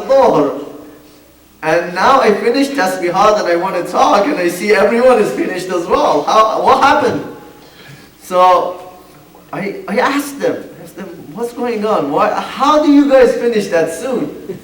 al-Dhuhr. And now I finished tasbihat and I want to talk and I see everyone is finished as well. What happened? So I asked them, what's going on? How do you guys finish that soon?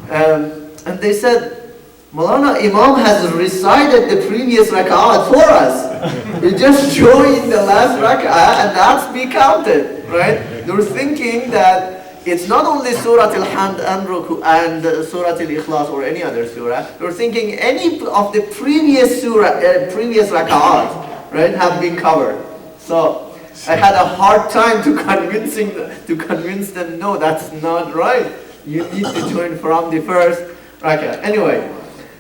And they said, Maulana, Imam has recited the previous rak'at for us. We just joined the last rak'ah and that's be counted, right? They're thinking that it's not only Surah Al-Hamd and Ruku and Surah Al-Ikhlas or any other surah. They're thinking any of the previous surah, previous rak'at, right, have been covered. So I had a hard time to convince them, no, that's not right. You need to join from the first rak'ah. Anyway,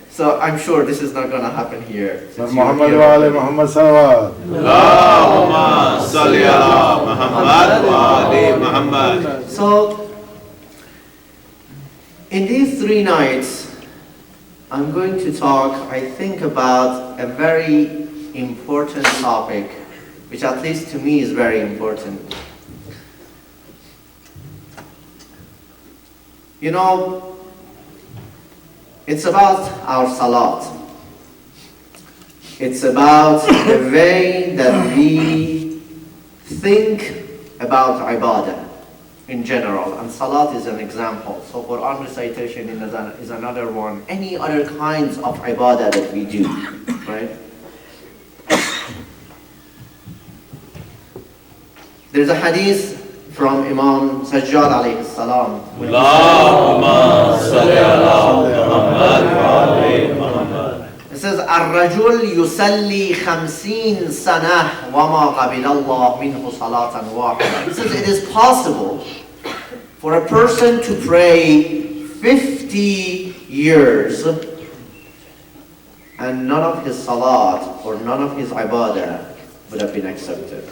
so I'm sure this is not going to happen here. Muhammad wa ali Muhammad salawat. Allahumma salli ala Muhammad wa ali Muhammad. So, in these 3 nights, I'm going to talk, I think, about a very important topic, which at least to me is very important. You know, it's about our salat. It's about the way that we think about ibadah in general. And salat is an example. So Quran recitation is another one. Any other kinds of ibadah that we do, right? There's a hadith from Imam Sajjad alayhi salam. Allahumma salli ala Muhammad wa ali Muhammad. It says, الرجل يصلي 50 سنة وما قبل الله منه صلاة واحدة. It says it is possible for a person to pray 50 years and none of his salat or none of his ibadah would have been accepted,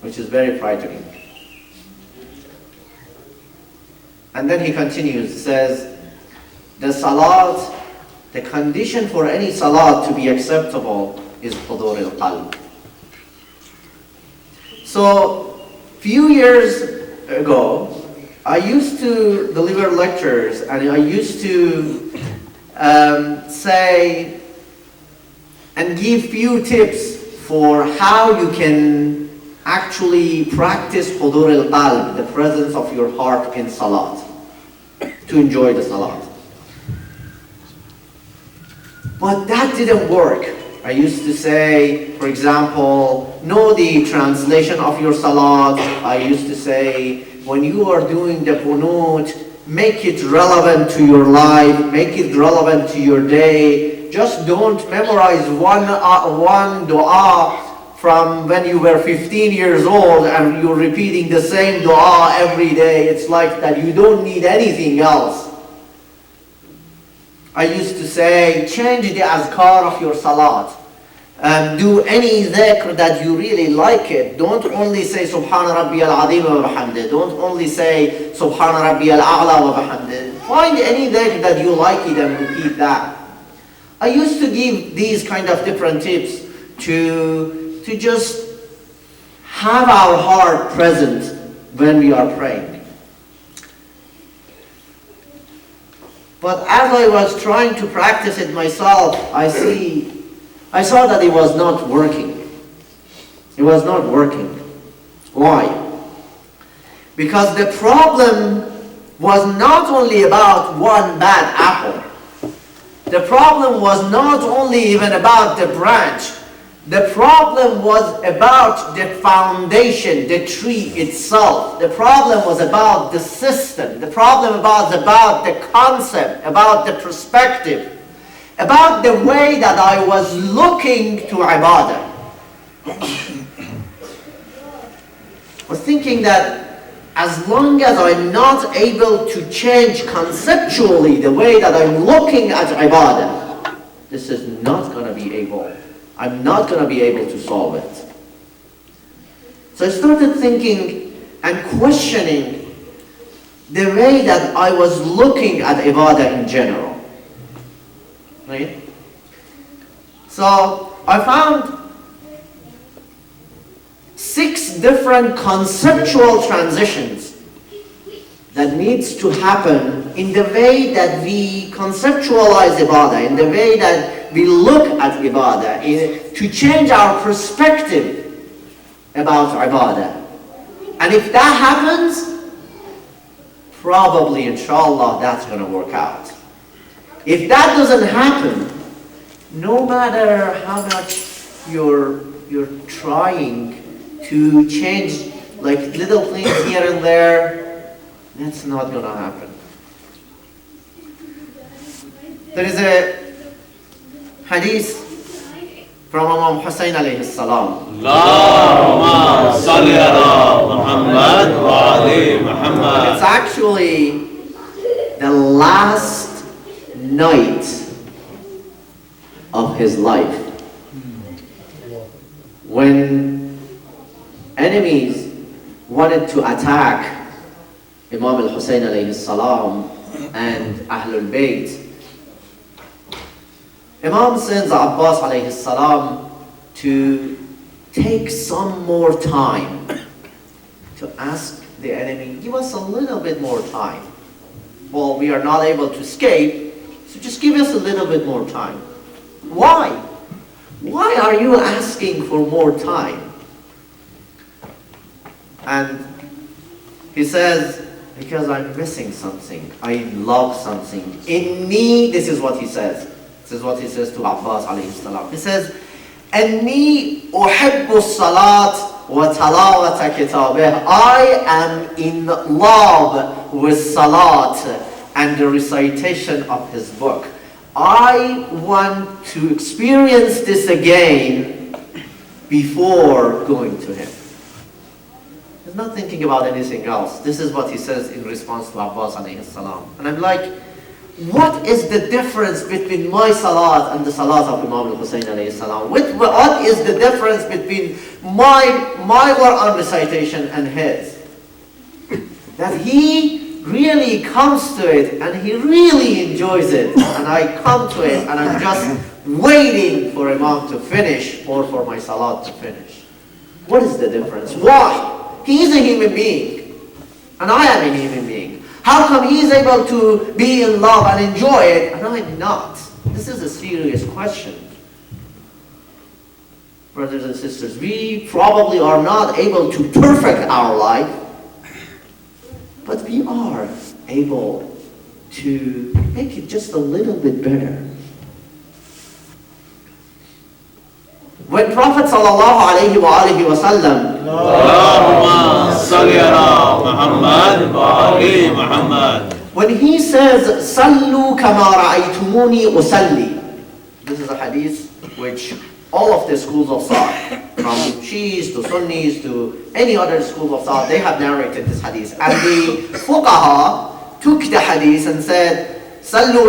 which is very frightening. And then he continues, says, the salat, the condition for any salat to be acceptable is hudur al-qalb. So, few years ago, I used to deliver lectures and I used to say and give few tips for how you can actually practice hudur al-qalb, the presence of your heart in salat, to enjoy the salat. But that didn't work. I used to say, for example, know the translation of your salat. I used to say, when you are doing the qunut, make it relevant to your life, make it relevant to your day. Just don't memorize one dua from when you were 15 years old and you're repeating the same dua every day. It's like that you don't need anything else. I used to say, change the azkar of your salat. Do any dhikr that you really like it. Don't only say Subhana Rabbi al-Azim wa bihamdih. Don't only say Subhana Rabbi al-A'la wa bihamdih. Find any dhikr that you like it and repeat that. I used to give these kind of different tips to just have our heart present when we are praying. But as I was trying to practice it myself, I saw that it was not working. It was not working. Why? Because the problem was not only about one bad apple. The problem was not only even about the branch. The problem was about the foundation, the tree itself. The problem was about the system. The problem was about the concept, about the perspective, about the way that I was looking to ibadah. I was thinking that as long as I'm not able to change conceptually the way that I'm looking at ibadah, this is not going to be able. I'm not going to be able to solve it. So I started thinking and questioning the way that I was looking at ibadah in general. Right? So I found 6 different conceptual transitions that needs to happen in the way that we conceptualize ibadah, in the way that we look at ibadah, to change our perspective about ibadah. And if that happens, probably, inshallah, that's going to work out. If that doesn't happen, no matter how much you're trying to change like little things here and there, that's not going to happen. There is a hadith from Imam Hussein alayhi salam. Allahumma salli ala Muhammad wa ali Muhammad. It's actually the last night of his life, when enemies wanted to attack Imam al-Hussein alayhi salam and Ahlul Bayt. Imam sends Abbas alayhi salam to take some more time, to ask the enemy, give us a little bit more time. Well, we are not able to escape, so just give us a little bit more time. Why? Why are you asking for more time? And he says, because I'm missing something. I love something. In me, this is what he says. This is what he says to Abbas alayhi salam. He says, أني أحب الصلاة وتلاوة كتابه. I am in love with salat and the recitation of his book. I want to experience this again before going to him. He's not thinking about anything else. This is what he says in response to Abbas alayhi salam. And I'm like, what is the difference between my salat and the salat of Imam al-Hussein alayhi salam? What is the difference between my Quran recitation and his? That he really comes to it and he really enjoys it, and I come to it and I'm just waiting for Imam to finish or for my salat to finish. What is the difference? Why? He is a human being and I am a human being. How come he is able to be in love and enjoy it and I'm not? This is a serious question. Brothers and sisters, we probably are not able to perfect our life, but we are able to make it just a little bit better. When Prophet sallallahu alayhi wa sallam, Allahumma salli ala Muhammad wa ali Muhammad. When he says, Sallu kama ra'aytumuni usalli, this is a hadith which all of the schools of thought, from Shiis to Sunnis to any other school of thought, they have narrated this hadith. And the fuqaha took the hadith and said, Sallu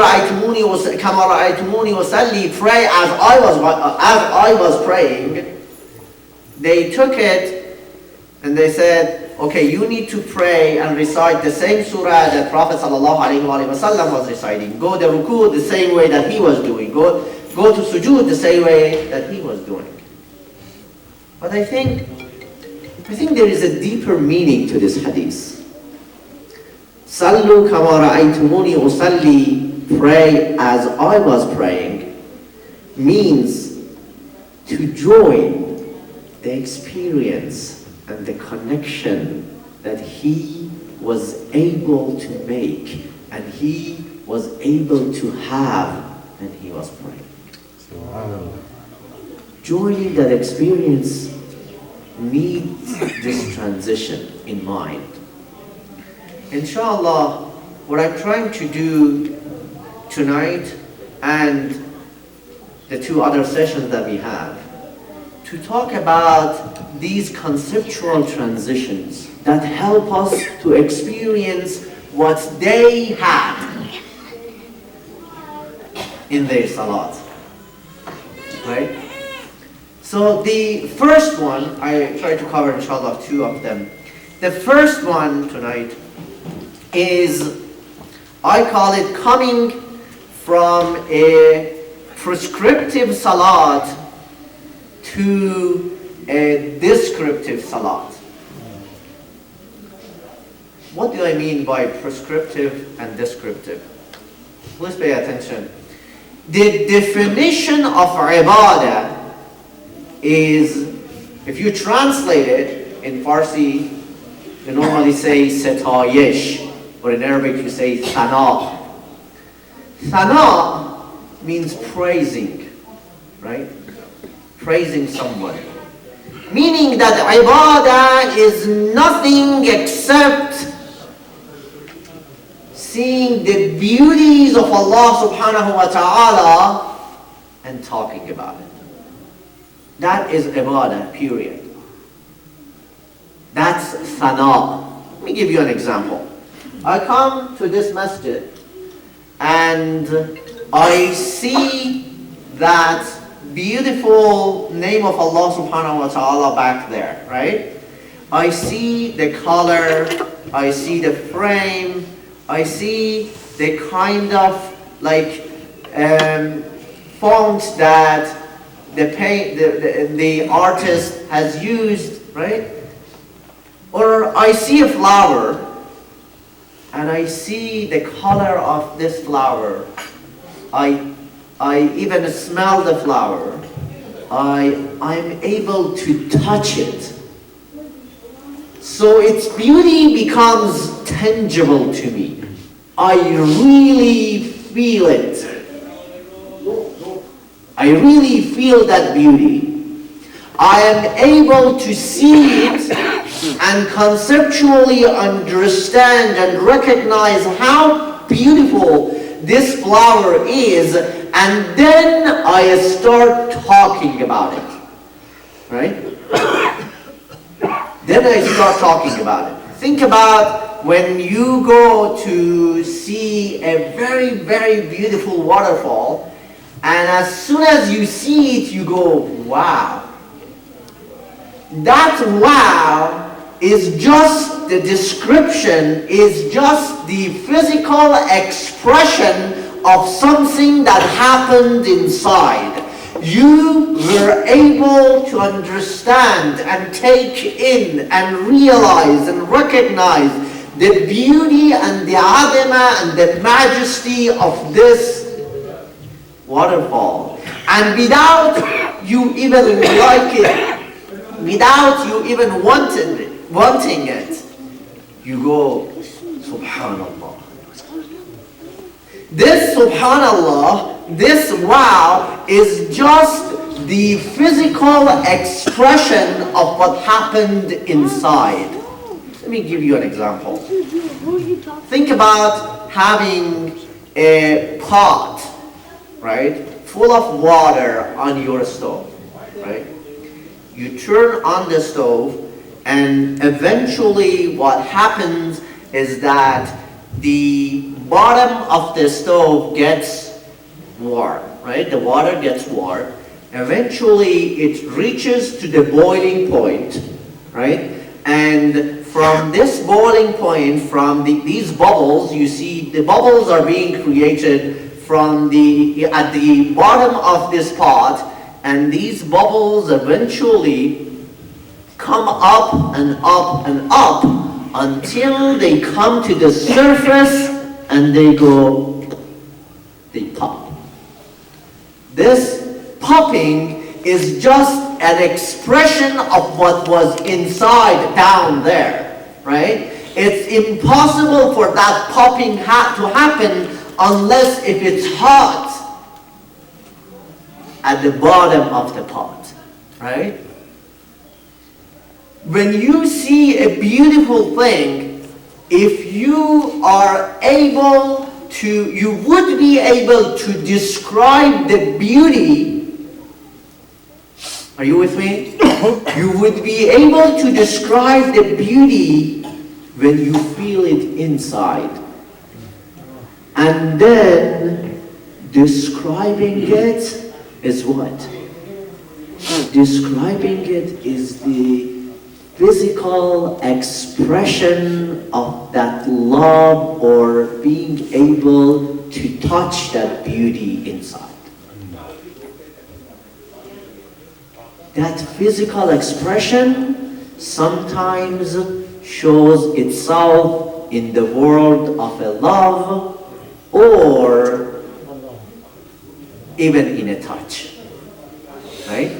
kama ra'aytumuni usalli, pray as I was praying. They took it and they said, okay, you need to pray and recite the same surah that Prophet ﷺ was reciting. Go the ruku the same way that he was doing. Go to sujood the same way that he was doing. But I think there is a deeper meaning to this hadith. Sallu kama ra'aytumuni usalli, pray as I was praying, means to join the experience and the connection that he was able to make and he was able to have when he was praying. Joining that experience needs this transition in mind. Inshallah, what I'm trying to do tonight and the two other sessions that we have, to talk about these conceptual transitions that help us to experience what they had in their salat. Right? So the first one, I try to cover inshallah two of them. The first one tonight is, I call it coming from a prescriptive salat to a descriptive salat. what do I mean by prescriptive and descriptive? Please pay attention. The definition of ibadah is, if you translate it in Farsi, you normally say setayish, or in Arabic you say thana. Thana means praising, right? Praising someone. Meaning that ibadah is nothing except seeing the beauties of Allah subhanahu wa ta'ala and talking about it. That is ibadah, period. That's thana. Let me give you an example. I come to this masjid and I see that beautiful name of Allah subhanahu wa ta'ala back there, right? I see the color, I see the frame, I see the kind of like font that the artist has used, right? Or I see a flower and I see the color of this flower. I even smell the flower. I'm able to touch it. So its beauty becomes tangible to me. I really feel it. I really feel that beauty. I am able to see it and conceptually understand and recognize how beautiful this flower is, and then I start talking about it, right? Then I start talking about it. Think about when you go to see a very, very beautiful waterfall, and as soon as you see it, you go, wow. That wow is just the description, is just the physical expression of something that happened inside. You were able to understand and take in and realize and recognize the beauty and the azama and the majesty of this waterfall. And without you even like it, without you even wanting it, you go, subhanallah. This subhanallah, this wow, is just the physical expression of what happened inside. Let me give you an example. Think about having a pot, right, full of water on your stove, right? You turn on the stove, and eventually what happens is that the bottom of the stove gets warm, right? The water gets warm. Eventually it reaches to the boiling point, right? And from this boiling point, from these bubbles, you see the bubbles are being created from at the bottom of this pot, and these bubbles eventually come up and up and up until they come to the surface and they pop. This popping is just an expression of what was inside down there, right? It's impossible for that popping to happen unless if it's hot at the bottom of the pot, right? When you see a beautiful thing, if you are able to, you would be able to describe the beauty. Are you with me? You would be able to describe the beauty when you feel it inside. And then describing it is what? Describing it is the physical expression of that love or being able to touch that beauty inside. That physical expression sometimes shows itself in the world of a love or even in a touch, right?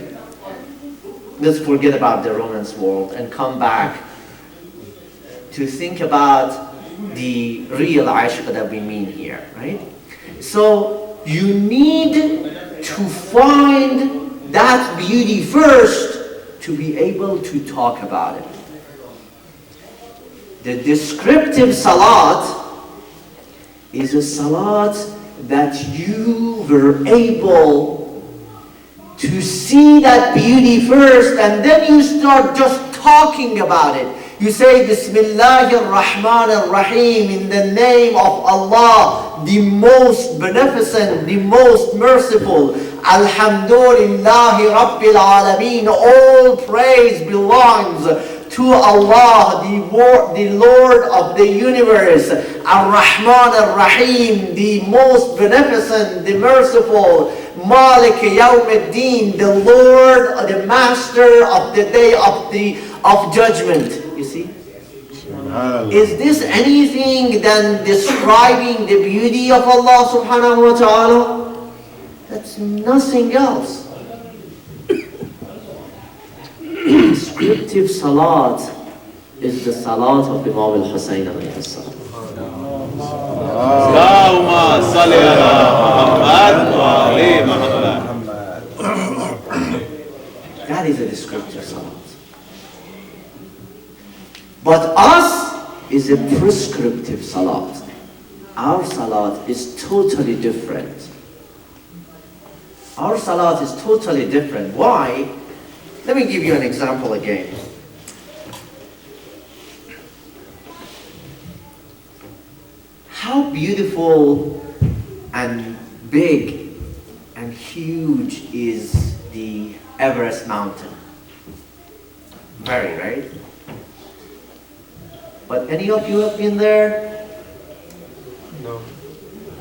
Let's forget about the romance world and come back to think about the real ishq that we mean here, right? So you need to find that beauty first to be able to talk about it. The descriptive salat is a salat that you were able to see that beauty first, and then you start just talking about it. You say, Bismillahir Rahmanir Rahim, in the name of Allah, the most beneficent, the most merciful. Alhamdulillahi Rabbil Alameen, all praise belongs to Allah, the Lord of the universe. Ar-Rahman Ar-Rahim, the most beneficent, the merciful. Malik Yawmiddin, the Lord, the Master of the day of judgment. You see? Is this anything than describing the beauty of Allah subhanahu wa ta'ala? That's nothing else. Descriptive salat is the salat of Imam al-Husayn alayhi salam. Allahumma salli ala Muhammad wa ali Muhammad. That is a descriptive salat. But us is a prescriptive salat. Our salat is totally different. Our salat is totally different. Why? Let me give you an example again. How beautiful and big and huge is the Everest mountain? Very, right? But any of you have been there? No.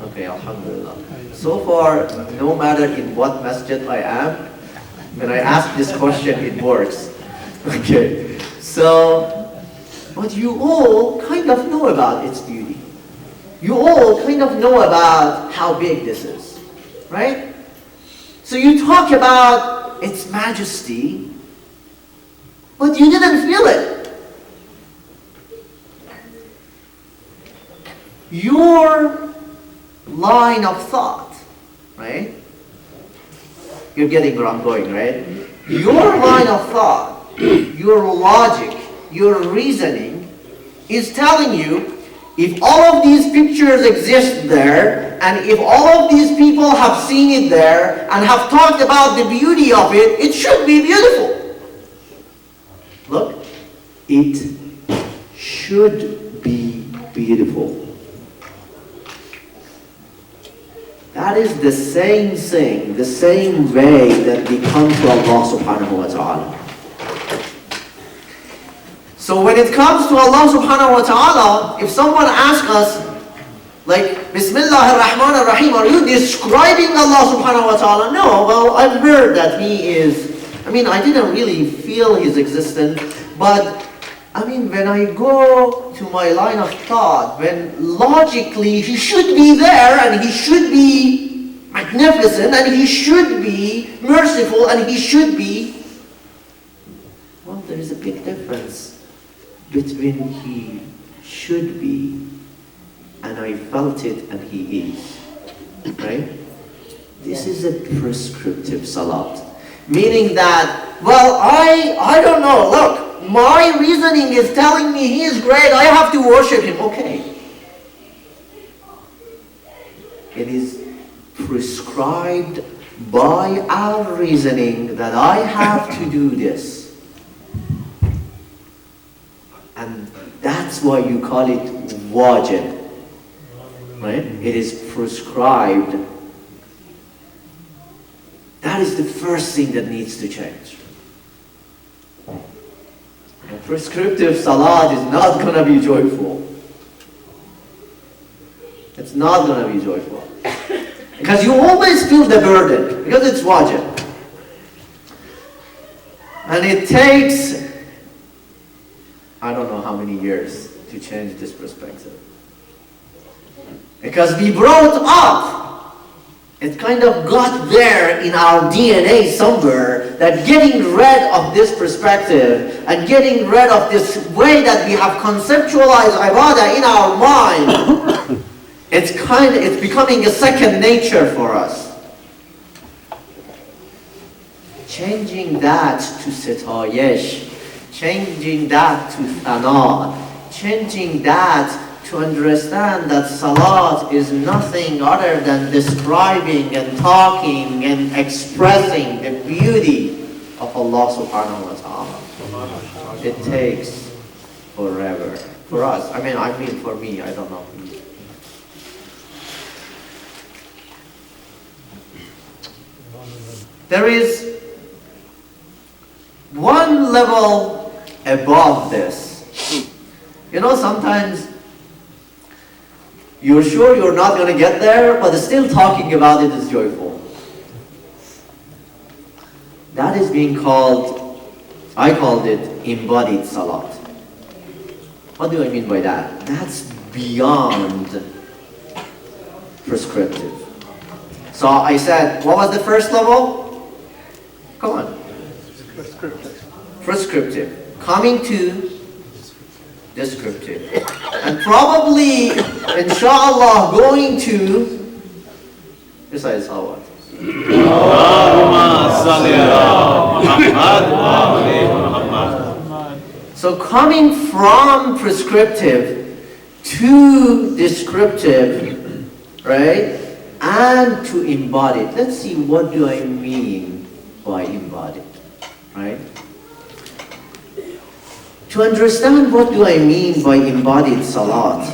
Okay, alhamdulillah. So far, no matter in what masjid I am, when I ask this question, it works. Okay, so, but you all kind of know about its beauty. You all kind of know about how big this is, right? So you talk about its majesty, but you didn't feel it. Your line of thought, right? You're getting where I'm going, right? Your line of thought, your logic, your reasoning is telling you, if all of these pictures exist there, and if all of these people have seen it there, and have talked about the beauty of it, it should be beautiful. Look, it should be beautiful. That is the same thing, the same way that we come to Allah subhanahu wa ta'ala. So when it comes to Allah subhanahu wa ta'ala, if someone asks us, like, Bismillah ar-Rahman ar-Rahim, are you describing Allah subhanahu wa ta'ala? No, well, I've heard that He is, I didn't really feel His existence, but when I go to my line of thought, when logically He should be there, and He should be magnificent, and He should be merciful, and He should be, well, there is a big difference between He should be and I felt it and He is, right? This is a prescriptive salat, meaning that, well, I don't know, look, my reasoning is telling me He is great, I have to worship Him. Okay. It is prescribed by our reasoning that I have to do this. And that's why you call it wajib. Right? It is prescribed. That is the first thing that needs to change. A prescriptive salat is not going to be joyful. It's not going to be joyful. Because you always feel the burden, because it's wajib. And it takes, I don't know how many years to change this perspective. Because we brought up, it kind of got there in our DNA somewhere, that getting rid of this perspective and getting rid of this way that we have conceptualized ibadah in our mind, it's becoming a second nature for us. Changing that to sitayesh, changing that to thana, changing that to understand that salat is nothing other than describing and talking and expressing the beauty of Allah subhanahu wa ta'ala. It takes forever. For us, I mean for me, I don't know. There is one level above this. You know, sometimes you're sure you're not going to get there, but still talking about it is joyful. That is being called, I called it embodied salat. What do I mean by that? That's beyond prescriptive. So I said, what was the first level? Come on. Prescriptive. Coming to descriptive. And probably, inshallah, going to recite salawat. So coming from prescriptive to descriptive, right? And to embodied. Let's see, what do I mean by embodied, right? To understand what do I mean by embodied salat,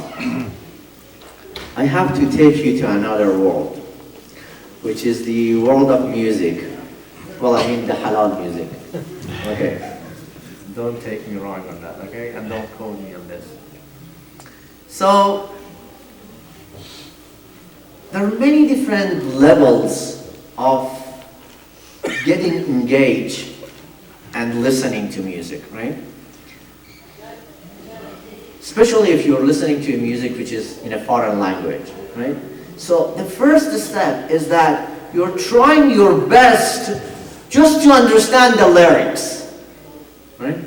I have to take you to another world, which is the world of music. Well, I mean the halal music. Okay. Don't take me wrong on that, okay? And don't quote me on this. So, there are many different levels of getting engaged and listening to music, right? Especially if you're listening to music which is in a foreign language, right? So the first step is that you're trying your best just to understand the lyrics, right?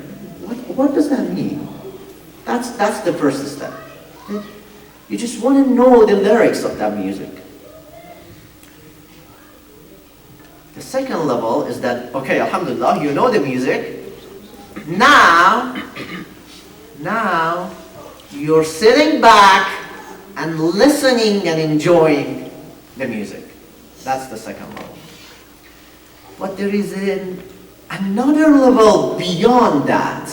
What does that mean? That's the first step. You just want to know the lyrics of that music. The second level is that, okay, alhamdulillah, you know the music. Now you're sitting back and listening and enjoying the music. That's the second level. But there is another level beyond that,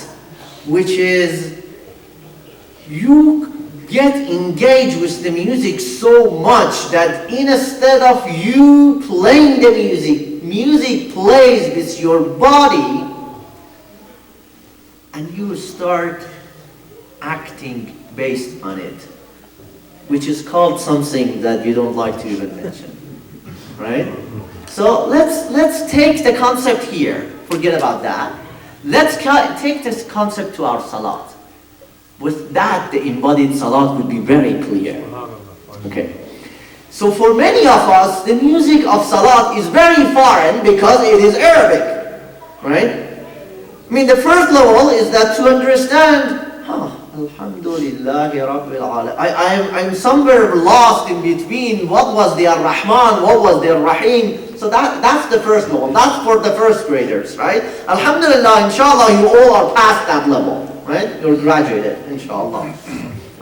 which is you get engaged with the music so much that instead of you playing the music, music plays with your body, and you start acting based on it, which is called something that you don't like to even mention, right? So let's take the concept here. Forget about that. Let's take this concept to our salat. With that, the embodied salat would be very clear. Okay. So for many of us, the music of salat is very foreign because it is Arabic, right? I mean, the first level is that to understand, Alhamdulillahi Rabbil Alamin. I'm somewhere lost in between what was the Ar-Rahman, what was the Ar-Rahim. So that's the first level. That's for the first graders, right? Alhamdulillah, inshallah, you all are past that level, right? You're graduated, inshallah.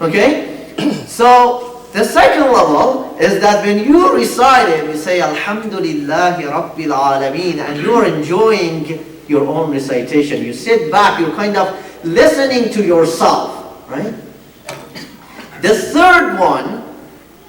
Okay? So the second level is that when you recite it, you say Alhamdulillahi Rabbil Alamin, and you're enjoying your own recitation. You sit back, you're kind of listening to yourself. Right? The third one,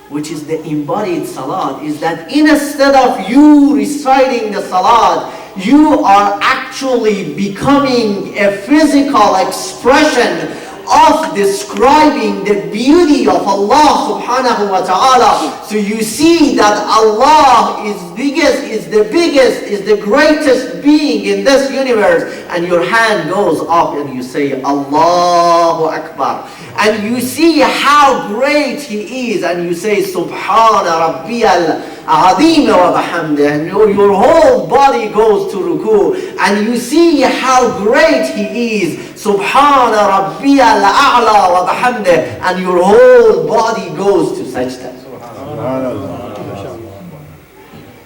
which is the embodied salat, is that instead of you reciting the salat, you are actually becoming a physical expression of describing the beauty of Allah subhanahu wa ta'ala. So you see that Allah is the biggest, is the greatest being in this universe, and your hand goes up and you say Allahu Akbar. and you see how great He is, and you say, Subhana Rabbiyal Azim wa bihamdih, and your whole body goes to ruku, and you see how great He is, Subhana Rabbiyal A'la wa bihamdih, and your whole body goes to sajda.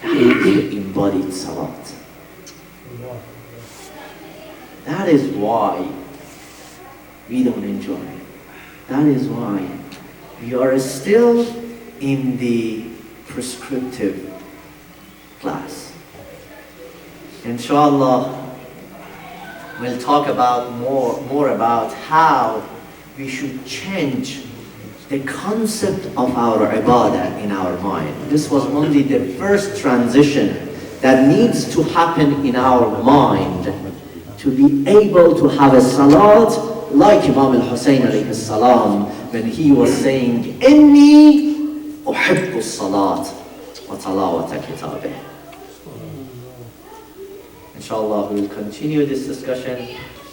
That is embodied salat. That is why we don't enjoy it. That is why we are still in the prescriptive class. Inshallah, we'll talk about more about how we should change the concept of our ibadah in our mind. This was only the first transition that needs to happen in our mind to be able to have a salat like Imam al-Hussein alayhi salam when he was saying, Inni uhibbu salat wa talawata kitabih. Inshallah, we will continue this discussion,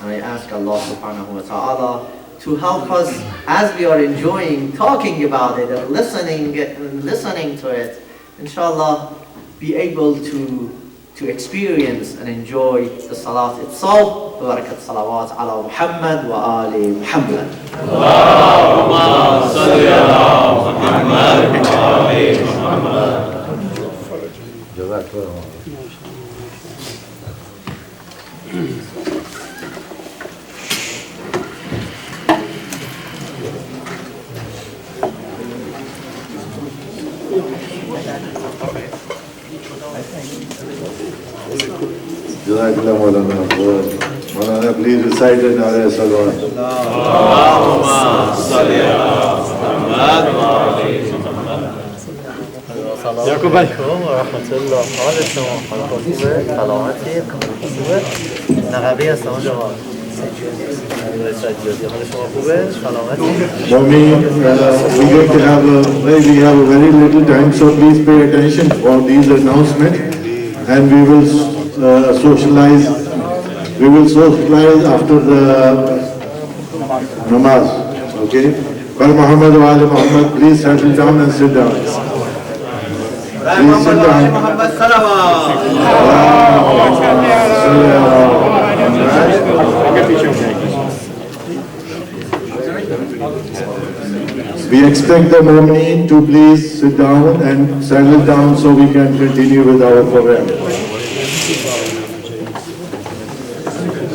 and I ask Allah subhanahu wa ta'ala to help us as we are enjoying talking about it and listening to it. Inshallah, be able to experience and enjoy the salat itself. Barakat salawat ala Muhammad wa ali Muhammad. Allahumma salli ala Muhammad wa ali Muhammad. Maulana, please recite the Nare Salawat. Allahumma salli ala Muhammad wa ali Muhammad. Assalamu alaikum wa rahmatullah. حال شما حالات خوبه؟ سلامتی؟ خوبه؟ نقبی هستم جوان. سجادی حال شما خوبه؟ سلامتی؟ We have a very little time, so please pay attention for these announcements, and we will socialize. We will socialize after the namaz. Okay? Qal Muhammad wa ali Muhammad, please settle down and sit down. Please sit down. Muhammad salawat. We expect the Mu'mineen to please sit down and settle down so we can continue with our program.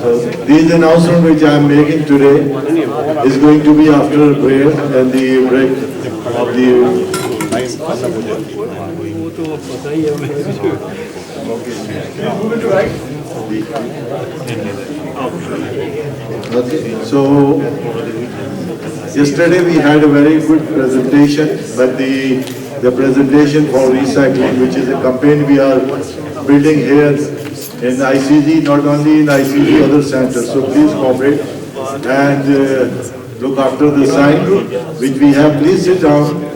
So these announcements which I am making today is going to be after prayer and the break of the Okay, so yesterday we had a very good presentation, but the presentation for recycling, which is a campaign we are building here in ICG, not only in ICG, other centers. So please cooperate and look after the sign which we have. Please sit down.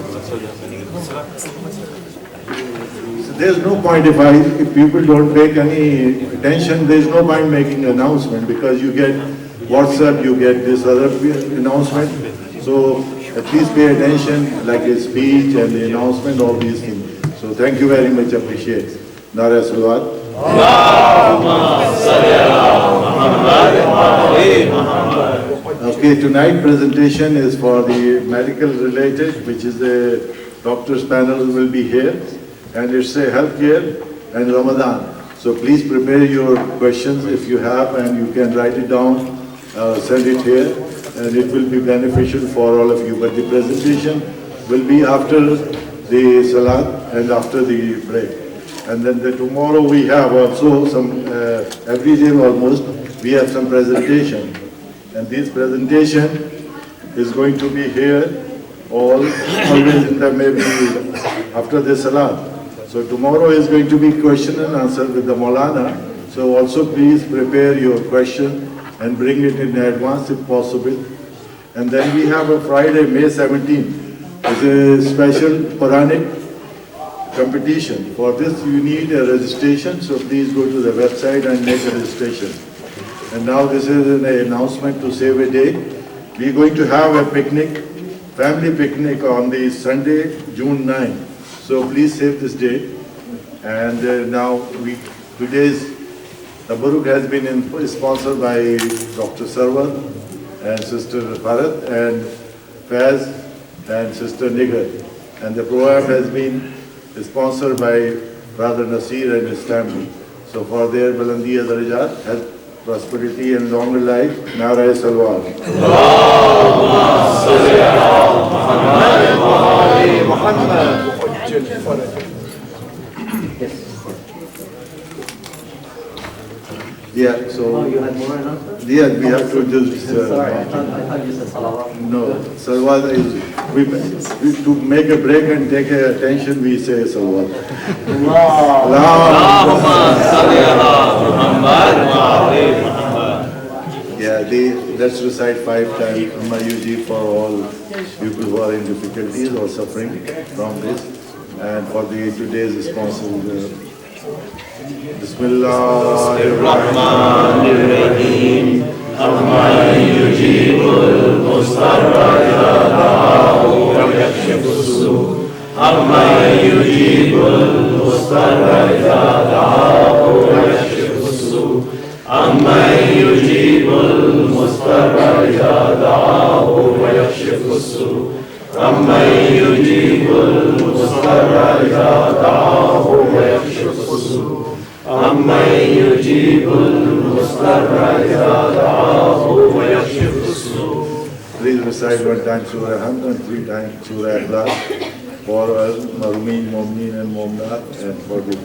There's no point if people don't pay any attention, there's no point making an announcement, because you get WhatsApp, you get this other announcement. So please pay attention, like a speech and the announcement, all these things. So thank you very much, appreciate. Nara Salawat. Okay, tonight presentation is for the medical related, which is the doctor's panel will be here, and it's a healthcare and Ramadan. So please prepare your questions if you have, and you can write it down, send it here, and it will be beneficial for all of you. But the presentation will be after the Salat and after the break. And then tomorrow we have also some, every day almost, we have some presentation. And this presentation is going to be here, always in the maybe after the Salat. So tomorrow is going to be question and answer with the Maulana. So also please prepare your question and bring it in advance if possible. And then we have a Friday, May 17th, is a special Quranic competition. For this you need a registration, so please go to the website and make a registration. And now this is an announcement to save a day. we're going to have a picnic, family picnic on the Sunday, June 9. So please save this date. And now today's Tabarruk has been sponsored by Dr. Sarwar and Sister Bharat and Faz and Sister Nigar. And the program has been sponsored by Brother Nasir and his family. So for their Balandiya Darajat, health, prosperity and longer life, Nara Salwar. Yeah, so You had more announcements? yeah, we have to just Sorry, I thought you said salawat. no. Salwat is to make a break and take attention. We say Salwat. Yeah, let's recite 5 times Amma Yuji for all people who are in difficulties or suffering from this. And for today's sponsor, Bismillahirrahmanirrahim. Amma yujibul mustarra ya da'u wa yakshifu su. Amma yujibul mustarra ya da'u wa yakshifu su. Amma yujibul mustarra ya da'u wa yakshifu su. Amma yujibul mustarra ya da'u wa yakshifu su. Amma yujibul mustarra idha da'ahu wa yakshifu su. Please recite 1 time Surah Hamd and 3 times Surah Ikhlas for Marumeen, Mu'mineen and Mu'minat, and for the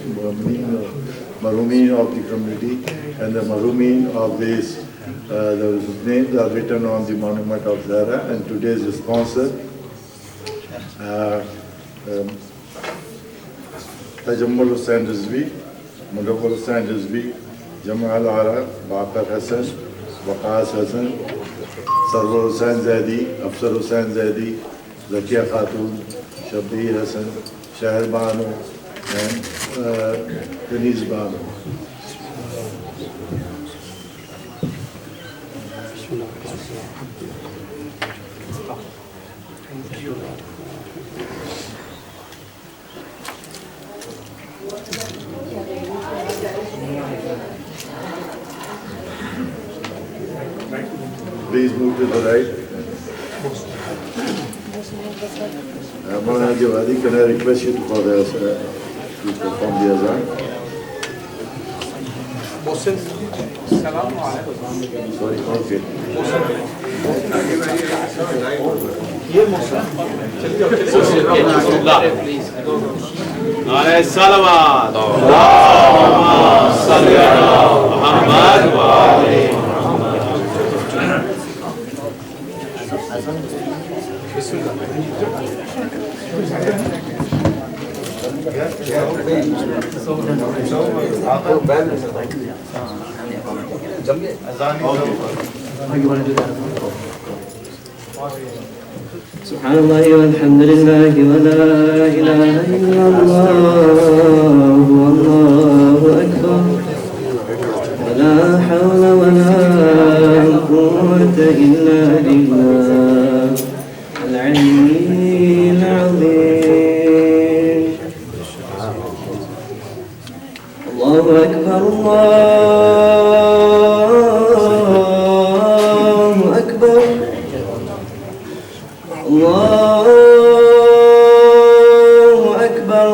Marumeen of the community and the Marumeen of this. The names are written on the monument of Zahra, and today's sponsor, Tajammul Hussain Rizvi, Mudaffar Hussain Rizvi, Jamal Ara, Baqar Hassan, Waqas Hassan, Sarwar Hussain Zaidi, Afsar Hussain Zaidi, Zakia Khatun, Shabbir Hassan, Shahir Banu, and Denise Banu. Please move to the right. Maulana Jawadi, can I request you to perform the azan? Sorry, okay. Nare salawat. Allahumma salli ala Muhammad wa ali Muhammad. سبحان الله والحمد لله ولا إله إلا الله والله أكبر ولا حول ولا قوة إلا بالله العلي العظيم. الله أكبر الله أكبر الله أكبر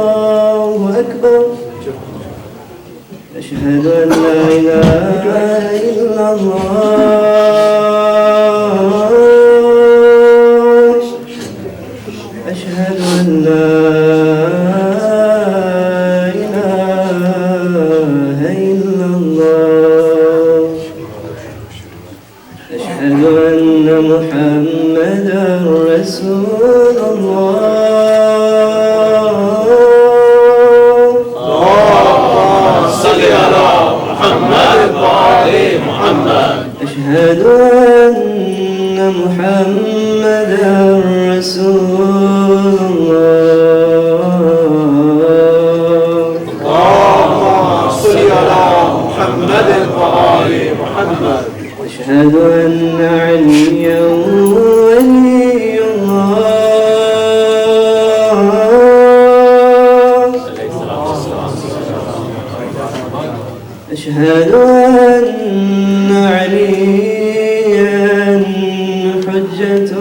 الله أكبر. أشهد أن لا إله إلا الله. أشهد أن لا إله إلا الله. أشهد أن محمدا رسول الله. Salli ala Muhammad wa ali Muhammad. أشهد أن محمدا رسول الله. أشهد أن عليا ولي الله أشهد أن عليا حجة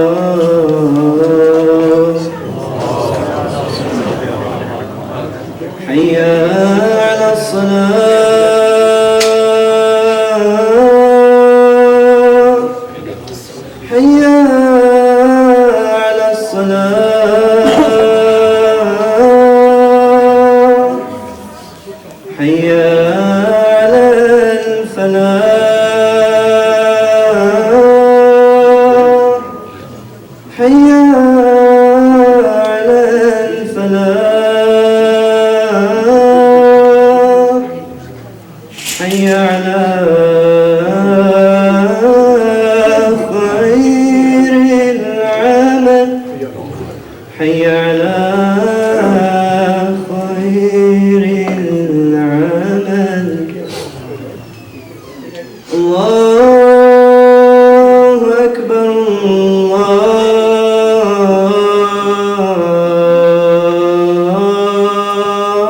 الله حي على الصلاة حي على الصلاة حي على الفلاح حي على الفلاح حي على خير العمل حي على خير العمل الله أكبر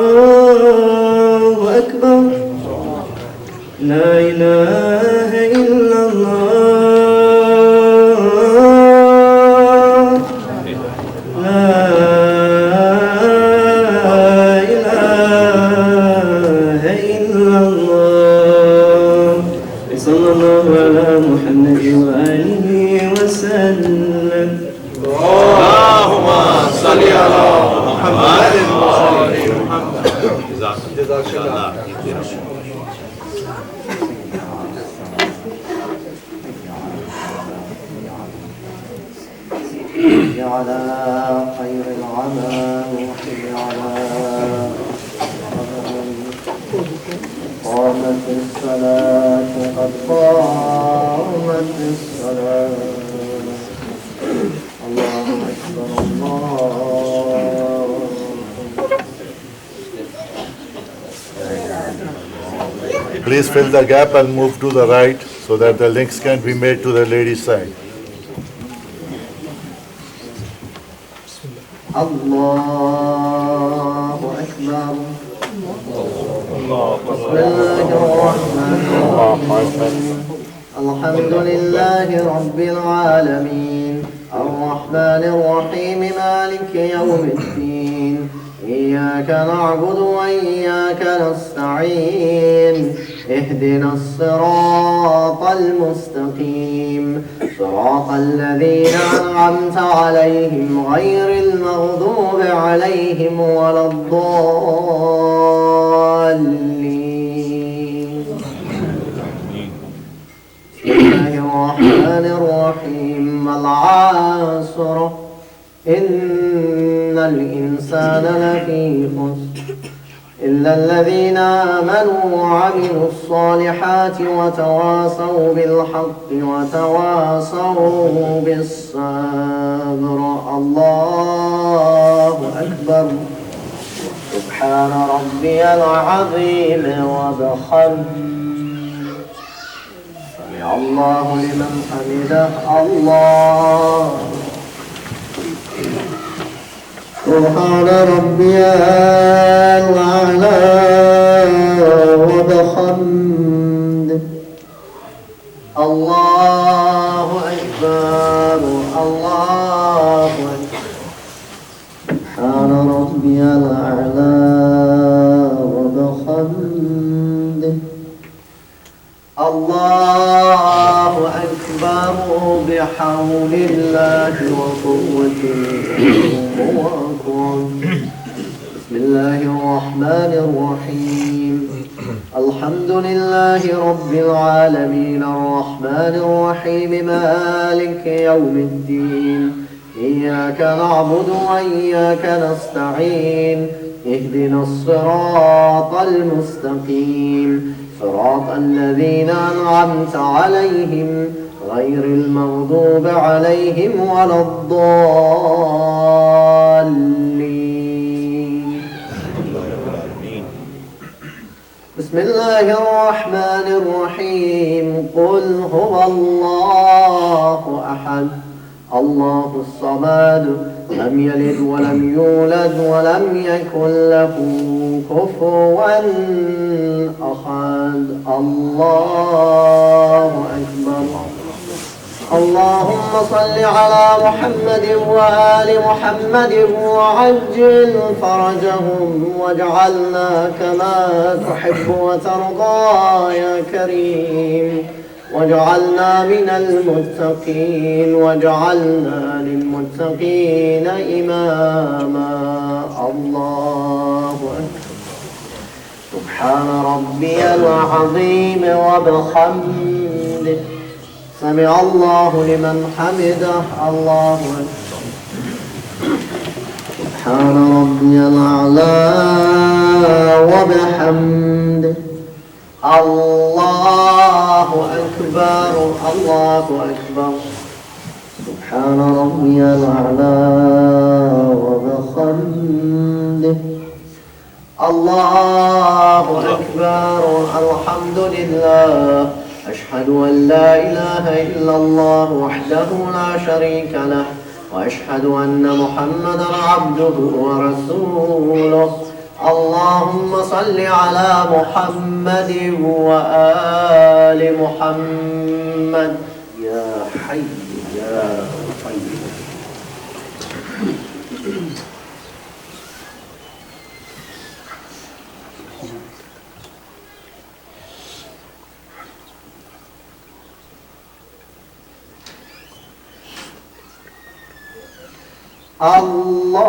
الله أكبر لا إله إلا الله لا إله إلا الله صلى الله على محمد وآله وسلم اللهم صل على محمد وآل محمد. جزاك الله. حي على خير العمل حي على قامت الصلاة قد قامت الصلاة الله أكبر الله Please fill the gap and move to the right so that the links can be made to the ladies' side. الله أكبر بسم الله الرحمن الرحيم الحمد لله رب العالمين الرحمن الرحيم مالك يوم الدين إياك نعبد وإياك نستعين اهدنا الصراط المستقيم صراط الذين أنعمت عليهم غير المغضوب عليهم ولا الضالين بسم الله الرحمن الرحيم العصر إن الإنسان لفي خسر إلا الذين آمنوا وعملوا الصالحات وتواصوا بالحق وتواصوا بالصبر الله أكبر سبحان ربي العظيم وبحمده سمع الله لمن حمده الله سبحان ربي الأعلى وبحمده الله أكبر الله أكبر سبحان ربي الأعلى وبحمده الله أكبر بحول الله وقوته بسم الله الرحمن الرحيم الحمد لله رب العالمين الرحمن الرحيم مالك يوم الدين إياك نعبد وإياك نستعين اهدنا الصراط المستقيم صراط الذين أنعمت عليهم غير المغضوب عليهم ولا الضالين بسم الله الرحمن الرحيم قل هو الله أحد الله الصمد لم يلد ولم يولد ولم يكن له كفوا أحد الله أكبر اللهم صل على محمد وآل محمد وعجل فرجهم واجعلنا كما تحب وترضى يا كريم واجعلنا من المتقين واجعلنا للمتقين إماما الله أكبر سبحان ربي العظيم وبحمده سمع الله لمن حمده الله أكبر سبحان ربي الأعلى وبحمده الله أكبر الله أكبر سبحان ربي الأعلى وبحمده الله أكبر الحمد لله أشهد أن لا إله إلا الله وحده لا شريك له وأشهد أن محمدا عبده ورسوله اللهم صل على محمد وآل محمد يا حي يا قيوم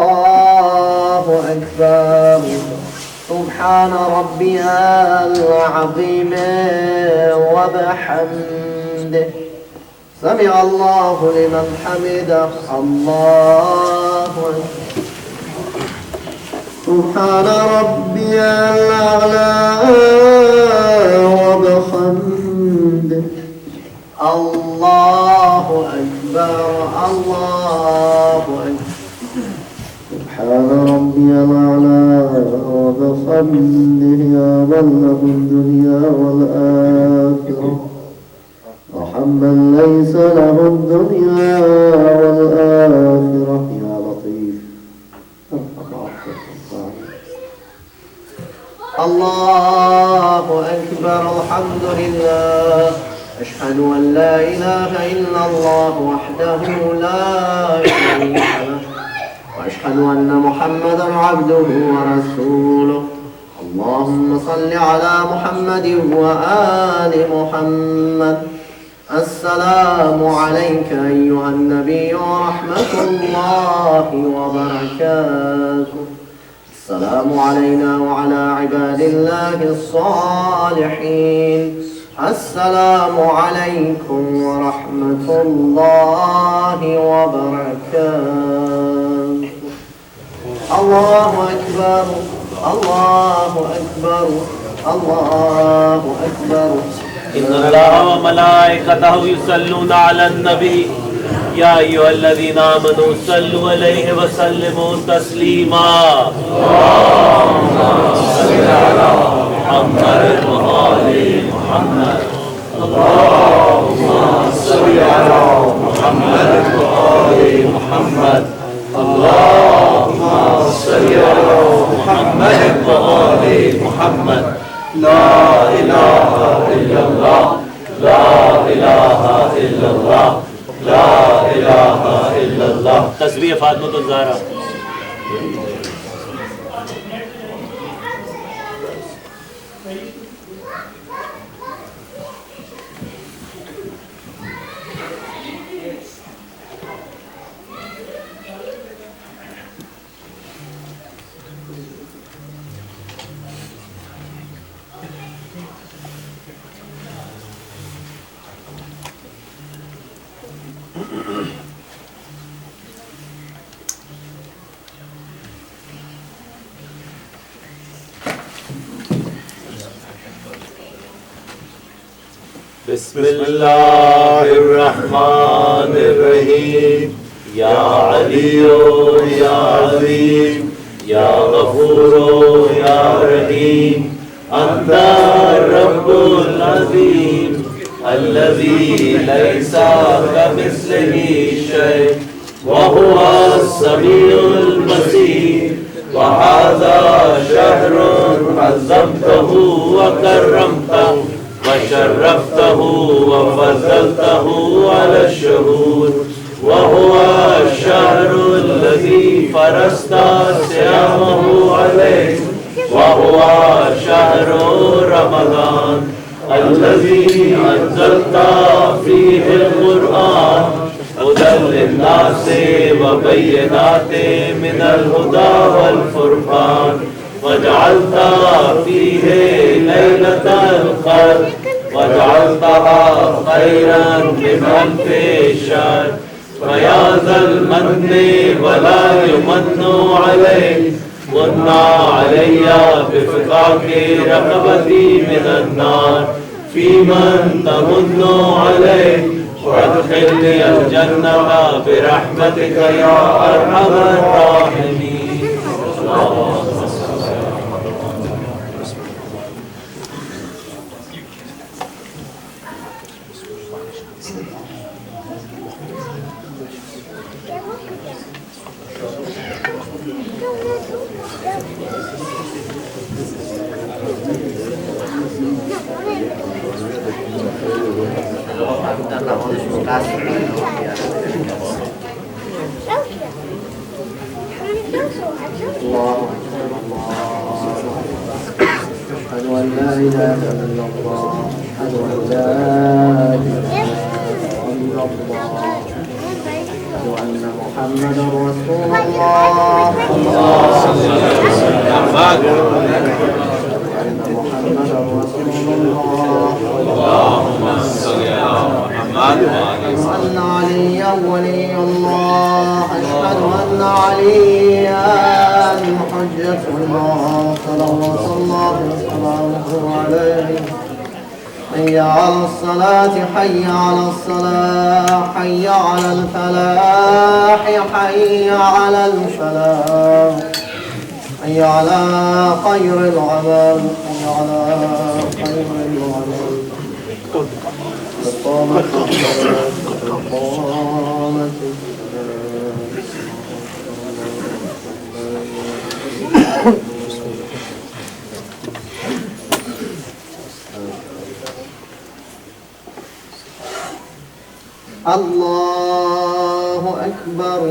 الله أكبر سبحان ربي العظيم وبحمده سمع الله لمن حمده الله أكبر سبحان ربي الأعلى وبحمده الله أكبر الله أكبر سبحان ربي الأعلى وبحمده يا من له الدنيا والآخرة وحمد ليس له الدنيا والآخرة يا لطيف الله أكبر الحمد لله أشهد أن لا إله إلا الله وحده لا شريك له وأشهد أن محمدا عبده ورسوله اللهم صل على محمد وآل محمد السلام عليك أيها النبي ورحمة الله وبركاته السلام علينا وعلى عباد الله الصالحين السلام عليكم ورحمة الله وبركاته الله أكبر الله أكبر الله أكبر إن الله وملائكته يصلون على النبي يا أيها الذين آمنوا صلوا عليه وسلموا تسليما اللهم صل على محمد وآل محمد اللهم صل على محمد وآل محمد اللهم صل على محمد وآل محمد لا إله إلا الله لا إله إلا الله لا إله إلا الله تسبيح فاطمة الزهرا بسم الله الرحمن الرحيم يا علي يا عظيم يا غفور يا رحيم أنت الرب العظيم الذي ليس كمثله شيء وهو السميع البصير. وهذا شهر عظمته وكرمته وشرفته وفضلته على الشهور، وهو الشهر الذي فرضت صيامه عليه، وهو شهر رمضان الذي أنزلت فيه القرآن هدى للناس وبينات من الهدى والفرقان، وجعلت فيه ليلة القدر وجعلتها خيرا من ألف شهر. فيا ذا المن ولا يمن عليك، من علي بفكاك رقبتي من النار، في من تمن عليك وادخلني الجنة برحمتك يا أرحم الراحمين. أشهد أن لا إله إلا الله، أشهد أن لا إله إلا الله، أشهد أن محمدا رسول الله. اللهم صل على محمد أن عليا ولي الله، أشهد أن عليا حجة الله صلوات الله وسلامه عليه. حي على الصلاة، حي على الصلاة، حي على الفلاح، حي على الفلاح، حي على خير العمل، حي على خير العمل. قامت الصلاة، قامت الله أكبر.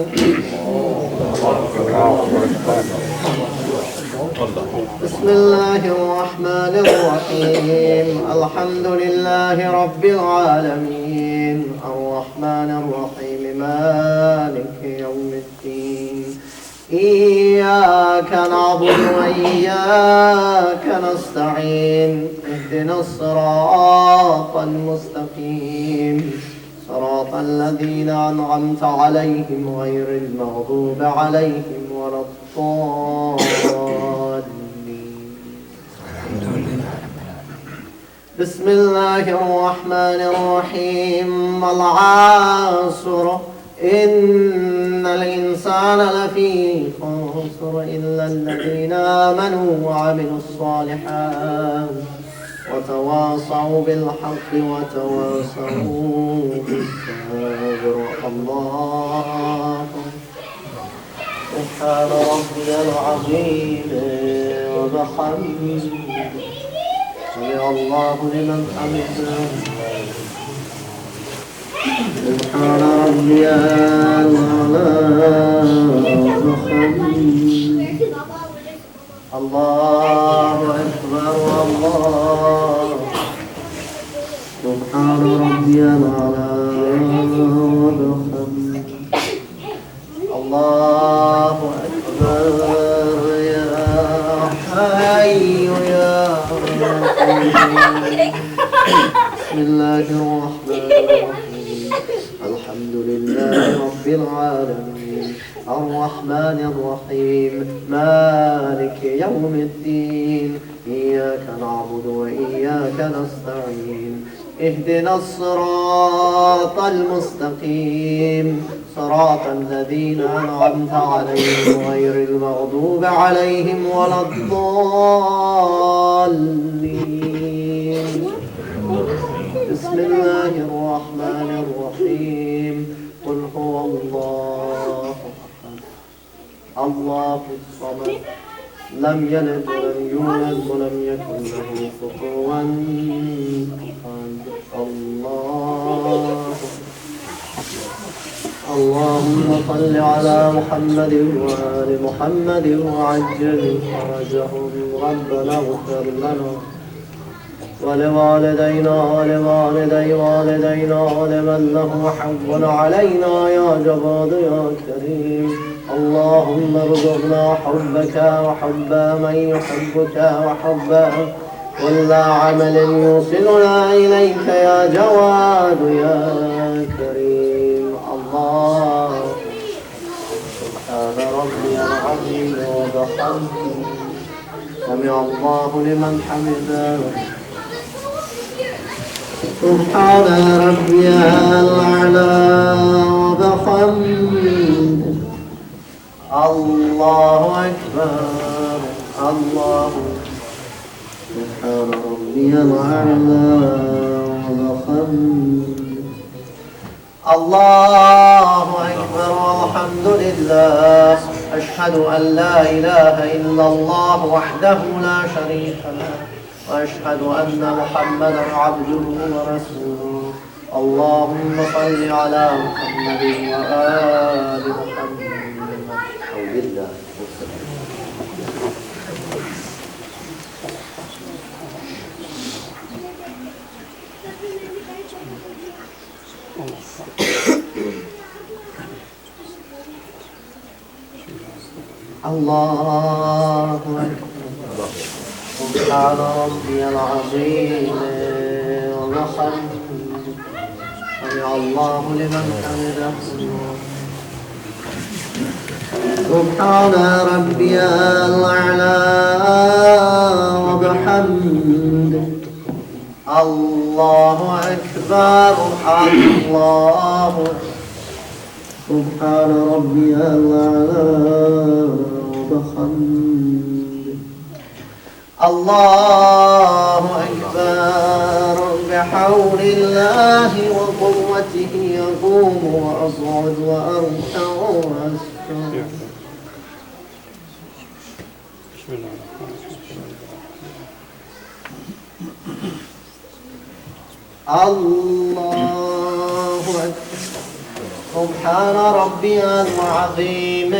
بسم الله الرحمن الرحيم. الحمد لله رب العالمين، الرحمن الرحيم، مالك يوم الدين. إياك نعبد وإياك نستعين، اهدنا الصراط المستقيم، صراط الذين أنعمت عليهم غير المغضوب عليهم ولا الضالين. بسم الله الرحمن الرحيم. العصر، إن الإنسان لفي خسر إلا الذين آمنوا وعملوا الصالحات وتواصوا بالحق وتواصوا بالصبر. الله سبحان ربي العظيم وبحمده، سمع الله لمن حمده. سبحان ربي الأعلى وبحمده. الله أكبر. الله سبحان ربي الأعلى وبحمده. الله أكبر. يا حي يا قيوم. بسم الله الرحمن الرحيم. الحمد لله رب العالمين، الرحمن الرحيم، مالك يوم الدين. إياك نعبد وإياك نستعين، اهدنا الصراط المستقيم، صراط الذين أنعمت عليهم غير المغضوب عليهم ولا الضالين. بسم الله الرحمن الرحيم. قل هو الله أحد الله الصمد لم يلد ولم يولد ولم يكن له كفوا أحد. اللهم صل على محمد وآل محمد وعجل فرجهم. ربنا اغفر لنا ولوالدينا ولوالدي والدينا ولمن له حق علينا يا جواد يا كريم. اللهم ارزقنا حبك وحب من يحبك وحب كل عمل يوصلنا إليك يا جواد يا كريم. الله سبحان ربي العظيم وبحمده. سمع الله لمن حمده. سبحان ربي الأعلى وبحمده. الله أكبر. الله سبحان ربي الأعلى وبحمده. الله أكبر والحمد لله. أشهد أن لا إله إلا الله وحده لا شريك له وأشهد أن محمدا عبده ورسوله. اللهم صل على محمد وآل محمد. وبالله الله أكبر. سبحان ربي العظيم وبحمده. سمع الله لمن حمده. سبحان ربي الأعلى وبحمده. الله أكبر. الله سبحان ربي الأعلى وبحمده. الله أكبر. بحول الله وقوته يقوم وأصعد وأركع وأسجد. الله أكبر. سبحان ربي العظيم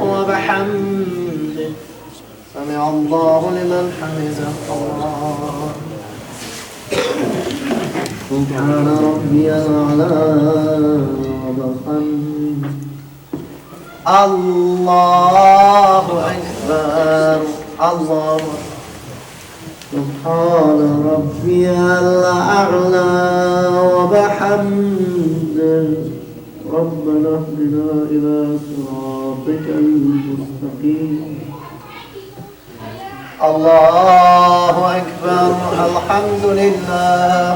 وبحمده. سمع الله لمن حمده. الله سبحان ربي الأعلى وبحمده. الله أكبر. الله سبحان ربي الأعلى وبحمده. ربنا اهدنا إلى صراطك المستقيم. الله أكبر. الحمد لله.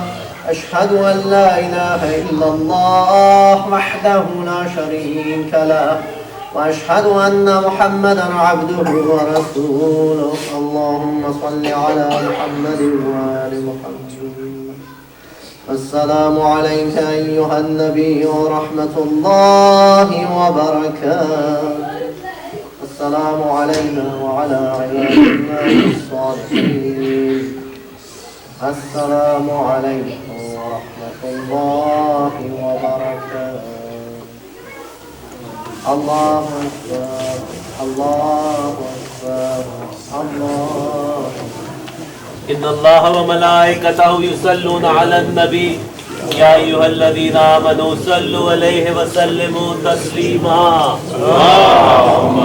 أشهد أن لا إله إلا الله وحده لا شريك له وأشهد أن محمدا عبده ورسوله. اللهم صل على محمد وآل محمد. السلام عليك أيها النبي ورحمة الله وبركاته. السلام علينا وعلى عباد الله الصالحين. السلام عليكم ورحمة الله وبركاته. الله أكبر. الله أكبر. الله إن الله وملائكته يصلون على النبي يا أيها الذين آمنوا صلوا عليه وسلموا تسليما. اللهم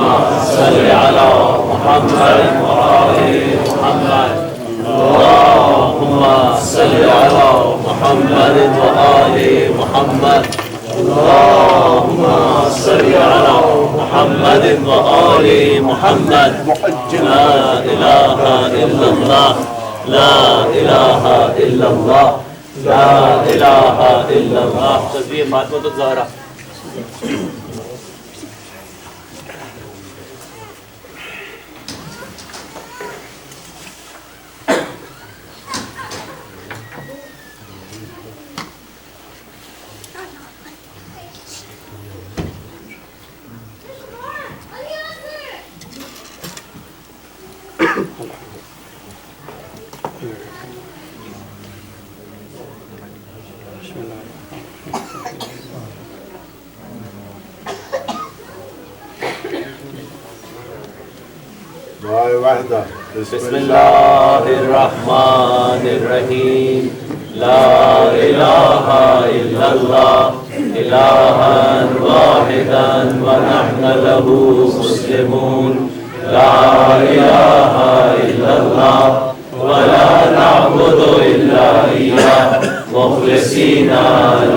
صل على محمد وآل محمد. اللهم صل على محمد وآل محمد. اللهم صل على محمد وآل محمد. لا إله إلا الله. لا إله إلا الله. لا إله إلا الله. تسبيح فاطمة الزهرا. بسم الله الرحمن الرحيم لا إله إلا الله إلها واحدا ونحن له مسلمون لا إله إلا الله ولا نعبد إلا إياه مخلصين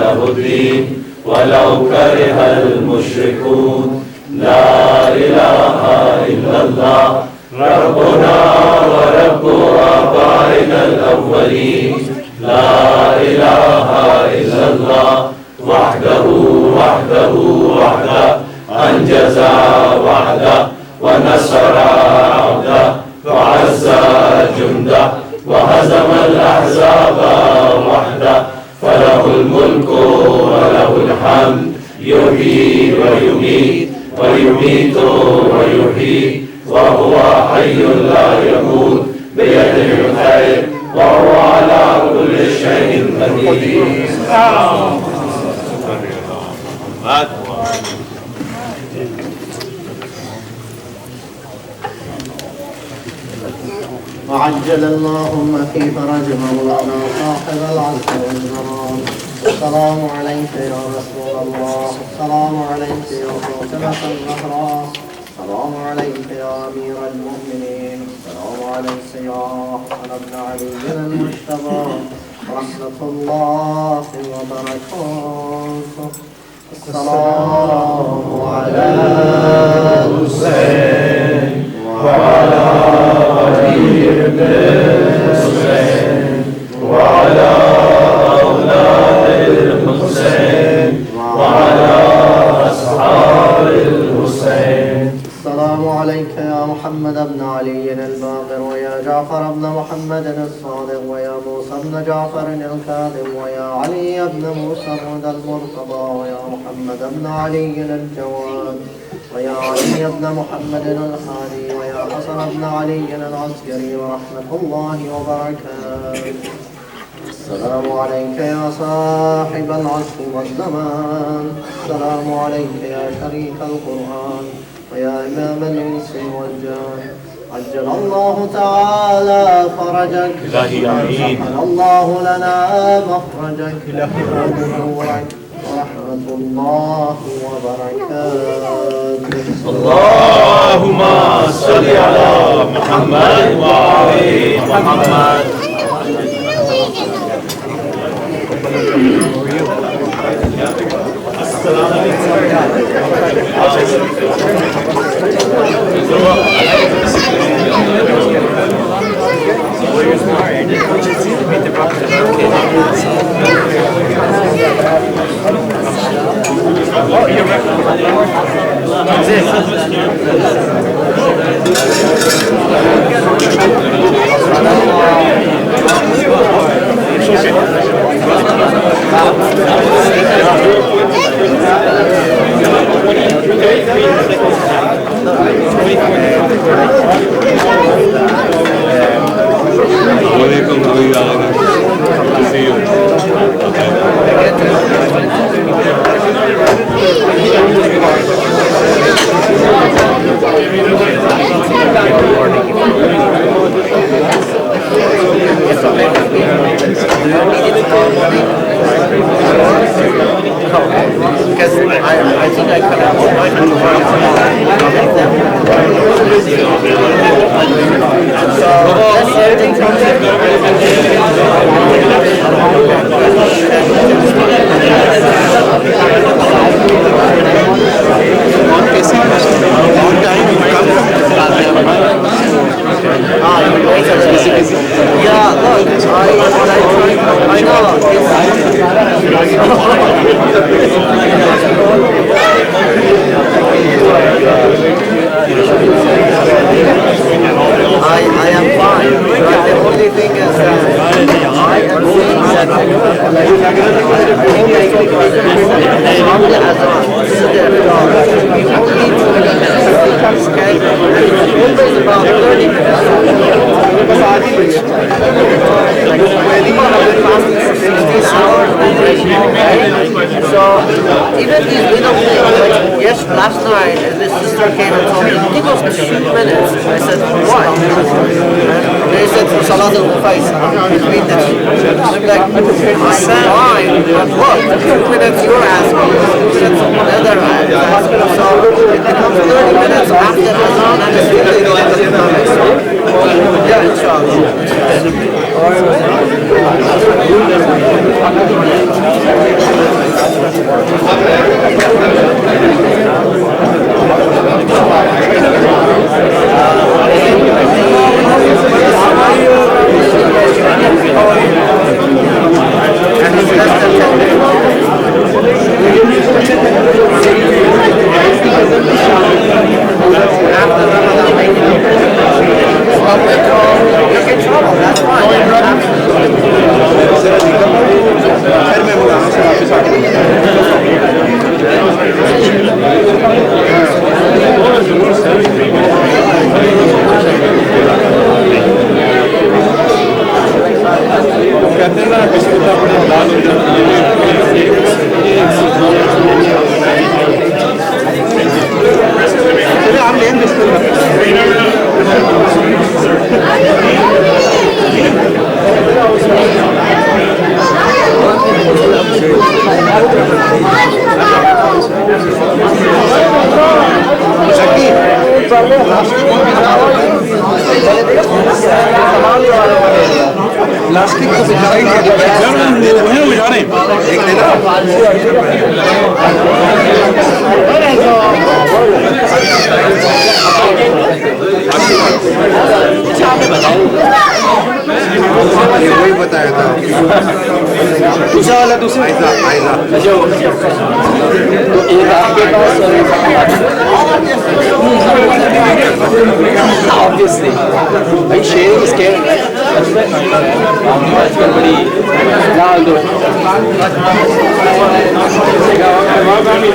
له الدين ولو كره المشركون لا إله إلا الله ربنا ورب آبائنا الأولين لا إله إلا الله وحده أنجز وحده ونصر عبده وعز جنده وهزم الأحزاب وحده فله الملك وله الحمد يحيي ويميت ويحيي وهو حي لا يموت بيده الخير وهو على كل شيء قدير. وعجل اللهم في فرج مولانا صاحب العصر والزمان. السلام عليك يا رسول الله، السلام عليك يا فاطمة الزهراء، السلام عليك يا أمير المؤمنين، السلام عليك يا حسن بن علي المجتبى ورحمة الله وبركاته. السلام على الحسين وعلى علي بن الحسين وعلى أولاد الحسين وعلى أصحاب الحسين. السلام عليك يا محمد بن علي الباقر ويا جعفر بن محمد الصادق ويا موسى بن جعفر الكاظم ويا علي بن موسى الرضا المرتضى ويا محمد بن علي الجواد ويا علي بن محمد الهادي ويا حسن بن علي العسكري ورحمة الله وبركاته. السلام عليك يا صاحب العصر والزمان، السلام عليك يا شريك القرآن ويا إمام الإنس والجان. عجل الله تعالى فرجك، وسهل الله لنا مخرجك ونورك ورحمة الله وبركاته. اللهم صل على محمد وآل محمد. Because I think I could have so that's everything yeah, look, I know. from the azan to the iftar, we only 2 minutes. Okay? And it's always about 30 minutes. Like people have been fasting for 16 hours already. Okay? So even these little things, like yes, last night this sister came and told me, give us 2 minutes. I said, why? They said for Salat al-Khufais, between the two. I'm like, fine, but what? 2 minutes you're asking, 2 minutes someone other is asking. So it becomes 30 minutes after Azan and it's really yeah, inshallah. Plastic को बिछा रहे हैं बिछा रहे वही बताया था दूसरा वाला दूसरा तो एक आपके पास obviously are you sharing is caring आजकल बड़ी डाल दो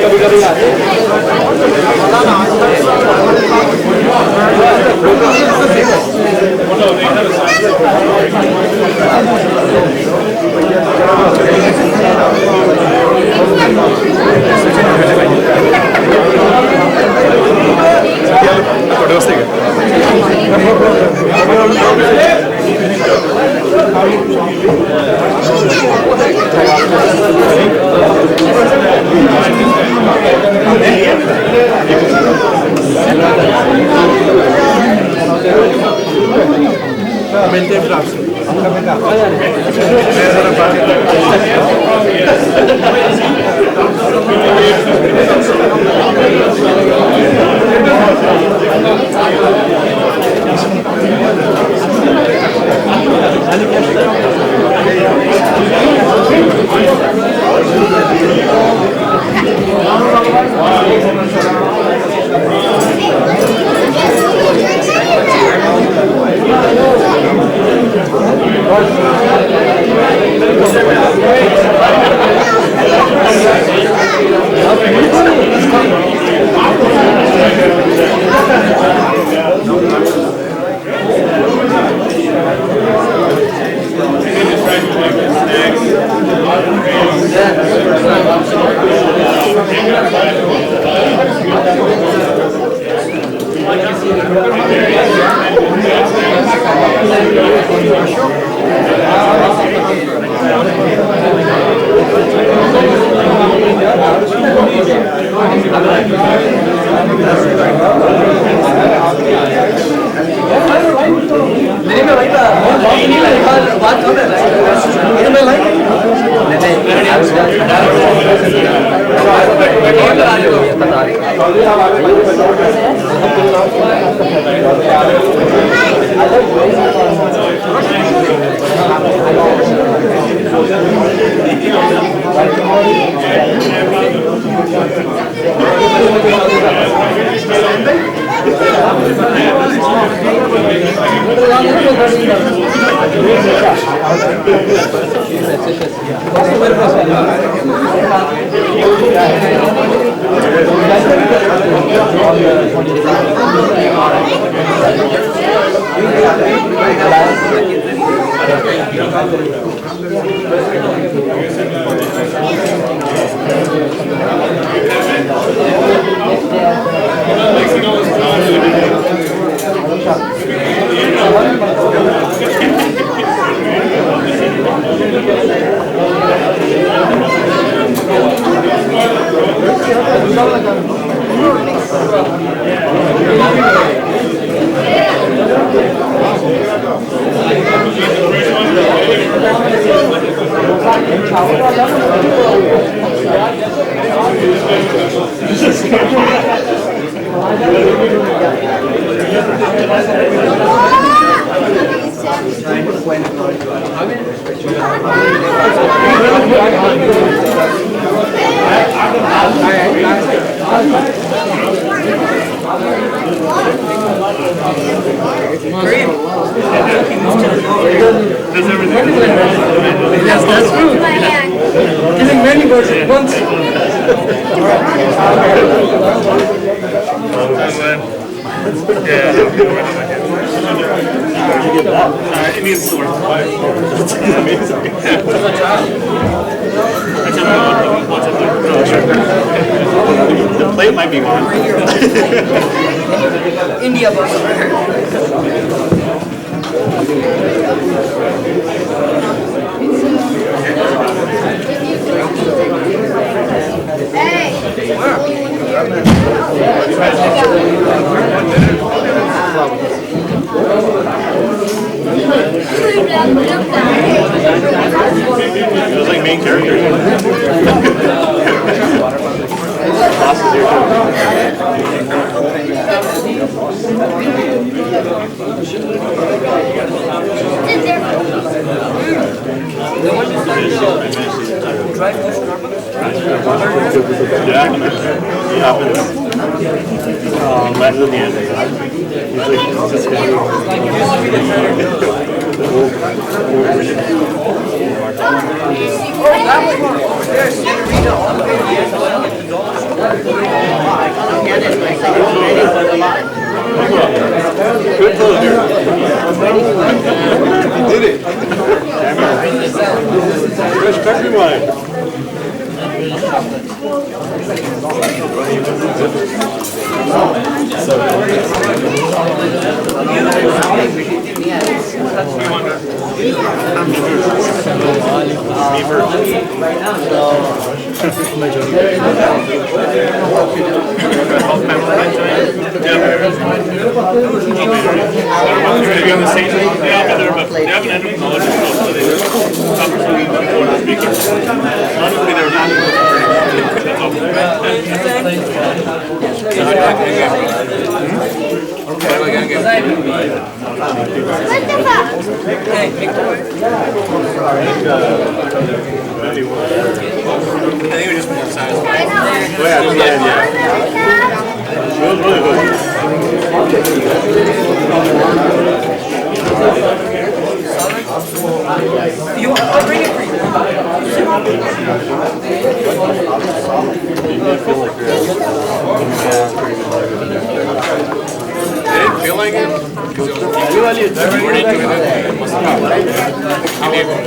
कभी कभी आते Yes, that's true. Killing many birds at once. It needs to work. The plate might be gone. India bus. It was like main characters. Less than the end. Good closure. You did it. Fresh country wine. Me first. You're gonna be on the stage? Yeah, I'll be there, but they haven't had knowledge of stuff, so they just talk to me before the speaker. I'll just be there. That's all. What the fuck? I think we just went inside. Oh yeah, it was really good. I'll bring it for you. I didn't feel like it.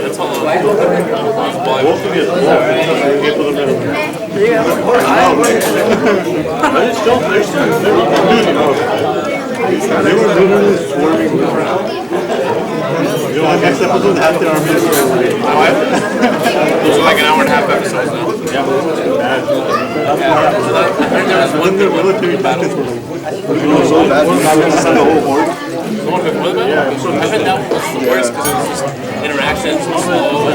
That's all. They were literally swarming around. You know, next episode has to our minister. Those are like an hour and a half episodes now. Yeah. There was one good military battle. You know, so bad. We have to send the whole horde. Yeah. I bet that was the worst because it was just interactions and slow.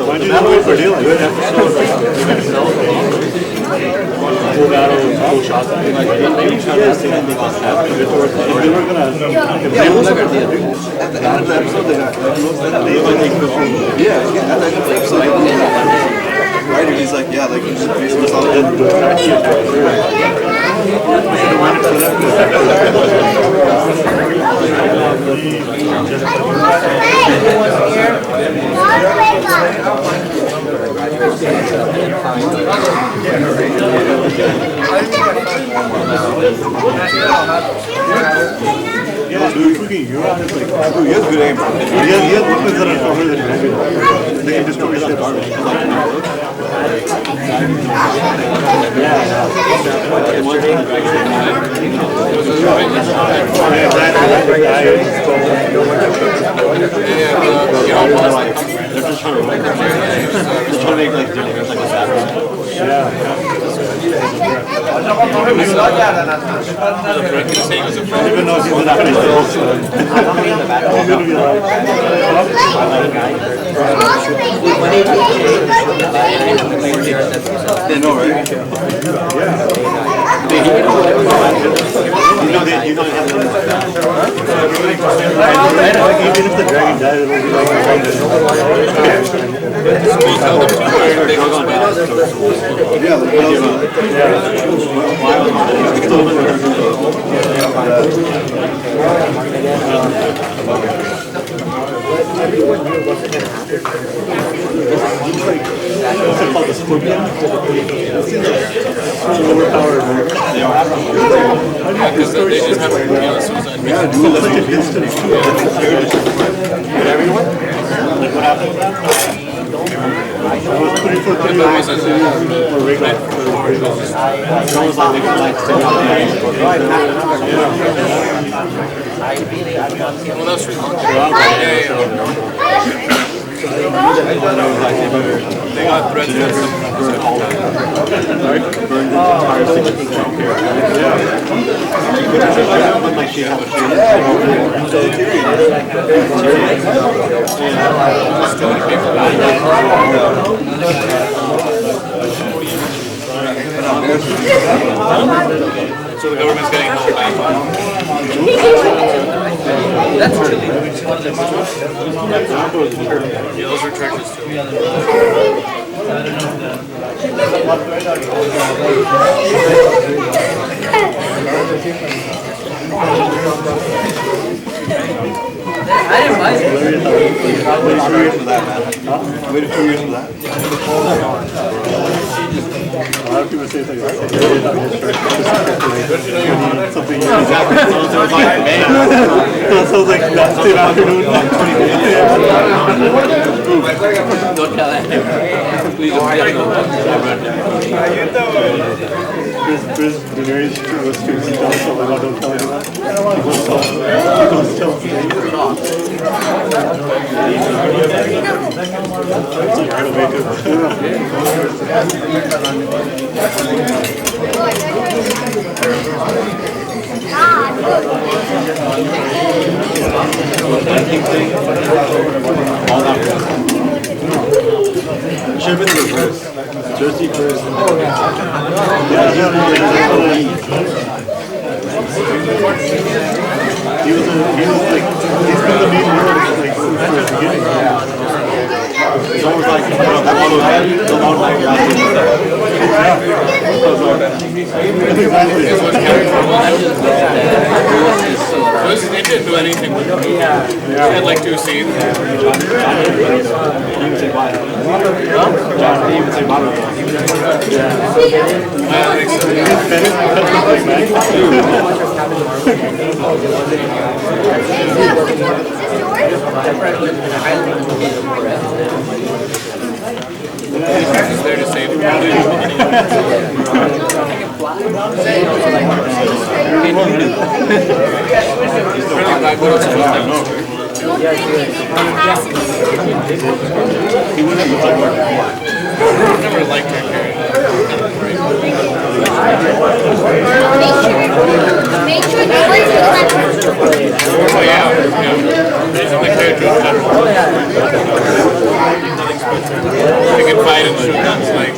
Why'd you do it for dealing? Good episode. Full battle, full shots. Maybe try to see anything else happen. If we were gonna, yeah, we'll never did. At the end of the episode, they got yeah, at the end of the episode, writer, he's like, yeah, like he's basically solid. They got threats against them. So the government's getting held back. That's true. Yeah, those are churches too. I didn't buy it. Waited 2 years for that, man. Waited 2 years for that. A lot of people say things like something sounds like Wednesday afternoon. Don't tell anyone. Please don't tell Chris Denarius was to tell something about don't tell anyone. Should have been the reverse. Jersey first. He was like, he's been the main word like since the beginning. It's almost like the long night last It didn't do anything with it. It had like 2 seeds. It's there to save I've never liked her character. Make sure the ones you left. Oh yeah. She's only character in general. She can fight and shoot guns like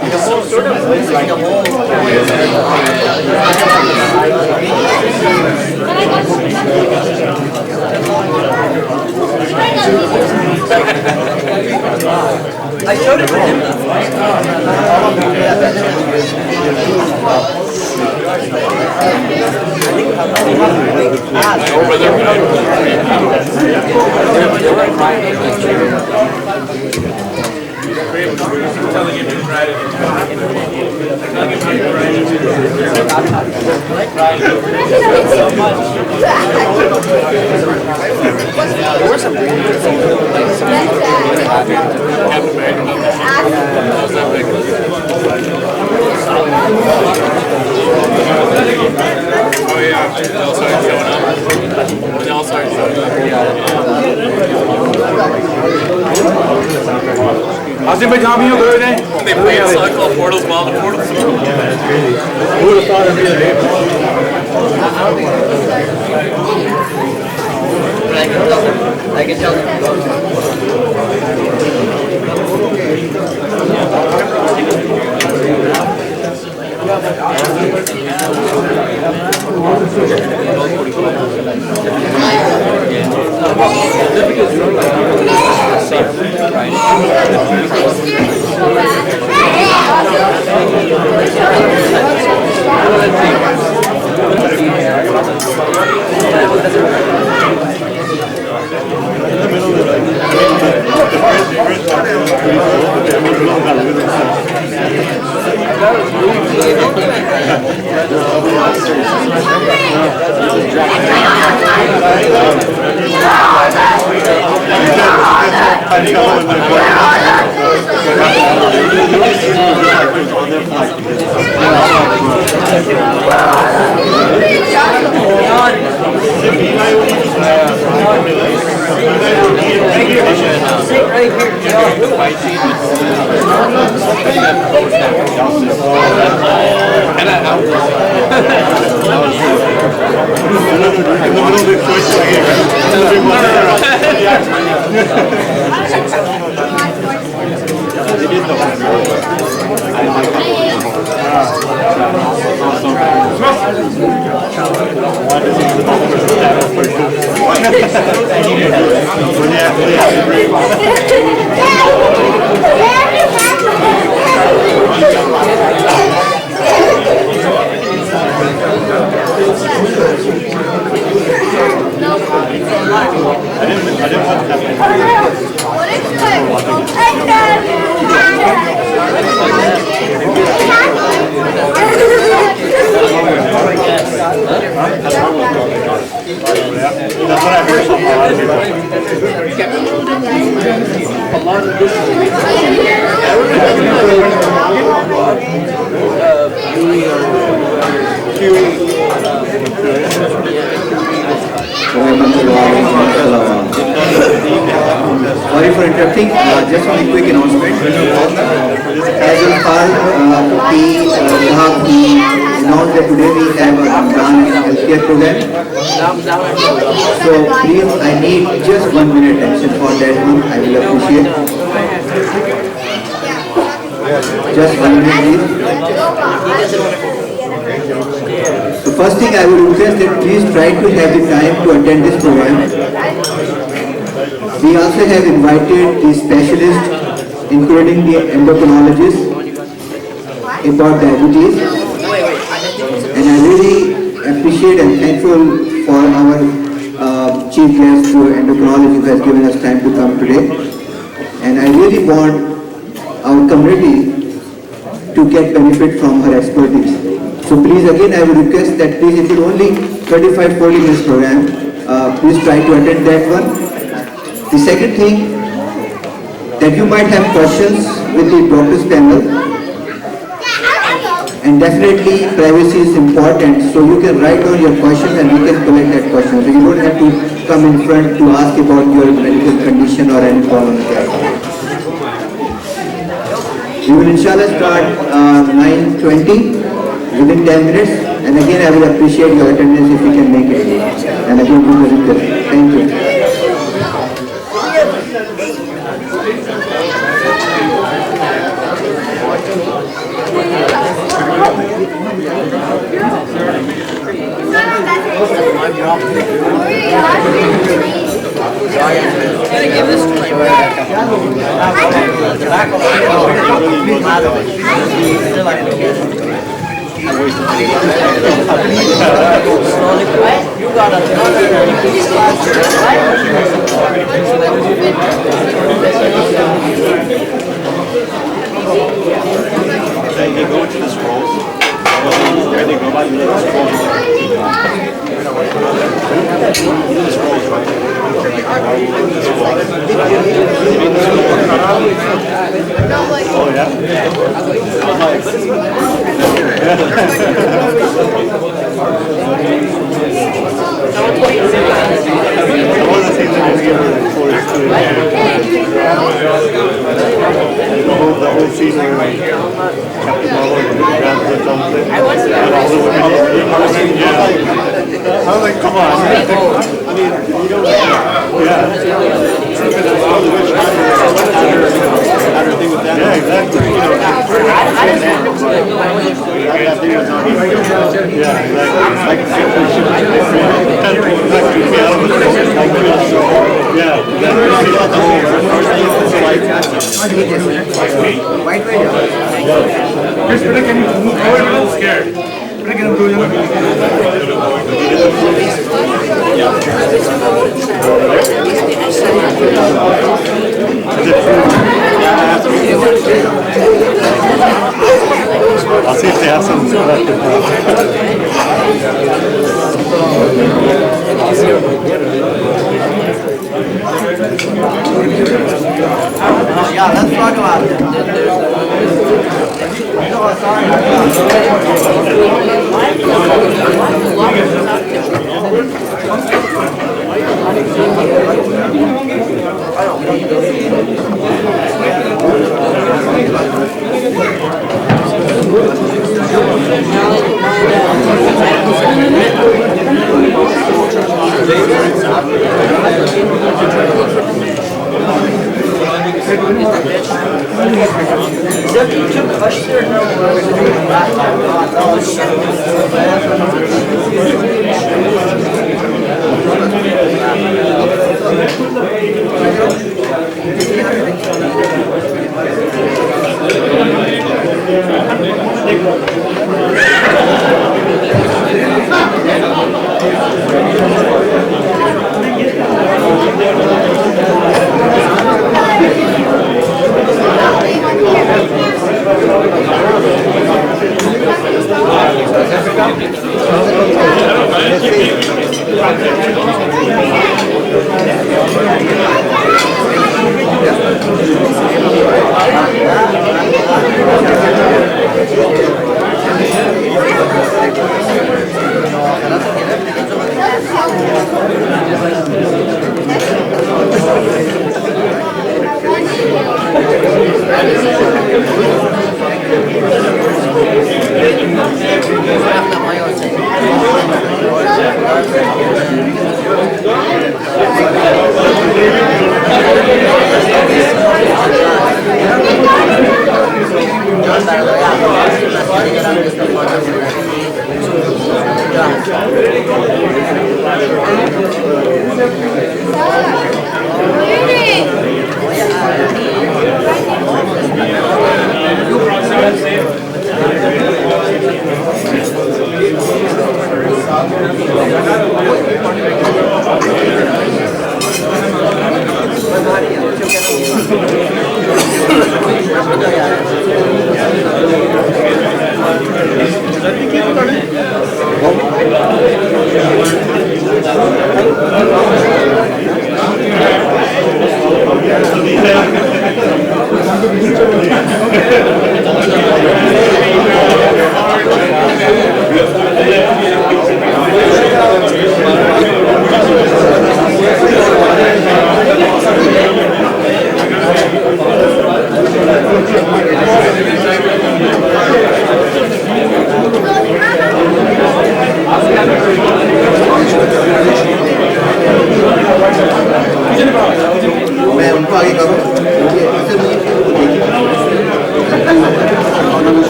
I showed it to him. Where's some Captain America? How's that big? Oh yeah, they all started showing up. They all started showing up. Azerbaijan भी हो गए ने They played a song called Portals while the portals were open. Who would have thought it'd be a name? I can tell them. Sorry for interrupting. Just one quick announcement. As a part we announced that today we have a Ramadan healthcare program. So please, I need just 1 minute attention for that one. I will appreciate. Just 1 minute, please. The first thing I would request that please try to have the time to attend this program. We also have invited the specialists, including the endocrinologists, about diabetes. And I really appreciate and thankful for our chief guest, endocrinologist, who has given us time to come today. And I really want our community to get benefit from her expertise. So please, again, I would request that please, if it's only 35-40 minutes program, please try to attend that one. The second thing, that you might have questions with the doctor's panel, and definitely privacy is important, so you can write down your questions and we can collect that question. So you don't have to come in front to ask about your medical condition or any problem with that. We will inshallah start 9:20 within 10 minutes, and again I will appreciate your attendance if you can make it. And again, do the request. Thank you. Give this to my you got They go into the scrolls. Where they go by the scrolls. The whole scene where Captain Marvel grabs the chocolate and all the women yeah. I was like, come on. I mean, you don't yeah. Yeah, exactly. You know, yeah, I'll see if they have some Yeah, let's talk about it.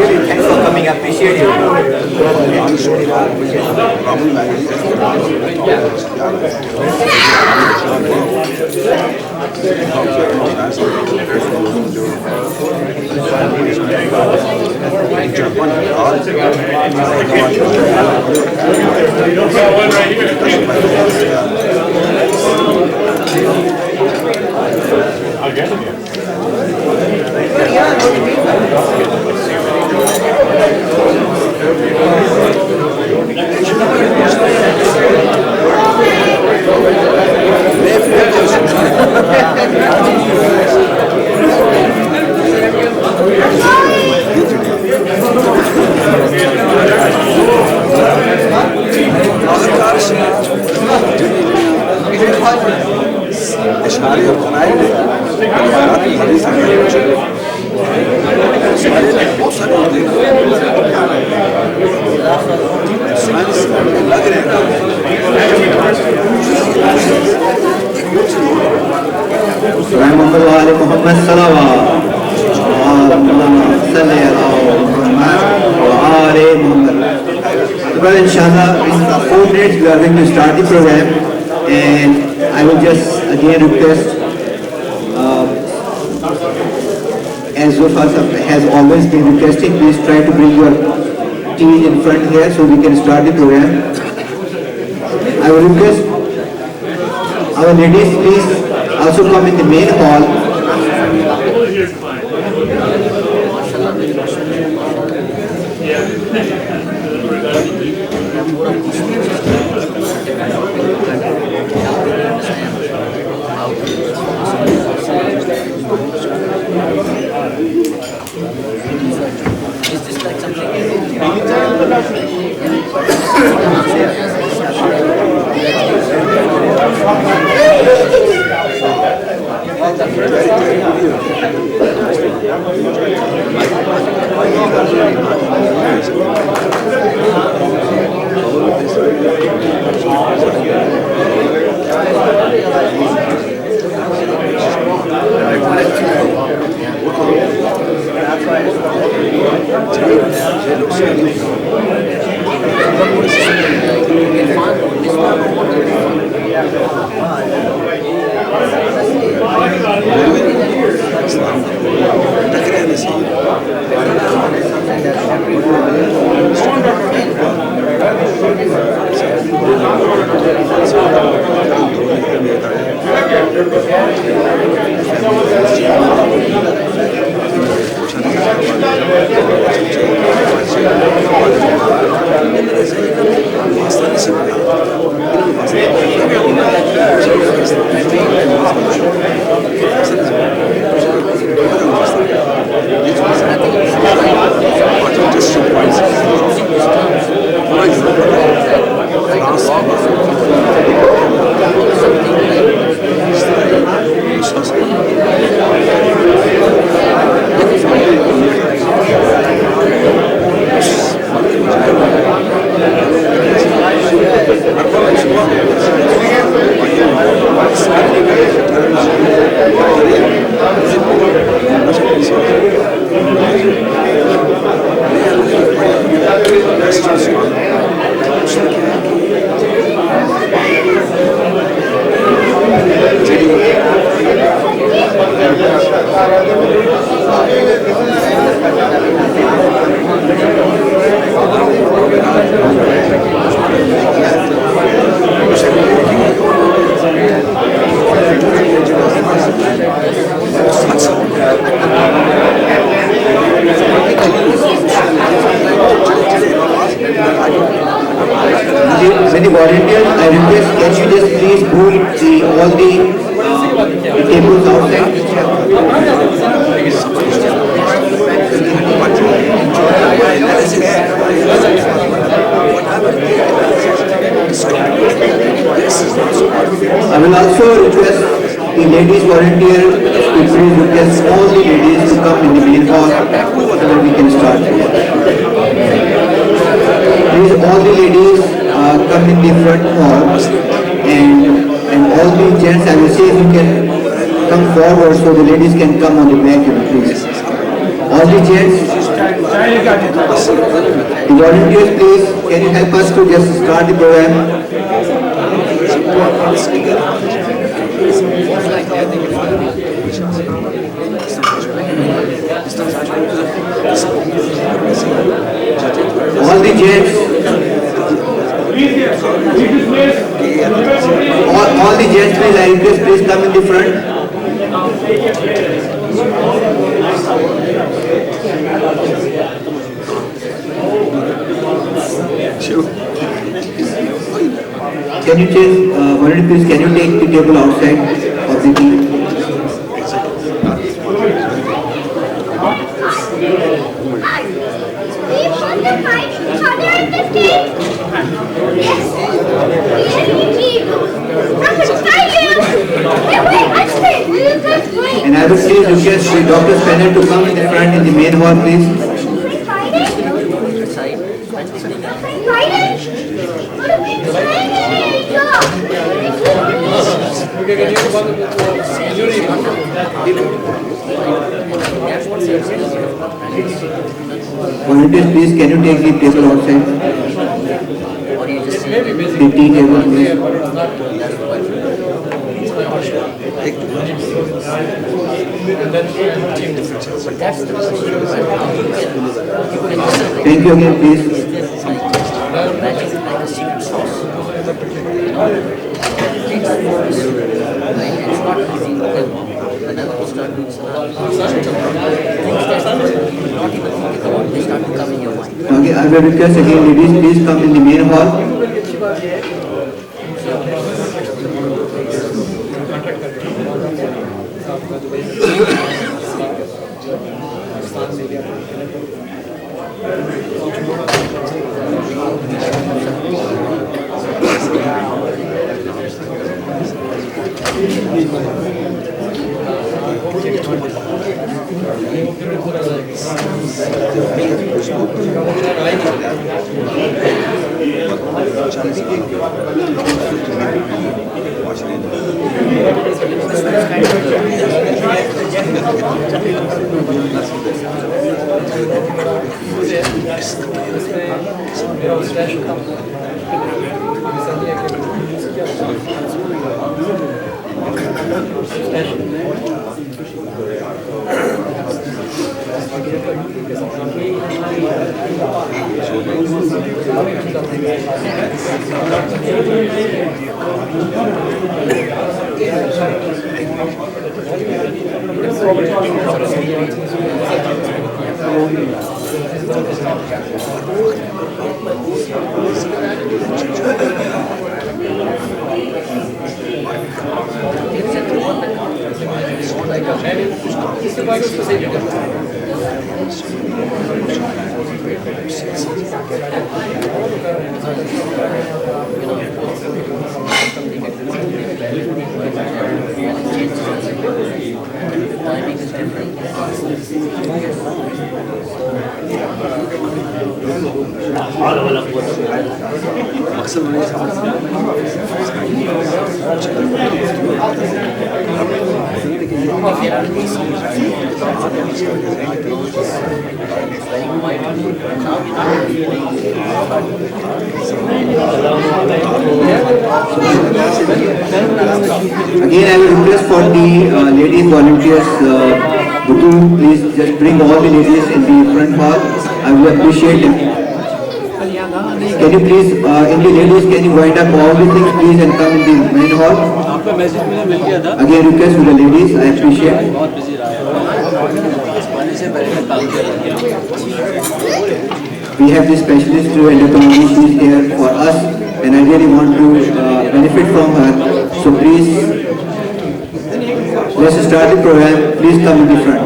Really, thanks for coming. I appreciate Well, inshallah, in 4 minutes we are going to start the program, and I will just again request, as Zahra has always been requesting, please try to bring your tea in front here so we can start the program. I will request our ladies, please also come in the main hall. With the volunteers, I request, can you just please move all the tables outside? I will also request the ladies volunteer to please request all the ladies to come in the main hall so that we can start. Please, all the ladies come in the front hall, and all the gents, I will say if you can come forward so the ladies can come on the back, please. All the gents, the volunteers, please, can you help us to just start the program? All the gents, all the gents, please, I request, please come in the front. Can you take, volunteer, please, can you take the table outside of the team? And I would please request the doctor's panel to come in the front in the main hall, please. Volunteers, please, can you take the table outside? The tea table, please. Thank you again, please. Okay, I will request again, ladies, please come in the main hall. Again, I will request for the ladies volunteers, Butu, please just bring all the ladies in the front hall. I will appreciate it. Can you please, in the ladies, can you wind up all the things, please, and come in the main hall? Again, request to the ladies, I appreciate it. We have the specialist endocrinology, she is here for us, and I really want to benefit from her. So please, let's start the program. Please come in the front.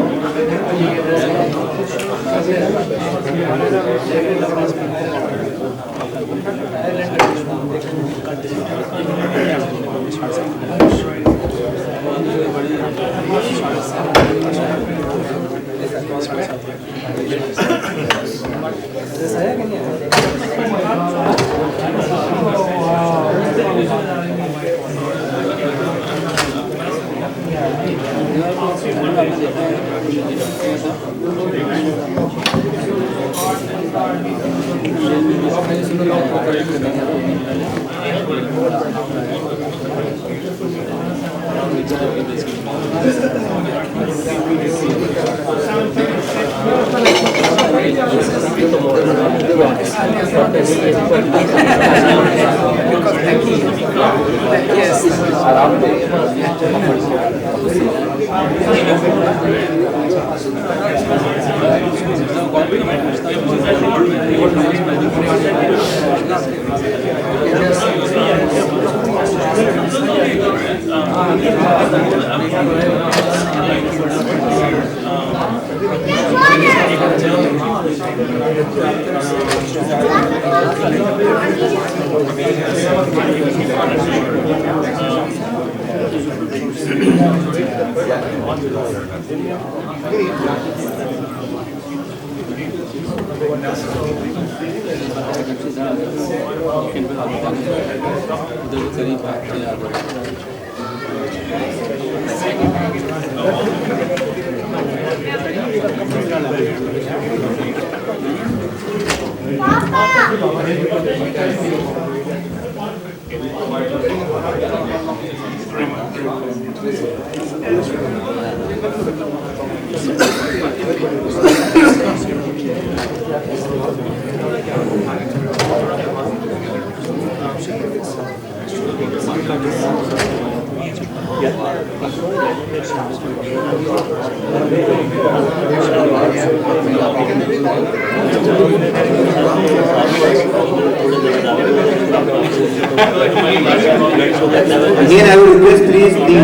Again, I would request please the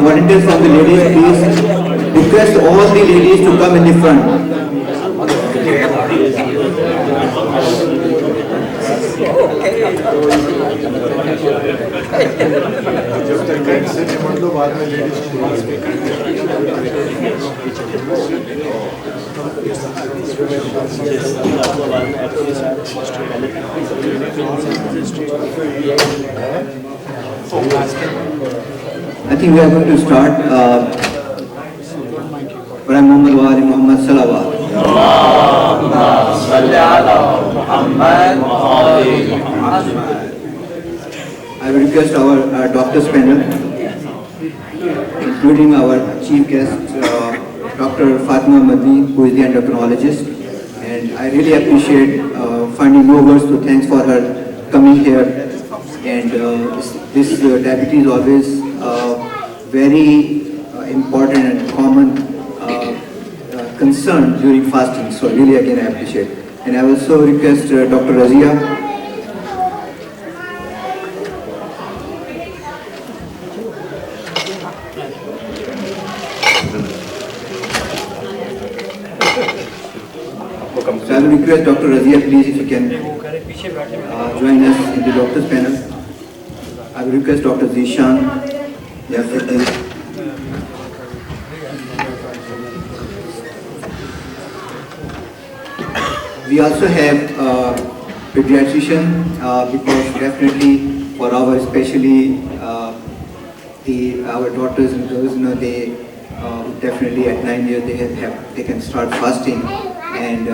volunteers from the ladies, please request all the ladies to come in the front. I think we are going to start. Muhammad wa ali Muhammad salawat. I will request our doctors panel, including our chief guest, Dr. Fatima Madni, who is the endocrinologist. And I really appreciate finding no words to thanks for her coming here. And this diabetes is always very important and common concern during fasting. So really again I appreciate. And I also request Dr. Razia. So I will request Dr. Razia, please, if you can join us in the doctor's panel. I will request Dr. Zishan. Yes, please. We also have a pediatrician because definitely for our especially our daughters and girls, they definitely at 9 years they can start fasting. And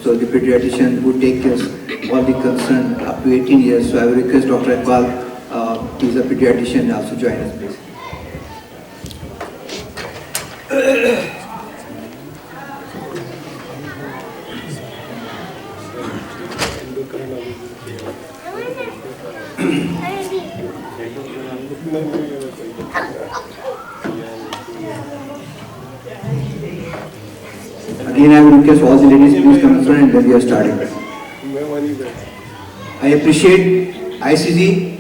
so the pediatrician would take us all the concern up to 18 years. So I will request Dr. Iqbal, he is a pediatrician, also join us, please. Again, I will request all the ladies please come in front and then we are starting. I appreciate ICG,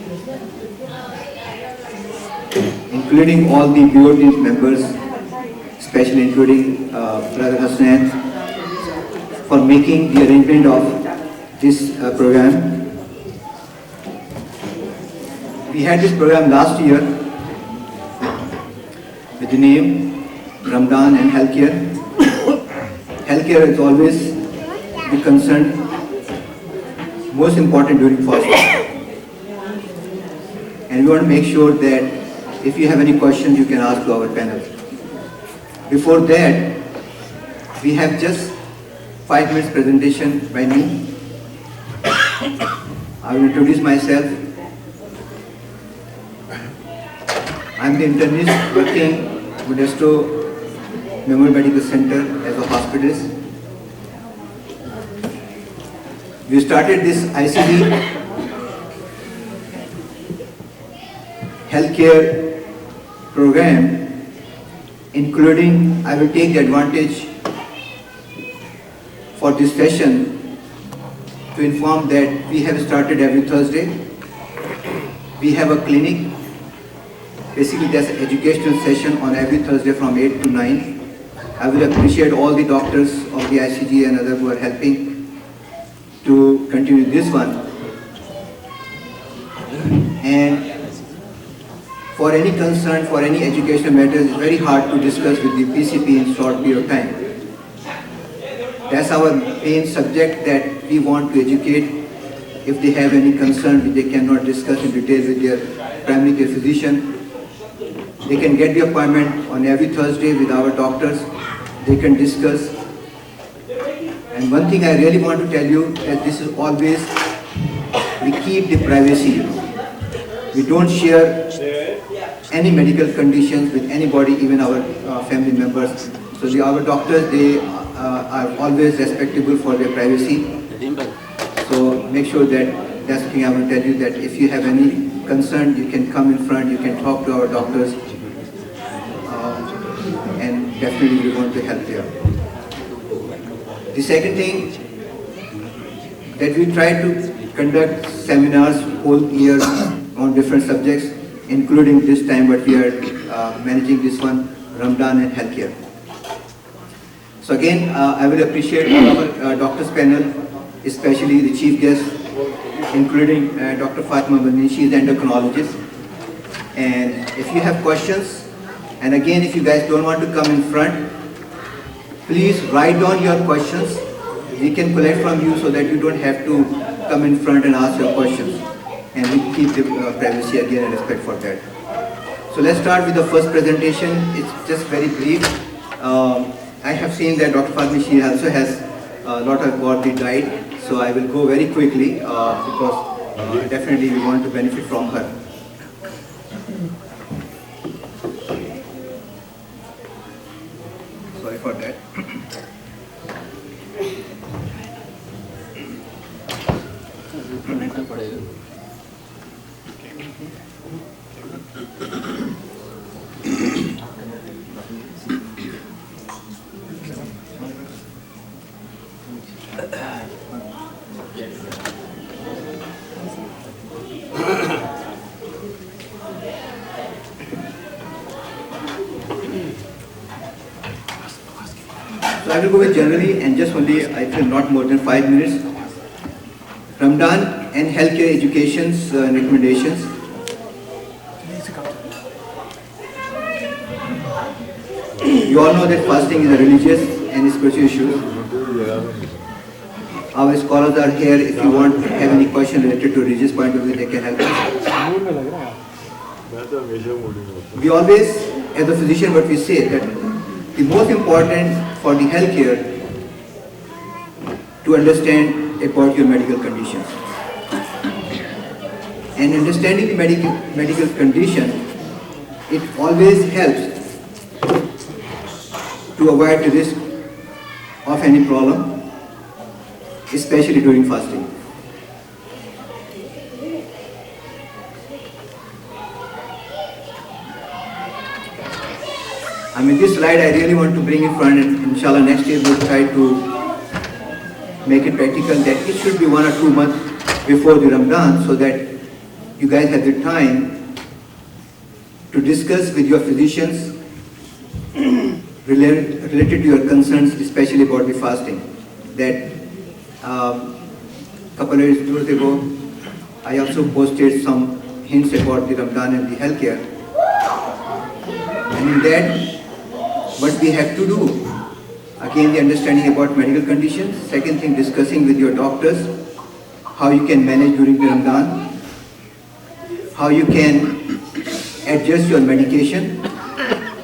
including all the BOT members, especially including Brother Hassan, for making the arrangement of this program. We had this program last year with the name Ramadan and Healthcare. Healthcare is always the concern, most important during fasting. And we want to make sure that if you have any questions, you can ask to our panel. Before that, we have just 5 minutes presentation by me. I will introduce myself. I am the internist working Modesto Memorial Medical Center as a hospitalist. We started this ICD healthcare program, including, I will take the advantage for this session to inform that we have started every Thursday. We have a clinic. Basically, that's an educational session on every Thursday from 8 to 9. I will appreciate all the doctors of the ICG and others who are helping to continue this one. And for any concern, for any educational matters, it's very hard to discuss with the PCP in short period of time. That's our main subject, that we want to educate. If they have any concern which they cannot discuss in detail with their primary care physician, they can get the appointment on every Thursday with our doctors. They can discuss. And one thing I really want to tell you, that this is always, we keep the privacy. We don't share any medical conditions with anybody, even our family members. So our doctors, they are always respectable for their privacy. So make sure that, that's the thing I want to tell you, that if you have any concern, you can come in front, you can talk to our doctors, and definitely we want to help you. The second thing, that we try to conduct seminars whole year on different subjects, including this time what we are managing this one, Ramadan and healthcare. So again, I will appreciate our doctors panel, especially the chief guest, including Dr. Fatima Mani. She is the endocrinologist. And if you have questions, and again, if you guys don't want to come in front, please write down your questions. We can collect from you so that you don't have to come in front and ask your questions. And we keep the privacy again and respect for that. So let's start with the first presentation. It's just very brief. I have seen that Dr. Fatima, she also has a lot about the diet. So I will go very quickly because definitely we want to benefit from her. Sorry for that. So I will go with generally and just only, I feel, not more than 5 minutes. Ramadan and healthcare education's recommendations. You all know that fasting is a religious and spiritual issue. Our scholars are here. If you want to have any question related to religious point of view, they can help us. We always, as a physician, what we say, that the most important for the healthcare to understand about your medical conditions. And understanding the medical condition, it always helps to avoid the risk of any problem, especially during fasting. I mean, this slide I really want to bring in front, and inshallah next year we'll try to make it practical, that it should be 1 or 2 months before the Ramadan, so that you guys have the time to discuss with your physicians related to your concerns, especially about the fasting. That couple of years ago, I also posted some hints about the Ramadan and the healthcare. And in that, what we have to do, again, the understanding about medical conditions. Second thing, discussing with your doctors how you can manage during the Ramadan, how you can adjust your medication,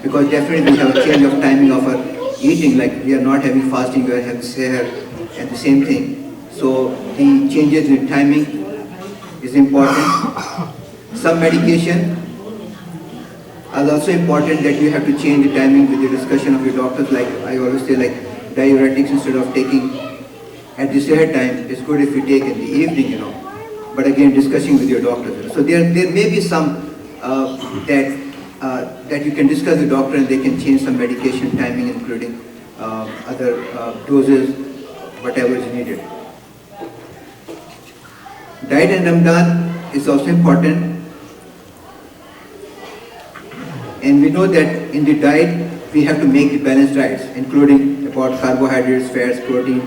because definitely we have a change of timing of our eating, like we are not having fasting, we are having seher, and the same thing. So the changes in timing is important. Some medication is also important, that you have to change the timing with the discussion of your doctors. Like I always say, like diuretics, instead of taking at the seher time, it's good if you take in the evening, But again, discussing with your doctors. So there may be some that you can discuss with the doctor and they can change some medication timing, including other doses, whatever is needed. Diet in Ramadan is also important, and we know that in the diet we have to make the balanced diets, including about carbohydrates, fats, protein,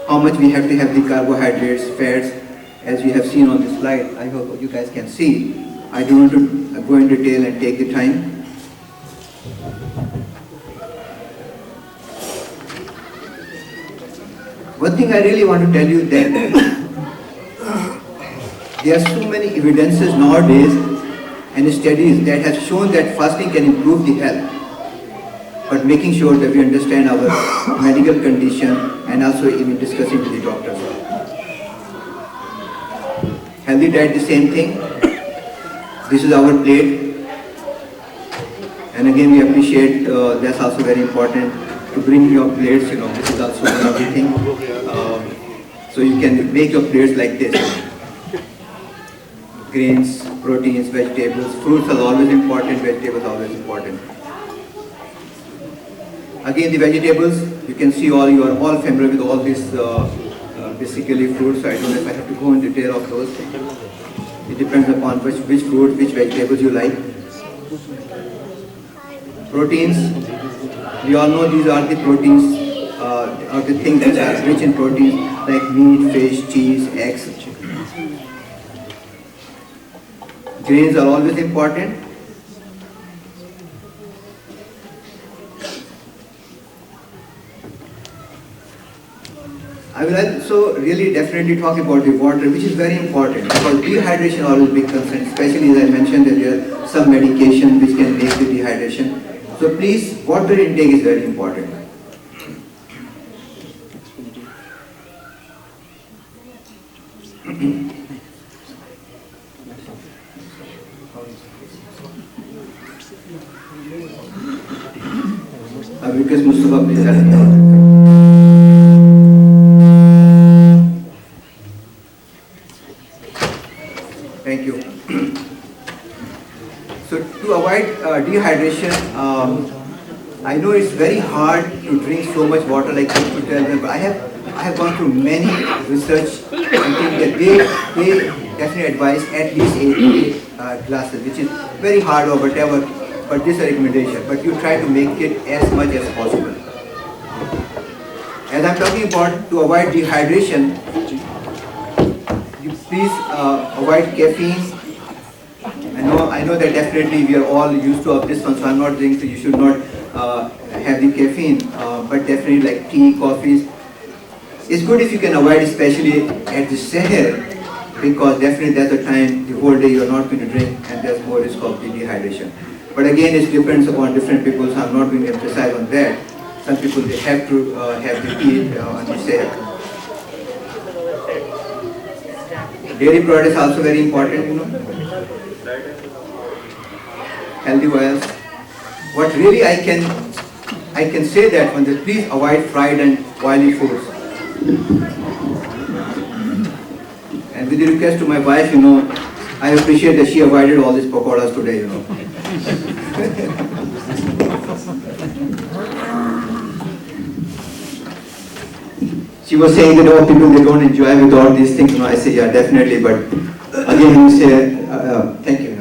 how much we have to have the carbohydrates, fats, as we have seen on this slide. I hope you guys can see. I don't want to go in detail and take the time. One thing I really want to tell you that there are so many evidences nowadays and studies that have shown that fasting can improve the health, but making sure that we understand our medical condition and also even discussing with the doctors. Healthy diet, the same thing. This is our plate, and again we appreciate, that's also very important to bring your plates, this is also another thing. So you can make your plates like this. Grains, proteins, vegetables, fruits are always important, vegetables are always important. Again, the vegetables, you can see you are all familiar with all these basically fruits, so I don't know if I have to go in detail of those. It depends upon which fruit, which vegetables you like. Proteins, we all know these are the proteins, are the things which are rich in proteins, like meat, fish, cheese, eggs. Grains are always important. I will also really definitely talk about the water, which is very important, because dehydration is always a big concern, especially as I mentioned that there are some medication which can make the dehydration. So please, water intake is very important. I request Mustafa, please help me out. Thank you. So to avoid dehydration, I know it's very hard to drink so much water like this to tell them, but I have gone through many research and think that they definitely advise at least 8 glasses, which is very hard or whatever, but this is a recommendation. But you try to make it as much as possible. As I'm talking about to avoid dehydration, you please avoid caffeine. I know that definitely we are all used to of this one, so I'm not saying so you should not have the caffeine, but definitely like tea, coffees. It's good if you can avoid, especially at the seher, because definitely that's the time, the whole day you're not going to drink, and there's more risk of the dehydration. But again, it depends upon different people, so I'm not going to emphasize on that. Some people, they have to have the tea on the seher. Dairy products are also very important, Healthy oils. What really I can say that when they please avoid fried and oily foods. And with the request to my wife, I appreciate that she avoided all these pakoras today, She was saying that all people, they don't enjoy with all these things. I say, yeah, definitely, but again, you say, thank you.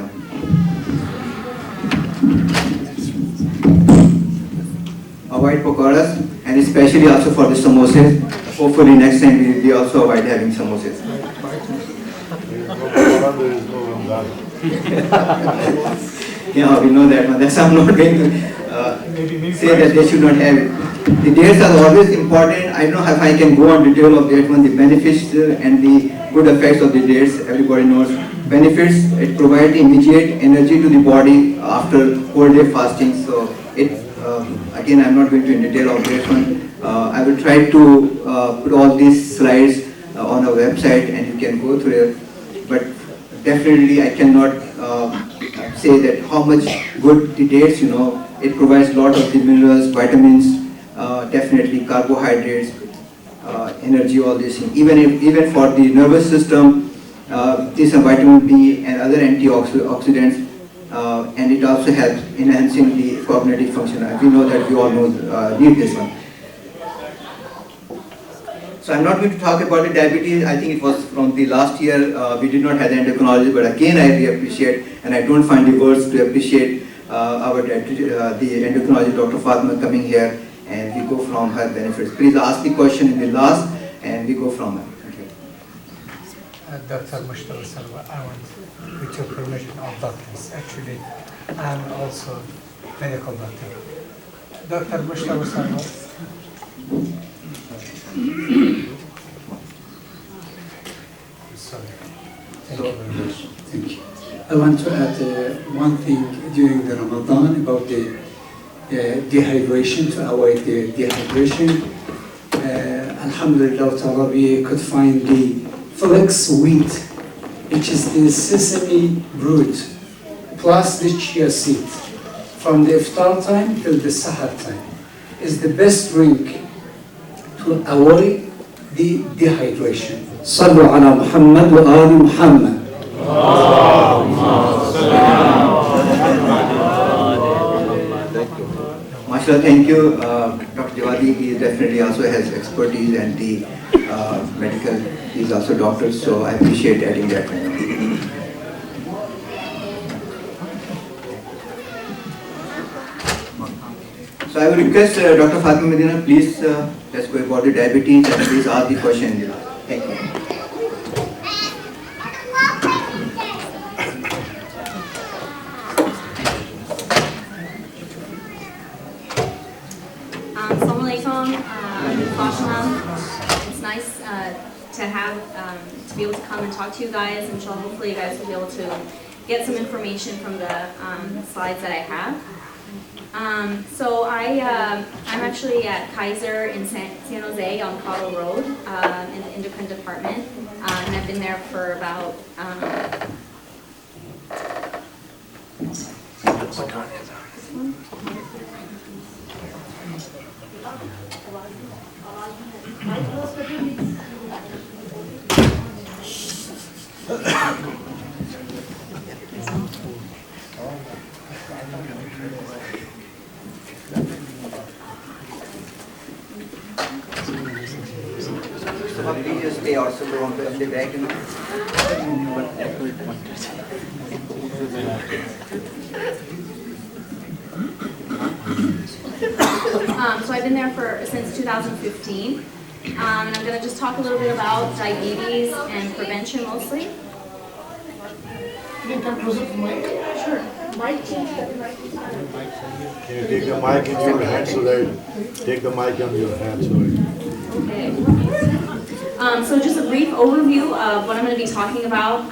Avoid pakoras, and especially also for the samosas. Hopefully next time we also avoid having samosas. Yeah, we know that one. That's why I'm not going to say that they should not have it. The dates are always important. I don't know if I can go on detail of that one, the benefits and the good effects of the dates. Everybody knows. Benefits, it provides immediate energy to the body after whole day fasting. So again, I'm not going to in detail of that one. I will try to put all these slides on our website and you can go through it. But definitely I cannot say that how much good the dates, it provides a lot of the minerals, vitamins, definitely carbohydrates, energy, all these things. Even for the nervous system, This vitamin B and other antioxidants, and it also helps enhancing the cognitive function. We know that we all need this one. So I'm not going to talk about the diabetes. I think it was from the last year. We did not have the endocrinologist, but again I really appreciate, and I don't find the words to appreciate the endocrinologist, Dr. Fatima, coming here, and we go from her benefits. Please ask the question in the last, and we go from her. Thank you. Dr. Mushtaba Sarwa, I want, with your permission of doctors, actually, I'm also medical doctor. Dr. Mushtaba Sarwa. Sorry. Thank you very much. Thank you. I want to add one thing during the Ramadan about the dehydration, to avoid the dehydration. Alhamdulillah ta'ala, we could find the flax wheat, which is the sesame root, plus the chia seed, from the iftar time till the sahar time, is the best drink to avoid the dehydration. Sallu ala Muhammad wa ali Muhammad. Mashallah, thank you. Dr. Jawadi, he definitely also has expertise, and the medical, he's also doctor, so I appreciate adding that. So I would request Dr. Fatima Medina, please, let's go about the diabetes, and please ask the question. Thank you. It's nice to have to be able to come and talk to you guys, and hopefully you guys will be able to get some information from the slides that I have. So I'm actually at Kaiser in San Jose on Cottle Road in the endocrine department, and I've been there for about Please just stay also on the back, you know. So I've been there since 2015, and I'm going to just talk a little bit about diabetes and prevention mostly. Sure. Sure. Can you take the mic in your hand so that take the mic in your hand so that. Okay. So just a brief overview of what I'm going to be talking about.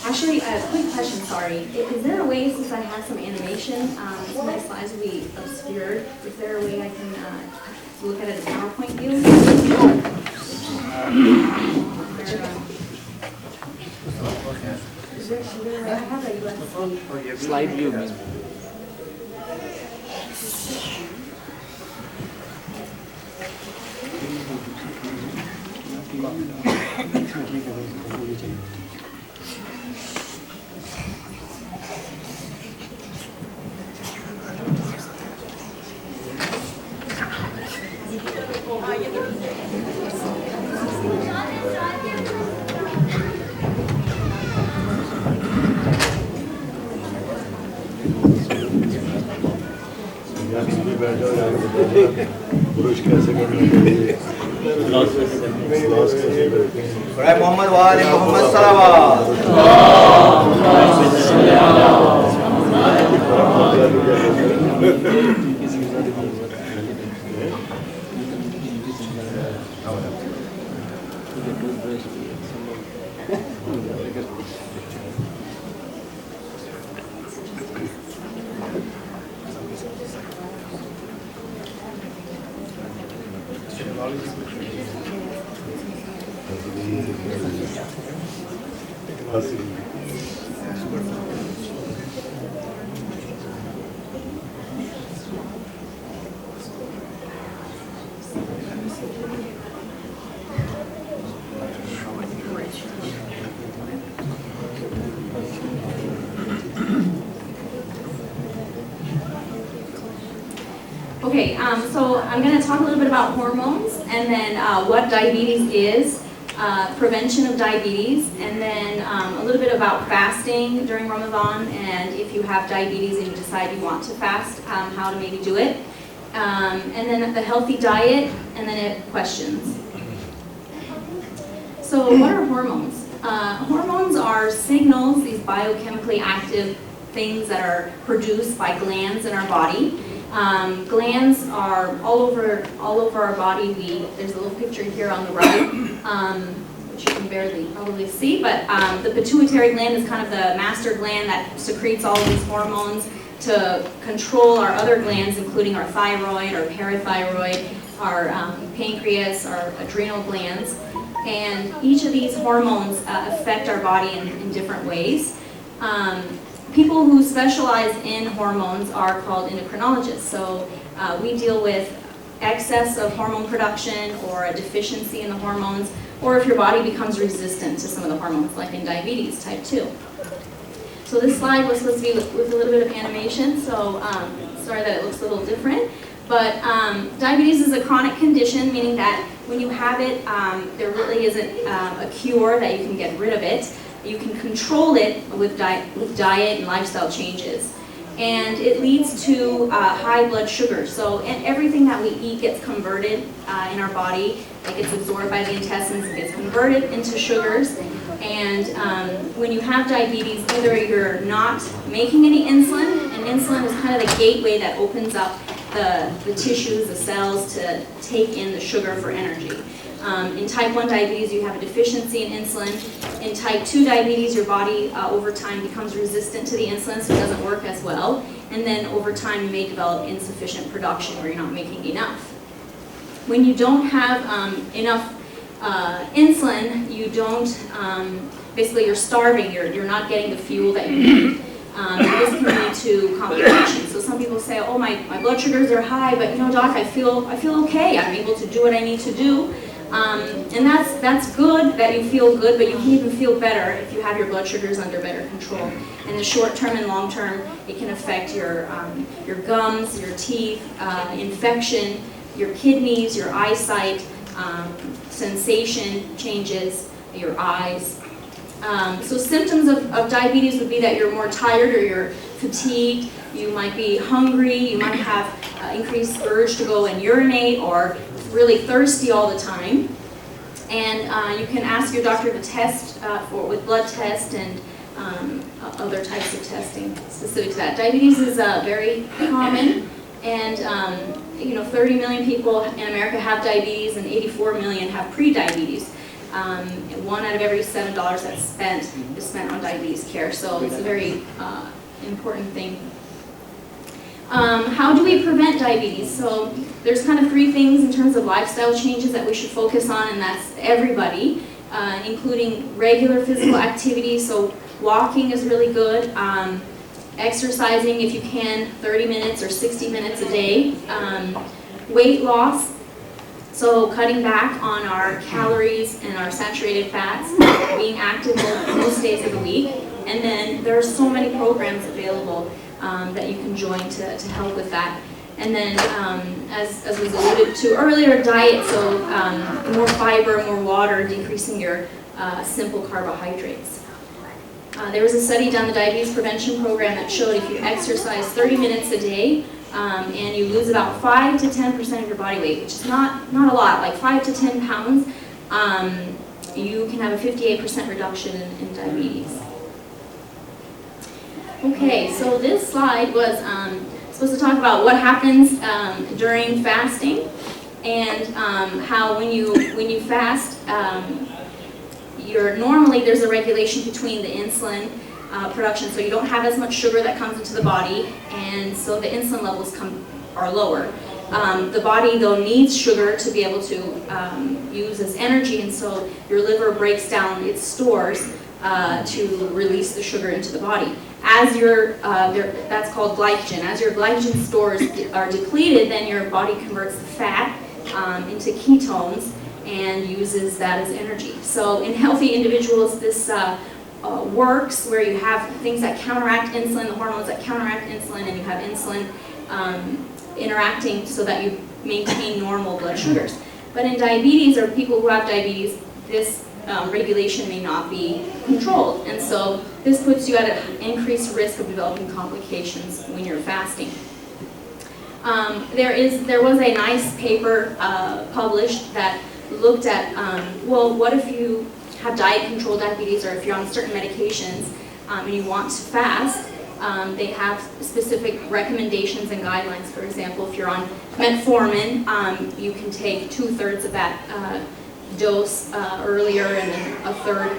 Actually, a quick question, sorry. Is there a way, since I have some animation, some of my slides will be obscured, is there a way I can look at it as a PowerPoint view? Is there a way I have a USB? Slide view. Right, Muhammad wa ali Muhammad salawat. Okay, so I'm going to talk a little bit about hormones, and then what diabetes is, prevention of diabetes, and then a little bit about fasting during Ramadan, and if you have diabetes and you decide you want to fast, how to maybe do it, and then the healthy diet, and then questions. So what are hormones? Hormones are signals, these biochemically active things that are produced by glands in our body. Glands are all over our body. There's a little picture here on the right, which you can barely probably see, but the pituitary gland is kind of the master gland that secretes all of these hormones to control our other glands, including our thyroid, our parathyroid, our pancreas, our adrenal glands. And each of these hormones affect our body in different ways. People who specialize in hormones are called endocrinologists. So we deal with excess of hormone production or a deficiency in the hormones, or if your body becomes resistant to some of the hormones, like in diabetes type 2. So this slide was supposed to be with a little bit of animation, so sorry that it looks a little different. But diabetes is a chronic condition, meaning that when you have it, there really isn't a cure that you can get rid of it. You can control it with diet and lifestyle changes. And it leads to high blood sugar. So everything that we eat gets converted in our body. It gets absorbed by the intestines, it gets converted into sugars. And when you have diabetes, either you're not making any insulin, and insulin is kind of the gateway that opens up the tissues, the cells, to take in the sugar for energy. In type 1 diabetes, you have a deficiency in insulin. In type 2 diabetes, your body over time becomes resistant to the insulin, so it doesn't work as well. And then over time, you may develop insufficient production where you're not making enough. When you don't have enough insulin, you don't, basically you're starving, you're not getting the fuel that you need. This can lead to complications. So some people say, oh, my blood sugars are high, but doc, I feel okay. I'm able to do what I need to do. And that's good that you feel good, but you can even feel better if you have your blood sugars under better control. In the short term and long term, it can affect your gums, your teeth, infection, your kidneys, your eyesight, sensation changes, your eyes. So symptoms of diabetes would be that you're more tired or you're fatigued, you might be hungry, you might have increased urge to go and urinate, or really thirsty all the time. And you can ask your doctor to test with blood test and other types of testing specific to that. Diabetes is very common, and 30 million people in America have diabetes, and 84 million have pre-diabetes. 1 out of every $7 that's spent is spent on diabetes care, so it's a very important thing. How do we prevent diabetes? So there's kind of 3 things in terms of lifestyle changes that we should focus on, and that's everybody, including regular physical activity. So walking is really good. Exercising, if you can, 30 minutes or 60 minutes a day. Weight loss. So cutting back on our calories and our saturated fats, being active most days of the week. And then there are so many programs available that you can join to help with that. And then, as was alluded to earlier, diet, so more fiber, more water, decreasing your simple carbohydrates. There was a study done, the diabetes prevention program, that showed if you exercise 30 minutes a day, and you lose about 5 to 10% of your body weight, which is not a lot, like 5 to 10 pounds, you can have a 58% reduction in diabetes. Okay, so this slide was supposed to talk about what happens during fasting, and how when you fast, normally there's a regulation between the insulin production, so you don't have as much sugar that comes into the body, and so the insulin levels are lower. The body, though, needs sugar to be able to use as energy, and so your liver breaks down its stores to release the sugar into the body. As that's called glycogen. As your glycogen stores are depleted, then your body converts the fat into ketones and uses that as energy. So in healthy individuals, this works where you have things that counteract insulin, the hormones that counteract insulin, and you have insulin interacting so that you maintain normal blood sugars. But in diabetes, or people who have diabetes, this regulation may not be controlled. And so this puts you at an increased risk of developing complications when you're fasting. There was a nice paper published that looked at, well, what if you have diet-controlled diabetes, or if you're on certain medications and you want to fast. They have specific recommendations and guidelines. For example, if you're on metformin, you can take 2/3 of that dose earlier, and then a third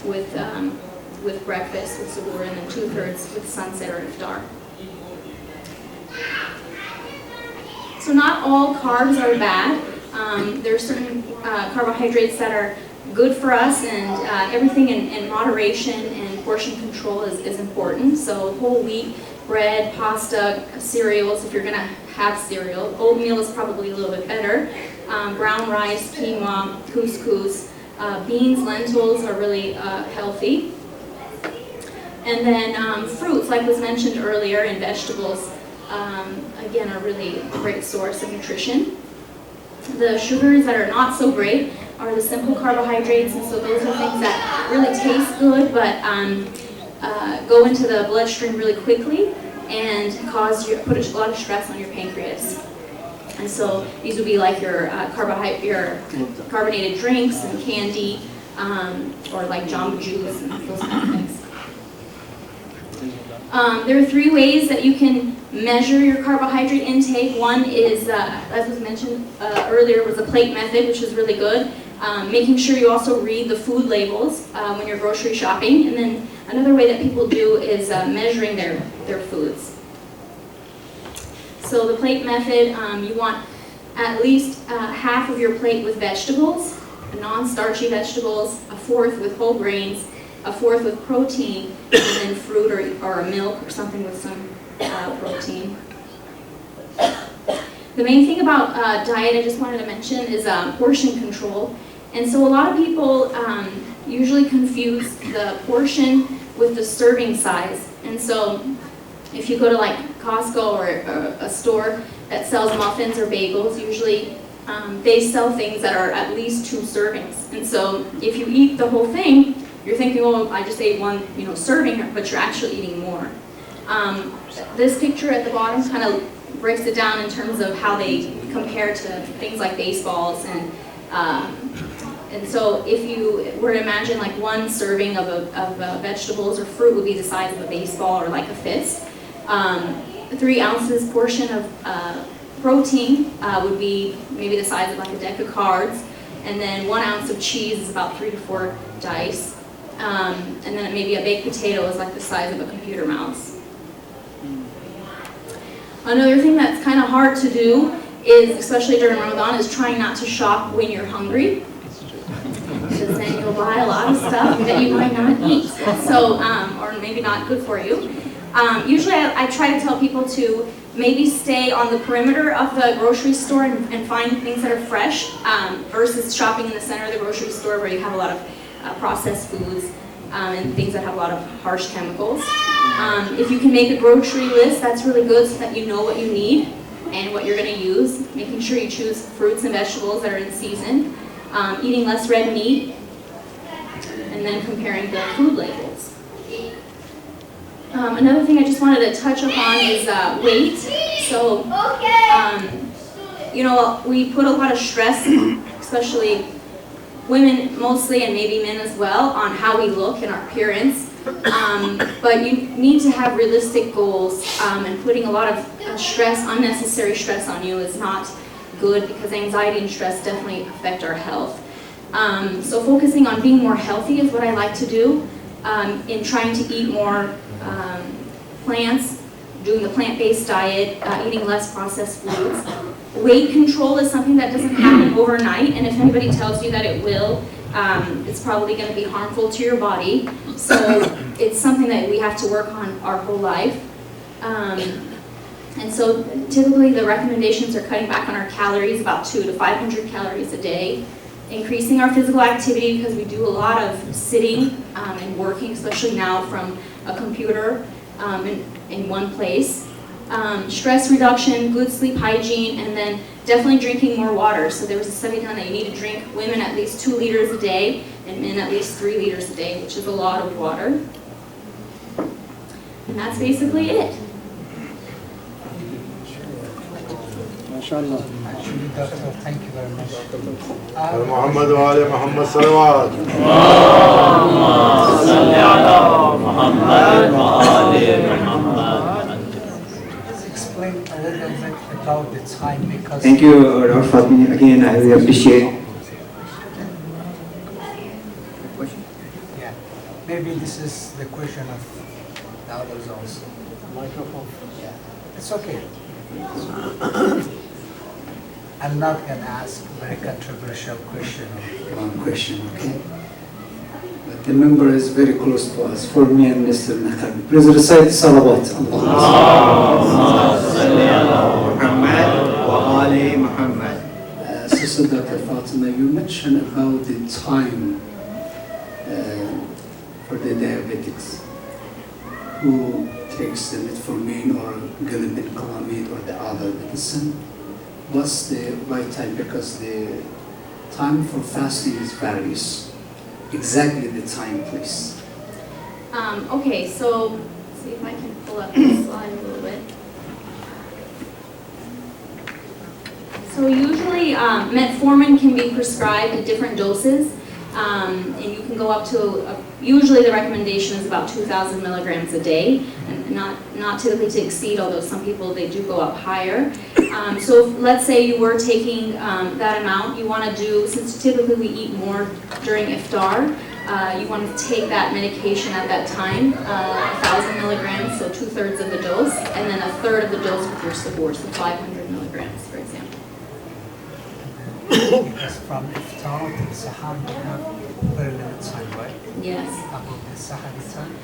with breakfast, with suhoor, and then 2/3 with sunset or iftar. So not all carbs are bad. There are certain carbohydrates that are good for us, and everything in moderation and portion control is important. So whole wheat, bread, pasta, cereals, if you're going to have cereal. Oatmeal is probably a little bit better. Brown rice, quinoa, couscous, beans, lentils are really healthy. And then fruits, like was mentioned earlier, and vegetables, again, are really a great source of nutrition. The sugars that are not so great are the simple carbohydrates, and so those are things that really taste good, but go into the bloodstream really quickly and put a lot of stress on your pancreas. And so these would be like your carbonated drinks and candy, or like Jamba Juice and those kind of things. There are 3 ways that you can measure your carbohydrate intake. One is, as was mentioned earlier, was the plate method, which is really good. Making sure you also read the food labels when you're grocery shopping. And then another way that people do is measuring their foods. So the plate method, you want at least half of your plate with vegetables, non-starchy vegetables, a fourth with whole grains, a fourth with protein, and then fruit or a milk or something with some protein. The main thing about diet I just wanted to mention is portion control. And so a lot of people usually confuse the portion with the serving size. And so if you go to like Costco or a store that sells muffins or bagels, usually they sell things that are at least 2 servings. And so if you eat the whole thing, you're thinking, oh, I just ate 1 serving, but you're actually eating more. This picture at the bottom kind of breaks it down in terms of how they compare to things like baseballs. And so if you were to imagine like 1 serving of vegetables or fruit would be the size of a baseball or like a fist. 3 ounces portion of protein would be maybe the size of like a deck of cards. And then 1 ounce of cheese is about 3 to 4 dice. And then maybe a baked potato is like the size of a computer mouse. Another thing that's kind of hard to do is, especially during Ramadan, is trying not to shop when you're hungry. Because then you'll buy a lot of stuff that you might not eat. So, or maybe not good for you. Usually I try to tell people to maybe stay on the perimeter of the grocery store and find things that are fresh versus shopping in the center of the grocery store where you have a lot of processed foods and things that have a lot of harsh chemicals. If you can make a grocery list, that's really good so that you know what you need and what you're going to use. Making sure you choose fruits and vegetables that are in season. Eating less red meat. And then comparing the food labels. Another thing I just wanted to touch upon is weight. So, we put a lot of stress, especially women mostly, and maybe men as well, on how we look and our appearance. But you need to have realistic goals, and putting a lot of unnecessary stress on you is not good, because anxiety and stress definitely affect our health. So focusing on being more healthy is what I like to do, in trying to eat more plants, doing the plant-based diet, eating less processed foods. Weight control is something that doesn't happen overnight, and if anybody tells you that it will, it's probably going to be harmful to your body. So it's something that we have to work on our whole life. And so typically the recommendations are cutting back on our calories, about 200 to 500 calories a day. Increasing our physical activity, because we do a lot of sitting and working, especially now from a computer in one place. stress reduction, good sleep hygiene, and then definitely drinking more water. So there was a study done that you need to drink, women at least 2 liters a day, and men at least 3 liters a day, which is a lot of water. And that's basically it. MashaAllah. Actually, Doctor, thank you very much. Muhammad wa ali Muhammad salawat. Explain a little bit about the time because... Thank you, Dr. Fatmi. Again, I really appreciate. Yeah, maybe this is the question of the others also. Microphone. Yeah, it's okay. I'm not going to ask very controversial question or long question, okay? But the member is very close to us, for me and Mr. Nakhal. Please recite Salawat. Sister Dr. Fatima, you mentioned about the time for the diabetics who takes the metformin or glibenclamide or the other medicine. What's the right time? Because the time for fasting is varies. Exactly the time, please. Okay, so see if I can pull up this slide a little bit. So usually metformin can be prescribed at different doses, and you can go up to, usually the recommendation is about 2,000 milligrams a day, and not typically to exceed, although some people, they do go up higher. So if, let's say you were taking that amount, you want to do, since typically we eat more during iftar, you want to take that medication at that time, 1,000 milligrams, so 2/3 of the dose, and then 1/3 of the dose with your sabor, so 500 milligrams, for example. Because from iftar to sahar, we have very limited time, right? Yes. About the sahari time.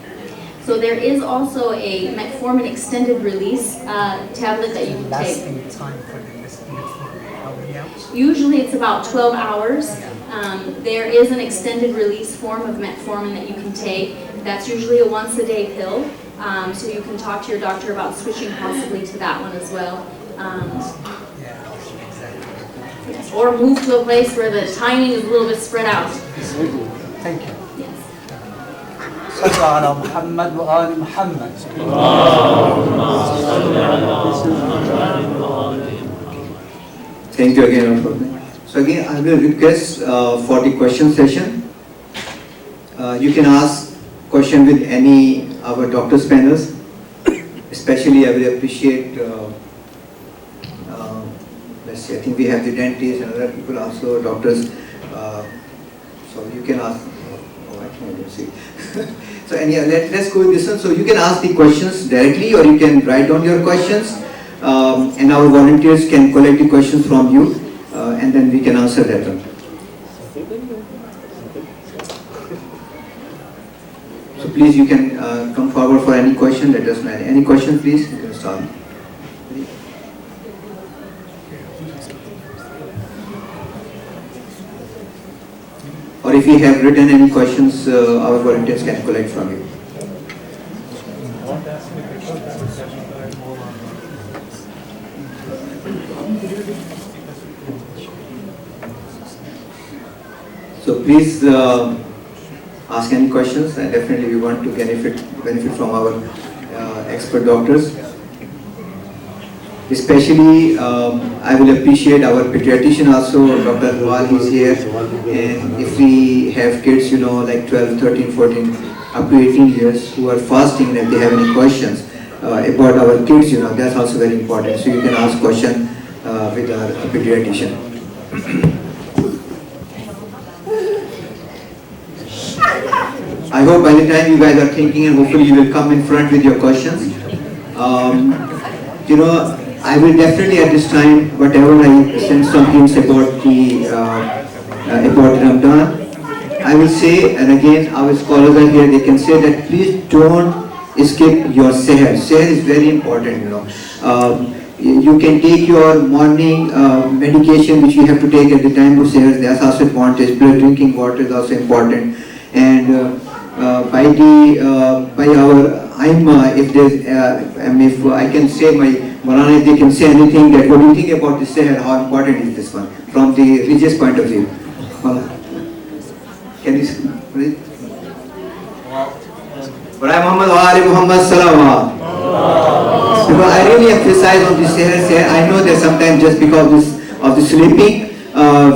So there is also a metformin extended release tablet that you can take. Lasting time for the metformin, how many hours? Usually it's about 12 hours. There is an extended release form of metformin that you can take. That's usually a once-a-day pill. So you can talk to your doctor about switching possibly to that one as well. Yes, or move to a place where the timing is a little bit spread out. Thank you. Yes. صلوا على محمد وآل محمد. Thank you again. So again, I will request for the question session. You can ask question with any of our doctors panels. Especially, I will appreciate. Let's see. I think we have the dentists and other people also, doctors. So you can ask. Oh, I can't see. So anyhow, let's go with this one. So you can ask the questions directly, or you can write down your questions, and our volunteers can collect the questions from you, and then we can answer that one. So please, you can come forward for any question. Let us know. Any question, please. You can start. Or if you have written any questions, our volunteers can collect from you. So please ask any questions, and definitely we want to benefit from our expert doctors. Especially, I will appreciate our pediatrician also, Dr. Wal is here, and if we have kids, like 12, 13, 14, up to 18 years who are fasting, and if they have any questions about our kids, that's also very important. So you can ask question with our pediatrician. I hope by the time you guys are thinking, and hopefully you will come in front with your questions. I will definitely at this time, whatever I send some hints about the about Ramadan, I will say, and again our scholars are here, they can say that please don't skip your seher. Seher is very important, You can take your morning medication which you have to take at the time of seher, that's also important. Drinking water is also important. And by our if there's, if I can say Maulana, if they can say anything, that what do you think about this seher, how important is this one, from the religious point of view? Can you please? Muhammad wa ali Muhammad salawat. Because I really emphasize on this seher. I know that sometimes just because of the sleeping,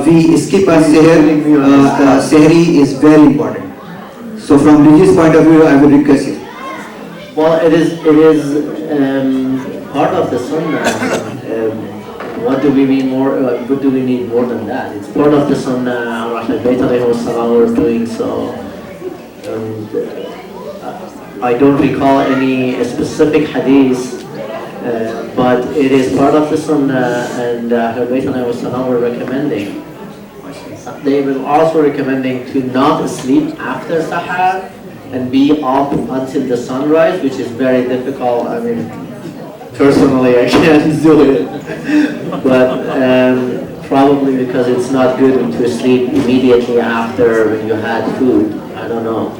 we skip our seher. Sehri is very important. So from religious point of view, I would request you. Well, it is part of the sunnah. What do we mean more? What do we need more than that? It's part of the sunnah. Ahlul Bayt alayhi salam were doing so. And I don't recall any specific hadith, but it is part of the sunnah, and Ahlul Bayt alayhi salam were recommending. They were also recommending to not sleep after sahar and be up until the sunrise, which is very difficult. I mean, personally, I can't do it, but probably because it's not good to sleep immediately after when you had food. I don't know.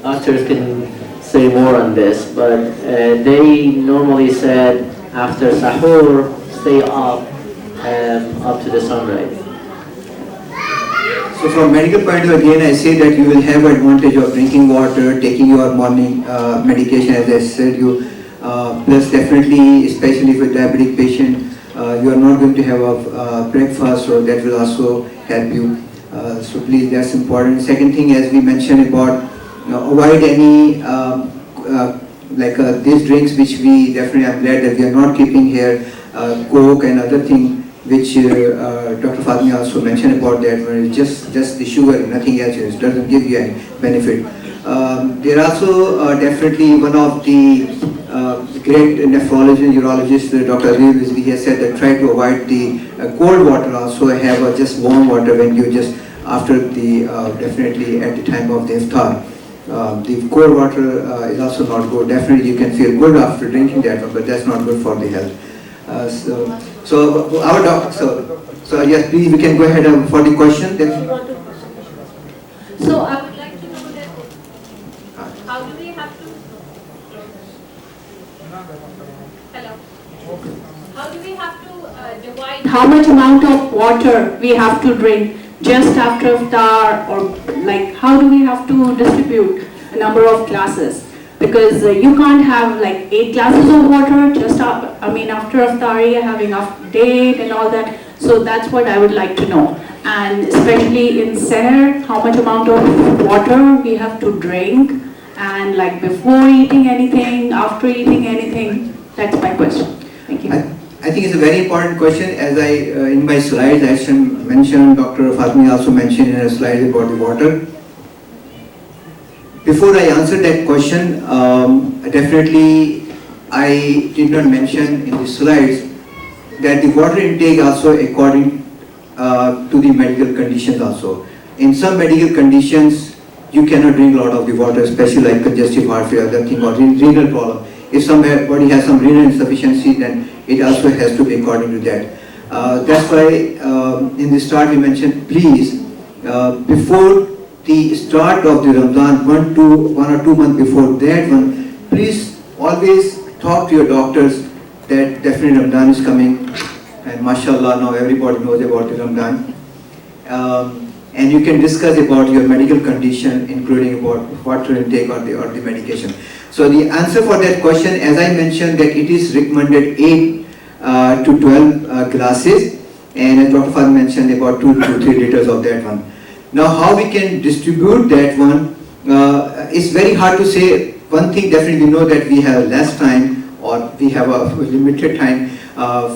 Doctors can say more on this, but they normally said after sahur, stay up to the sunrise. So from medical point of view, again, I say that you will have advantage of drinking water, taking your morning medication, as I said you. Plus definitely, especially for diabetic patient, you are not going to have a breakfast, so that will also help you. So please, that's important. Second thing, as we mentioned about, avoid any these drinks, which we definitely, I'm glad that we are not keeping here, Coke and other thing, which Dr. Fatmi also mentioned about that, where it's just the sugar, nothing else. It doesn't give you any benefit. There are also definitely one of the great nephrologist, urologist, Dr. Aziz, he has said that try to avoid the cold water. Also have just warm water when you just after the definitely at the time of the iftar. The cold water is also not good. Definitely you can feel good after drinking that one, but that's not good for the health. So our doctor. So yes, please we can go ahead for the question. So I would like to know that how do we have to how do we have to divide how much amount of water we have to drink just after iftar, or like how do we have to distribute a number of glasses? Because you can't have like 8 glasses of water just after iftari, having a date and all that. So that's what I would like to know. And especially in seher, how much amount of water we have to drink, and like before eating anything, after eating anything. That's my question. Thank you. I think it's a very important question. As I in my slides I mentioned, Dr. Fatmi also mentioned in her slide about the water. Before I answer that question, definitely I did not mention in the slides that the water intake also according to the medical conditions also. In some medical conditions, you cannot drink a lot of the water, especially like congestive heart failure, other thing, or renal problem. If somebody has some renal insufficiency, then it also has to be according to that. That's why in the start we mentioned, please, before the start of the Ramadan, 1 or 2 months before that one, please always talk to your doctors that definitely Ramadan is coming, and mashallah now everybody knows about the Ramadan. And you can discuss about your medical condition, including about water intake or the medication. So the answer for that question, as I mentioned, that it is recommended 8 to 12 glasses, and as Dr. Fahd mentioned, about 2 to 3 liters of that one. Now how we can distribute that one, it's very hard to say. One thing definitely we know that we have less time, or we have a limited time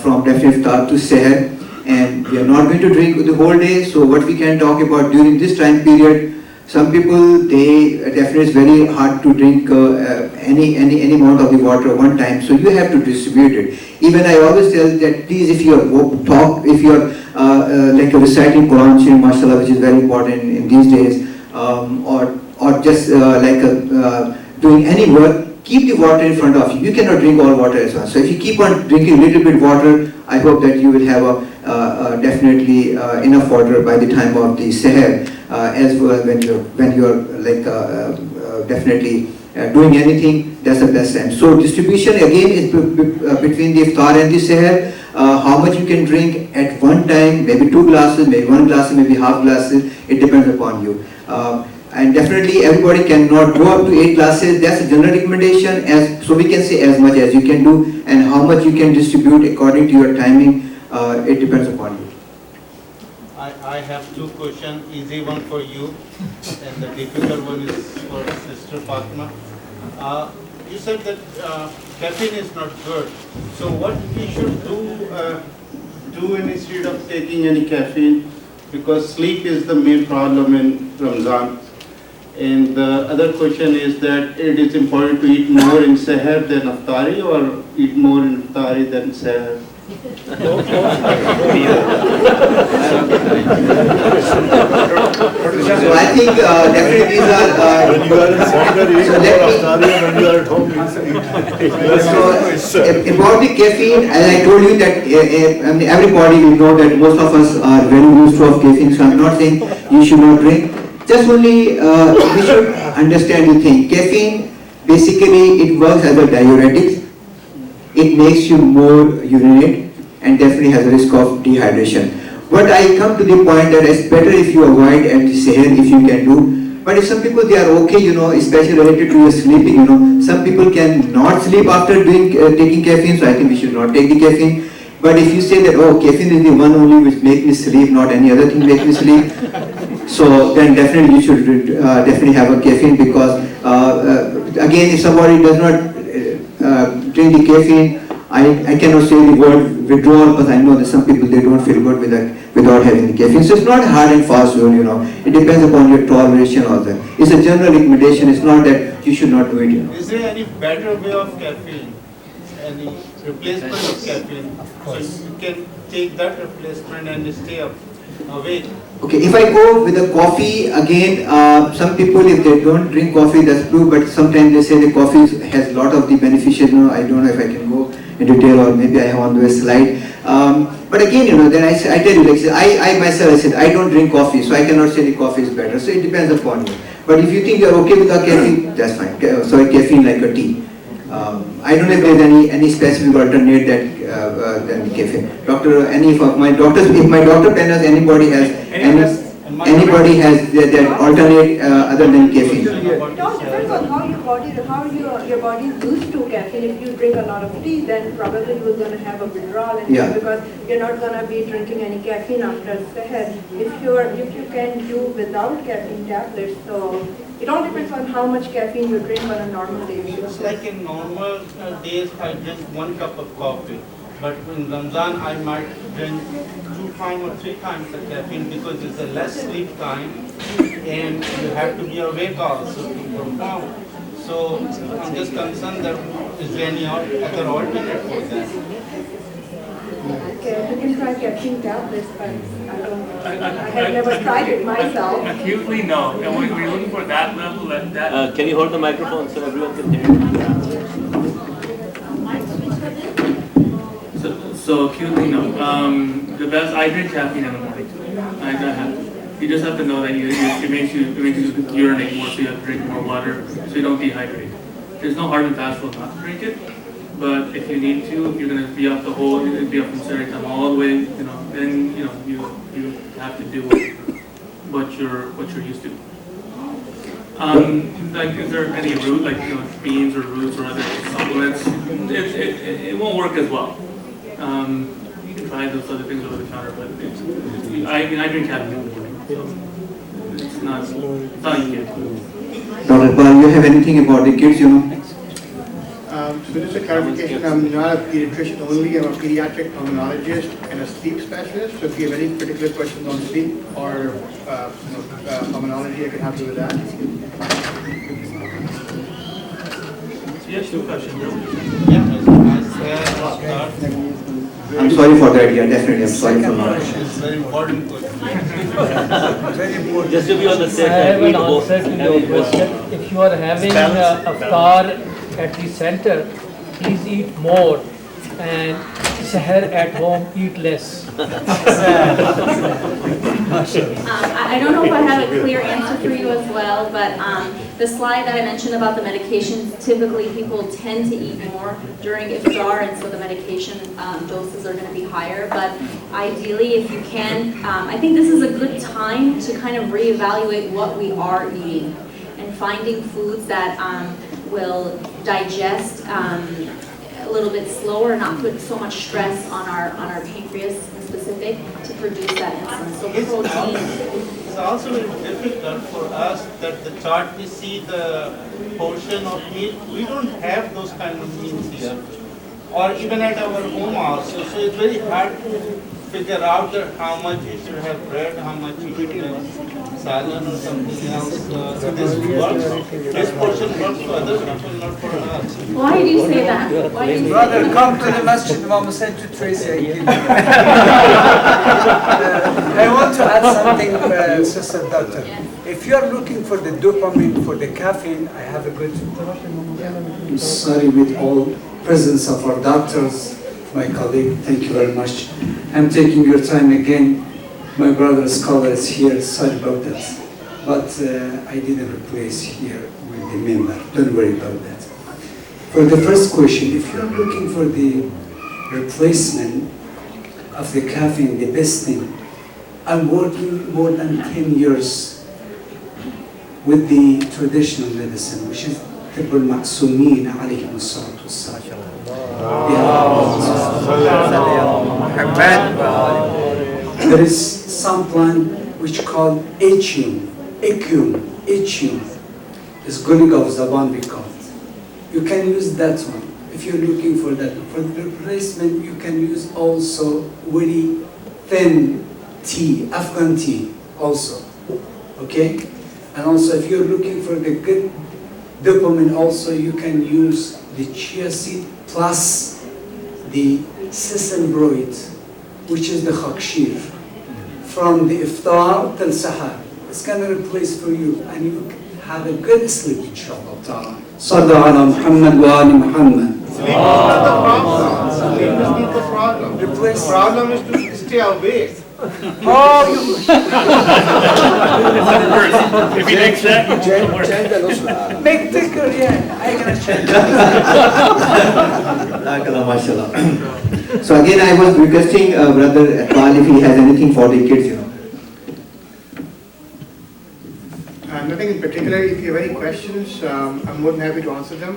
from definitely iftar to seher, and we are not going to drink the whole day. So what we can talk about during this time period, some people, they definitely it's very hard to drink any amount of the water one time. So you have to distribute it. Even I always tell that please, if you are if you are like reciting Quran, mashallah, which is very important in these days, or just doing any work, keep the water in front of you. You cannot drink all water as well. So if you keep on drinking a little bit water, I hope that you will have definitely enough water by the time of the seher, as well when you are like definitely doing anything, that's the best time. So distribution again is between the iftar and the seher. How much you can drink at one time, maybe 2 glasses, maybe 1 glass, maybe half glasses, it depends upon you. And definitely everybody cannot go up to 8 glasses. That's a general recommendation, so we can say as much as you can do, and how much you can distribute according to your timing, it depends upon you. I have 2 questions, easy one for you and the difficult one is for Sister Fatima. You said that caffeine is not good. So what we should do instead of taking any caffeine? Because sleep is the main problem in Ramzan. And the other question is that it is important to eat more in Seher than Iftari, or eat more in Iftari than Seher? So I think definitely these are. When you are in Seher, when you are at home, so about the caffeine, as I told you that I mean, everybody will know that most of us are very used to of caffeine. So I'm not saying you should not drink. Just only we should understand the thing. Caffeine basically it works as a diuretic. It makes you more urinate and definitely has a risk of dehydration. But I come to the point that it's better if you avoid at the seher if you can do. But if some people they are okay, especially related to your sleeping, some people can not sleep after taking caffeine, so I think we should not take the caffeine. But if you say that, oh, caffeine is the one only which makes me sleep, not any other thing make me sleep, so then definitely you should definitely have a caffeine, because again, if somebody does not drink the caffeine, I cannot say the word withdrawal, because I know that some people they don't feel good without having the caffeine. So it's not hard and fast rule, It depends upon your toleration or that. It's a general recommendation. It's not that you should not do it. Is there any better way of caffeine? Any replacement of caffeine? So you can take that replacement and stay awake. Okay, if I go with the coffee, again, some people, if they don't drink coffee, that's true, but sometimes they say the coffee has a lot of the beneficial, I don't know if I can go in detail, or maybe I have on the slide. But again, then I tell you, like I myself, I said, I don't drink coffee, so I cannot say the coffee is better, so it depends upon you. But if you think you're okay with the caffeine, that's fine. Sorry, caffeine like a tea. I don't know if there's any specific alternate than caffeine. Doctor, if my doctor panel, anybody has anybody has that alternate other than caffeine. It all depends on how your body is used to caffeine. If you drink a lot of tea, then probably you're going to have a withdrawal, and because you're not going to be drinking any caffeine after seher. If you can do without caffeine tablets, so it all depends on how much caffeine you drink on a normal day. It's like in normal days, I drink 1 cup of coffee. But in Ramzan, I might drink 2 times or 3 times the caffeine, because it's a less sleep time and you have to be awake also to perform. So I'm just concerned that is there any other alternate for that? Okay, you can try caffeine tablets, but I have never tried it myself. Acutely, no. And when we're looking for that level, can you hold the microphone so everyone can hear? So acutely, no. The best, I drink caffeine in the morning. You just have to know that it makes you urinate more, so you have to drink more water, so you don't dehydrate. There's no hard and fast rule not to drink it, but if you need to, if you're going to be up from Saturday time all the way, then you have to do what you're used to. Like, is there any root, like beans or roots or other supplements? It won't work as well. You can try those other things over the counter, but I drink caffeine in the morning, so it's not you can't. Dr. Pal, you have anything about the kids, So just a clarification, I'm not a pediatrician only, I'm a pediatric pulmonologist and a sleep specialist. So if you have any particular questions on sleep or pulmonology, I can help you with that. Yes, 2 questions. I'm sorry for that, definitely, I'm sorry for that. It's very important question. Just to be on the safe I have side, an answer to your question. If you are having a iftar at the center, please eat more and Seher at home eat less. I don't know if I have a clear answer for you as well, but the slide that I mentioned about the medications, typically people tend to eat more during iftar, and so the medication doses are going to be higher. But ideally, if you can, I think this is a good time to kind of reevaluate what we are eating and finding foods that will digest a little bit slower, not put so much stress on our pancreas in specific to produce that insulin. So protein. It's also very difficult for us that the chart we see the portion of meat, we don't have those kind of meals here. Or even at our home also. So it's very hard to figure out that how much you should have bread, how much you should have salad or something else. So this works, this portion works for other people, not for us. Why do you say that? Why do you Brother, say come to the masjid, Imam sent to Tracy. I want to add something, Sister Doctor. If you are looking for the dopamine, for the caffeine, I have a good... I'm sorry with all presence of our doctors, my colleague, thank you very much. I'm taking your time again. My brother scholar is here, sorry about that. But I didn't replace here with the member, don't worry about that. For the first question, if you're looking for the replacement of the caffeine, the best thing, I'm working more than 10 years with the traditional medicine, which is طب المعصومين عليهم الصلاة والسلام. There is some plant which called echium. Is gulig of Zaban we call it. You can use that one if you're looking for that. For the replacement, you can use also very thin tea, Afghan tea also. Okay? And also if you're looking for the good dopamine also, you can use the chia seed plus the sesame bread, which is the khakshir. From the iftar till sahar. It's going to replace for you, and you can have a good sleep, inshallah ta'ala. Sallu ala Muhammad wa ali Muhammad. Sleep is not the problem. Sleep is not the problem. The problem is to stay awake. Oh, you... If he makes that, Make thicker, yeah. I'm going to change So again, I was requesting Brother Iqbal if he has anything for the kids, you know. Nothing in particular. If you have any questions, I'm more than happy to answer them.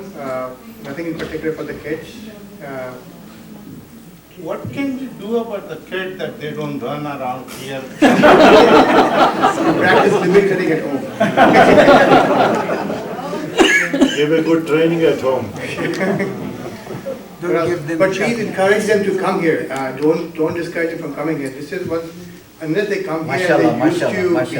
Nothing in particular for the kids. What can we do about the kids that they don't run around here? Practice limit training at home. Give a good training at home. But please encourage them to come here. Don't discourage them from coming here. This is what, unless they come here and they're used to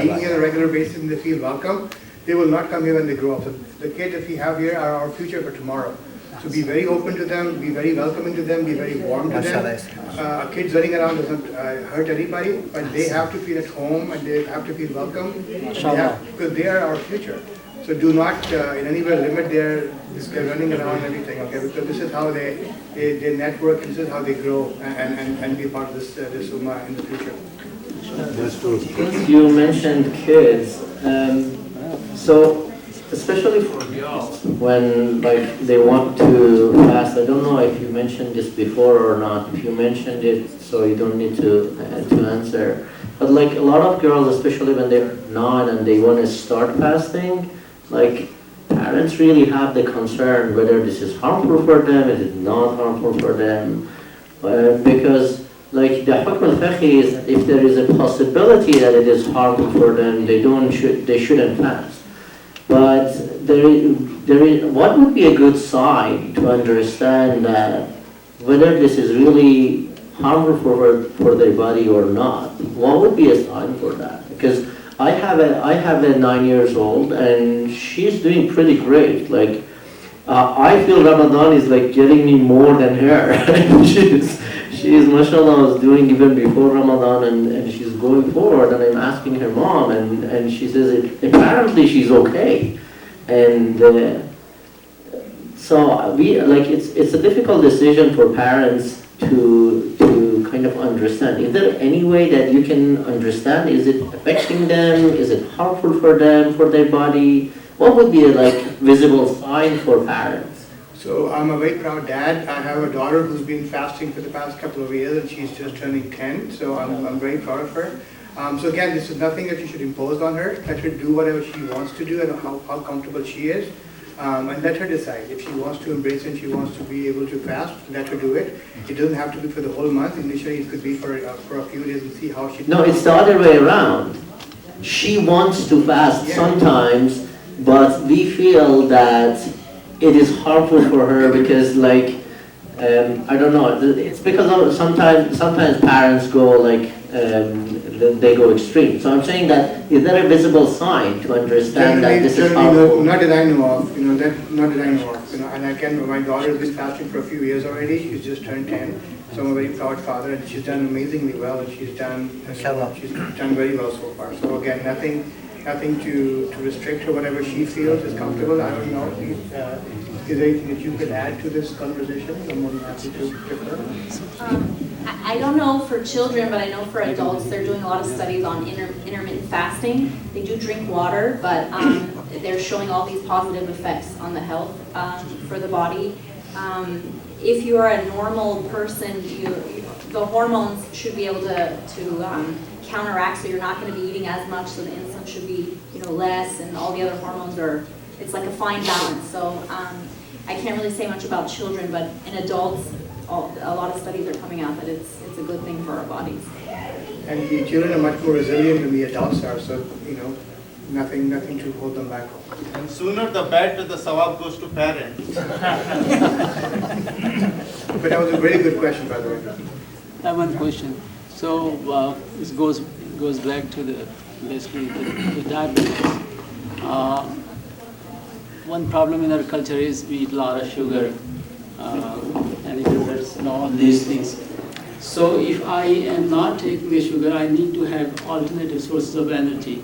being here on a regular basis and they feel welcome, they will not come here when they grow up. So the kids that we have here are our future for tomorrow. So be very open to them, be very welcoming to them, be very warm to them. Kids running around doesn't hurt anybody, but they have to feel at home and they have to feel welcome because they are our future. So do not in any way limit their running around and everything, okay? Because this is how they network, and this is how they grow and be part of this ummah in the future. You mentioned kids, so especially for girls, when like they want to fast. I don't know if you mentioned this before or not. If you mentioned it, so you don't need to answer. But like a lot of girls, especially when they're 9 and they want to start fasting, like parents really have the concern whether this is harmful for them, is it not harmful for them, because like the hukm al-fiqhi is if there is a possibility that it is harmful for them, they shouldn't fast. But what would be a good sign to understand that whether this is really harmful for their body or not? What would be a sign for that? Because I have a 9 years old and she's doing pretty great. Like I feel Ramadan is like getting me more than her. she's mashallah was doing even before Ramadan and she's going forward, and I'm asking her mom and she says apparently she's okay. And So it's a difficult decision for parents to kind of understand. Is there any way that you can understand? Is it affecting them? Is it harmful for them, for their body? What would be a visible sign for parents? So I'm a very proud dad. I have a daughter who's been fasting for the past couple of years, and she's just turning 10. So I'm very proud of her. So again, this is nothing that you should impose on her. Let her do whatever she wants to do and how comfortable she is. And let her decide. If she wants to embrace it, she wants to be able to fast, let her do it. It doesn't have to be for the whole month. Initially, it could be for a few days and see how she... No, it's the other way around. She wants to fast sometimes, but we feel that it is harmful for her because I don't know, it's because sometimes parents go they go extreme. So I'm saying that is there a visible sign to understand that this is harmful? Not that I know of, not that I know of, and again, my daughter has been fasting for a few years already. She's just turned 10, so I'm a very proud father, and she's done amazingly well, and she's done very well so far. So again, nothing to restrict her. Whatever she feels is comfortable. I don't know. Is there anything that you could add to this conversation? I'm more than happy to defer. I don't know for children, but I know for adults, they're doing a lot of studies on intermittent fasting. They do drink water, but they're showing all these positive effects on the health for the body. If you are a normal person, the hormones should be able to counteract, so you're not going to be eating as much, so the insulin should be less, and all the other hormones it's like a fine balance. So I can't really say much about children, but in adults, a lot of studies are coming out that it's a good thing for our bodies. And the children are much more resilient than the adults are, so nothing to hold them back. And sooner the better the sawab goes to parents. But that was a very good question, by the way. I have one question. So this goes back to basically the diabetes. One problem in our culture is we eat a lot of sugar, and all these things. So if I am not taking the sugar, I need to have alternative sources of energy.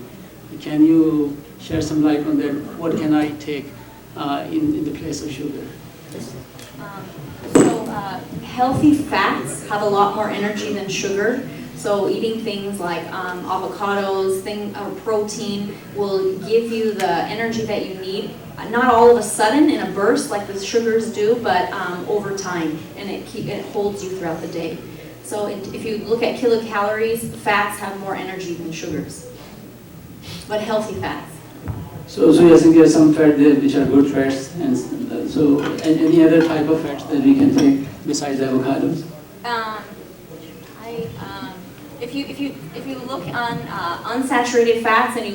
Can you share some light on that? What can I take in the place of sugar? Healthy fats have a lot more energy than sugar. So eating things like avocados, protein will give you the energy that you need. Not all of a sudden in a burst like the sugars do, but over time, and it holds you throughout the day. So if you look at kilocalories, fats have more energy than sugars, but healthy fats. So you're saying there are some fats there which are good fats, and so any other type of fats that we can take besides avocados? If you look on unsaturated fats, and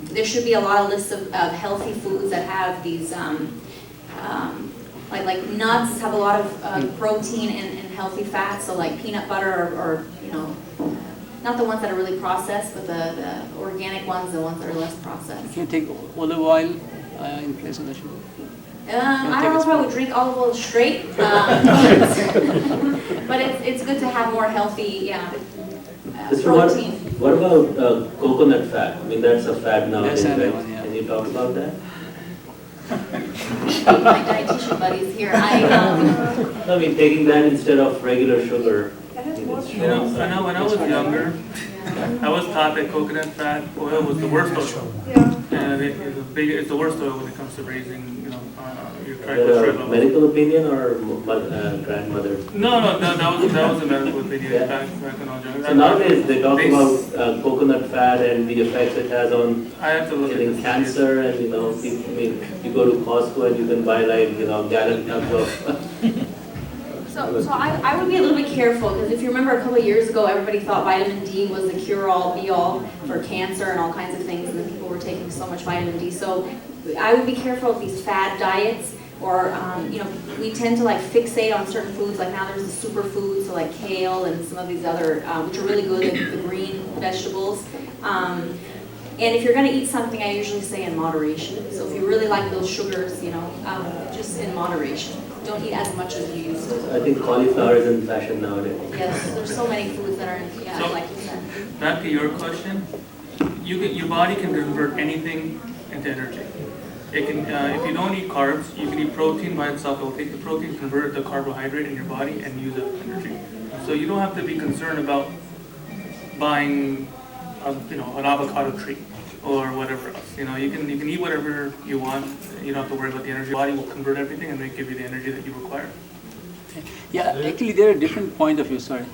there should be a lot of lists of healthy foods that have these like nuts have a lot of protein and healthy fats. So like peanut butter or not the ones that are really processed, but the organic ones, the ones that are less processed. You can take olive oil in place of the sugar. I don't know if I would drink olive oil straight, but it's good to have more healthy, protein. What about coconut fat? I mean, that's a fat nowadays, Yes, right? yeah. Can you talk about that? My dietitian buddies here. I mean, taking that instead of regular sugar. I know when I was younger, I was taught that coconut fat oil was the worst oil. And it's the worst oil when it comes to raising, your triglyceride levels. Medical opinion or grandmother? No, that was a medical opinion back when I was younger. So nowadays they talk about coconut fat and the effects it has on getting cancer, and you go to Costco and you can buy gallon tubs of. So I would be a little bit careful, because if you remember a couple of years ago, everybody thought vitamin D was the cure-all, be-all for cancer and all kinds of things, and then people were taking so much vitamin D. So I would be careful of these fad diets, or we tend to fixate on certain foods. Like now there's the superfoods, so like kale and some of these other, which are really good, the green vegetables. And if you're going to eat something, I usually say in moderation. So if you really like those sugars, just in moderation. Don't eat as much as you used to. I think cauliflower is in fashion nowadays. Yes, there's so many foods that are, like you said. Back to your question, your body can convert anything into energy. It can, if you don't eat carbs, you can eat protein by itself. It will take the protein, convert it to carbohydrate in your body, and use it as energy. So you don't have to be concerned about buying, an avocado tree or whatever else. You can eat whatever you want. You don't have to worry about the energy. Your body will convert everything and then give you the energy that you require. Yeah, actually there are different point of view, sorry.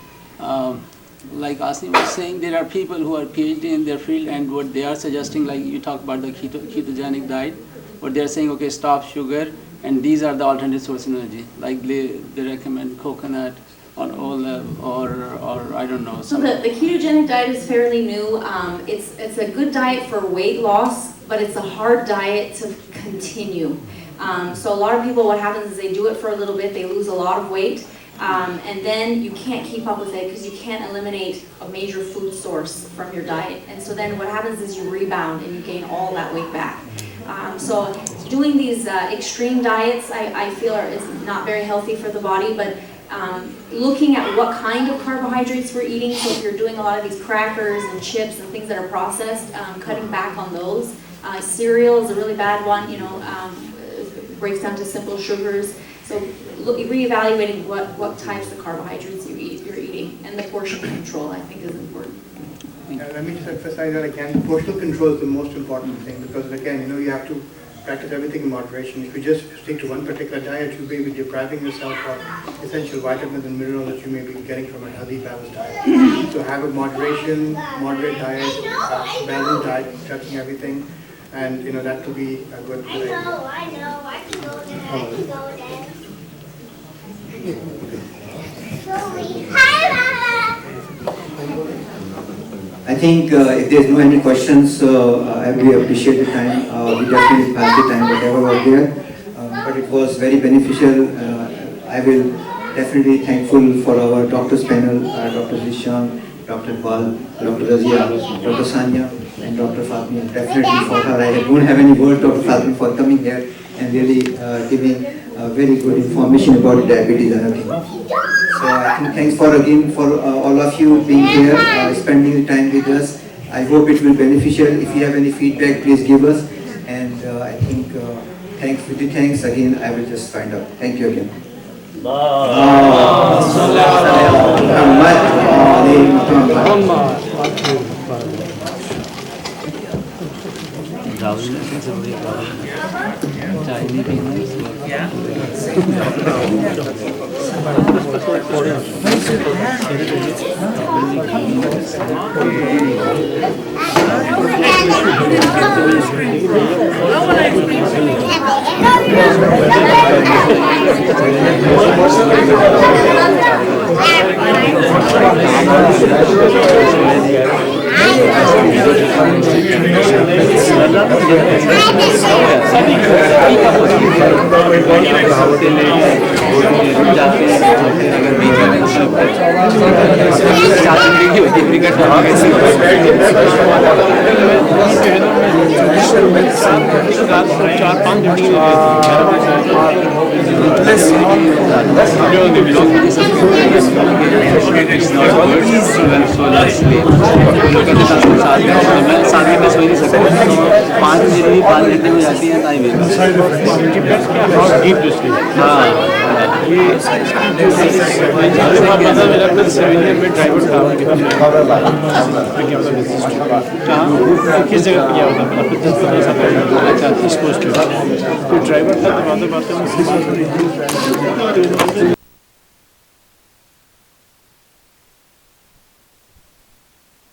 Like Asim was saying, there are people who are PhD in their field, and what they are suggesting, like you talk about the ketogenic diet, what they are saying, okay, stop sugar, and these are the alternate source of energy. Like they recommend coconut or olive or I don't know. So the ketogenic diet is fairly new. It's a good diet for weight loss, but it's a hard diet to continue. So a lot of people, what happens is they do it for a little bit, they lose a lot of weight, and then you can't keep up with it because you can't eliminate a major food source from your diet. And so then what happens is you rebound and you gain all that weight back. So doing these extreme diets, I feel is not very healthy for the body, but looking at what kind of carbohydrates we're eating, so if you're doing a lot of these crackers and chips and things that are processed, cutting back on those. Cereal is a really bad one, breaks down to simple sugars. So reevaluating what types of carbohydrates you're eating, and the portion control I think is important. Let me just emphasize that again. Portional control is the most important thing, because again, you have to practice everything in moderation. If you just stick to one particular diet, you may be depriving yourself of essential vitamins and minerals that you may be getting from a healthy, balanced diet. So have a moderate diet, balanced diet, touching everything, and that will be a good idea. I know, I can go there, I can go there. I think if there's no any questions, I really appreciate the time. We definitely passed the time, whatever was there. But it was very beneficial. I will definitely thankful for our doctors panel, Dr. Zishan, Dr. Bal, Dr. Razia, Dr. Sanya, and Dr. Fatmi. Definitely for her. I don't have any words, Dr. Fatmi, for coming here and really giving very good information about diabetes and everything. So I think thanks for all of you being here, spending the time with us. I hope it will be beneficial. If you have any feedback, please give us. And I think thanks again. I will just find out. Thank you again. किस जगह किया होता है driver था तो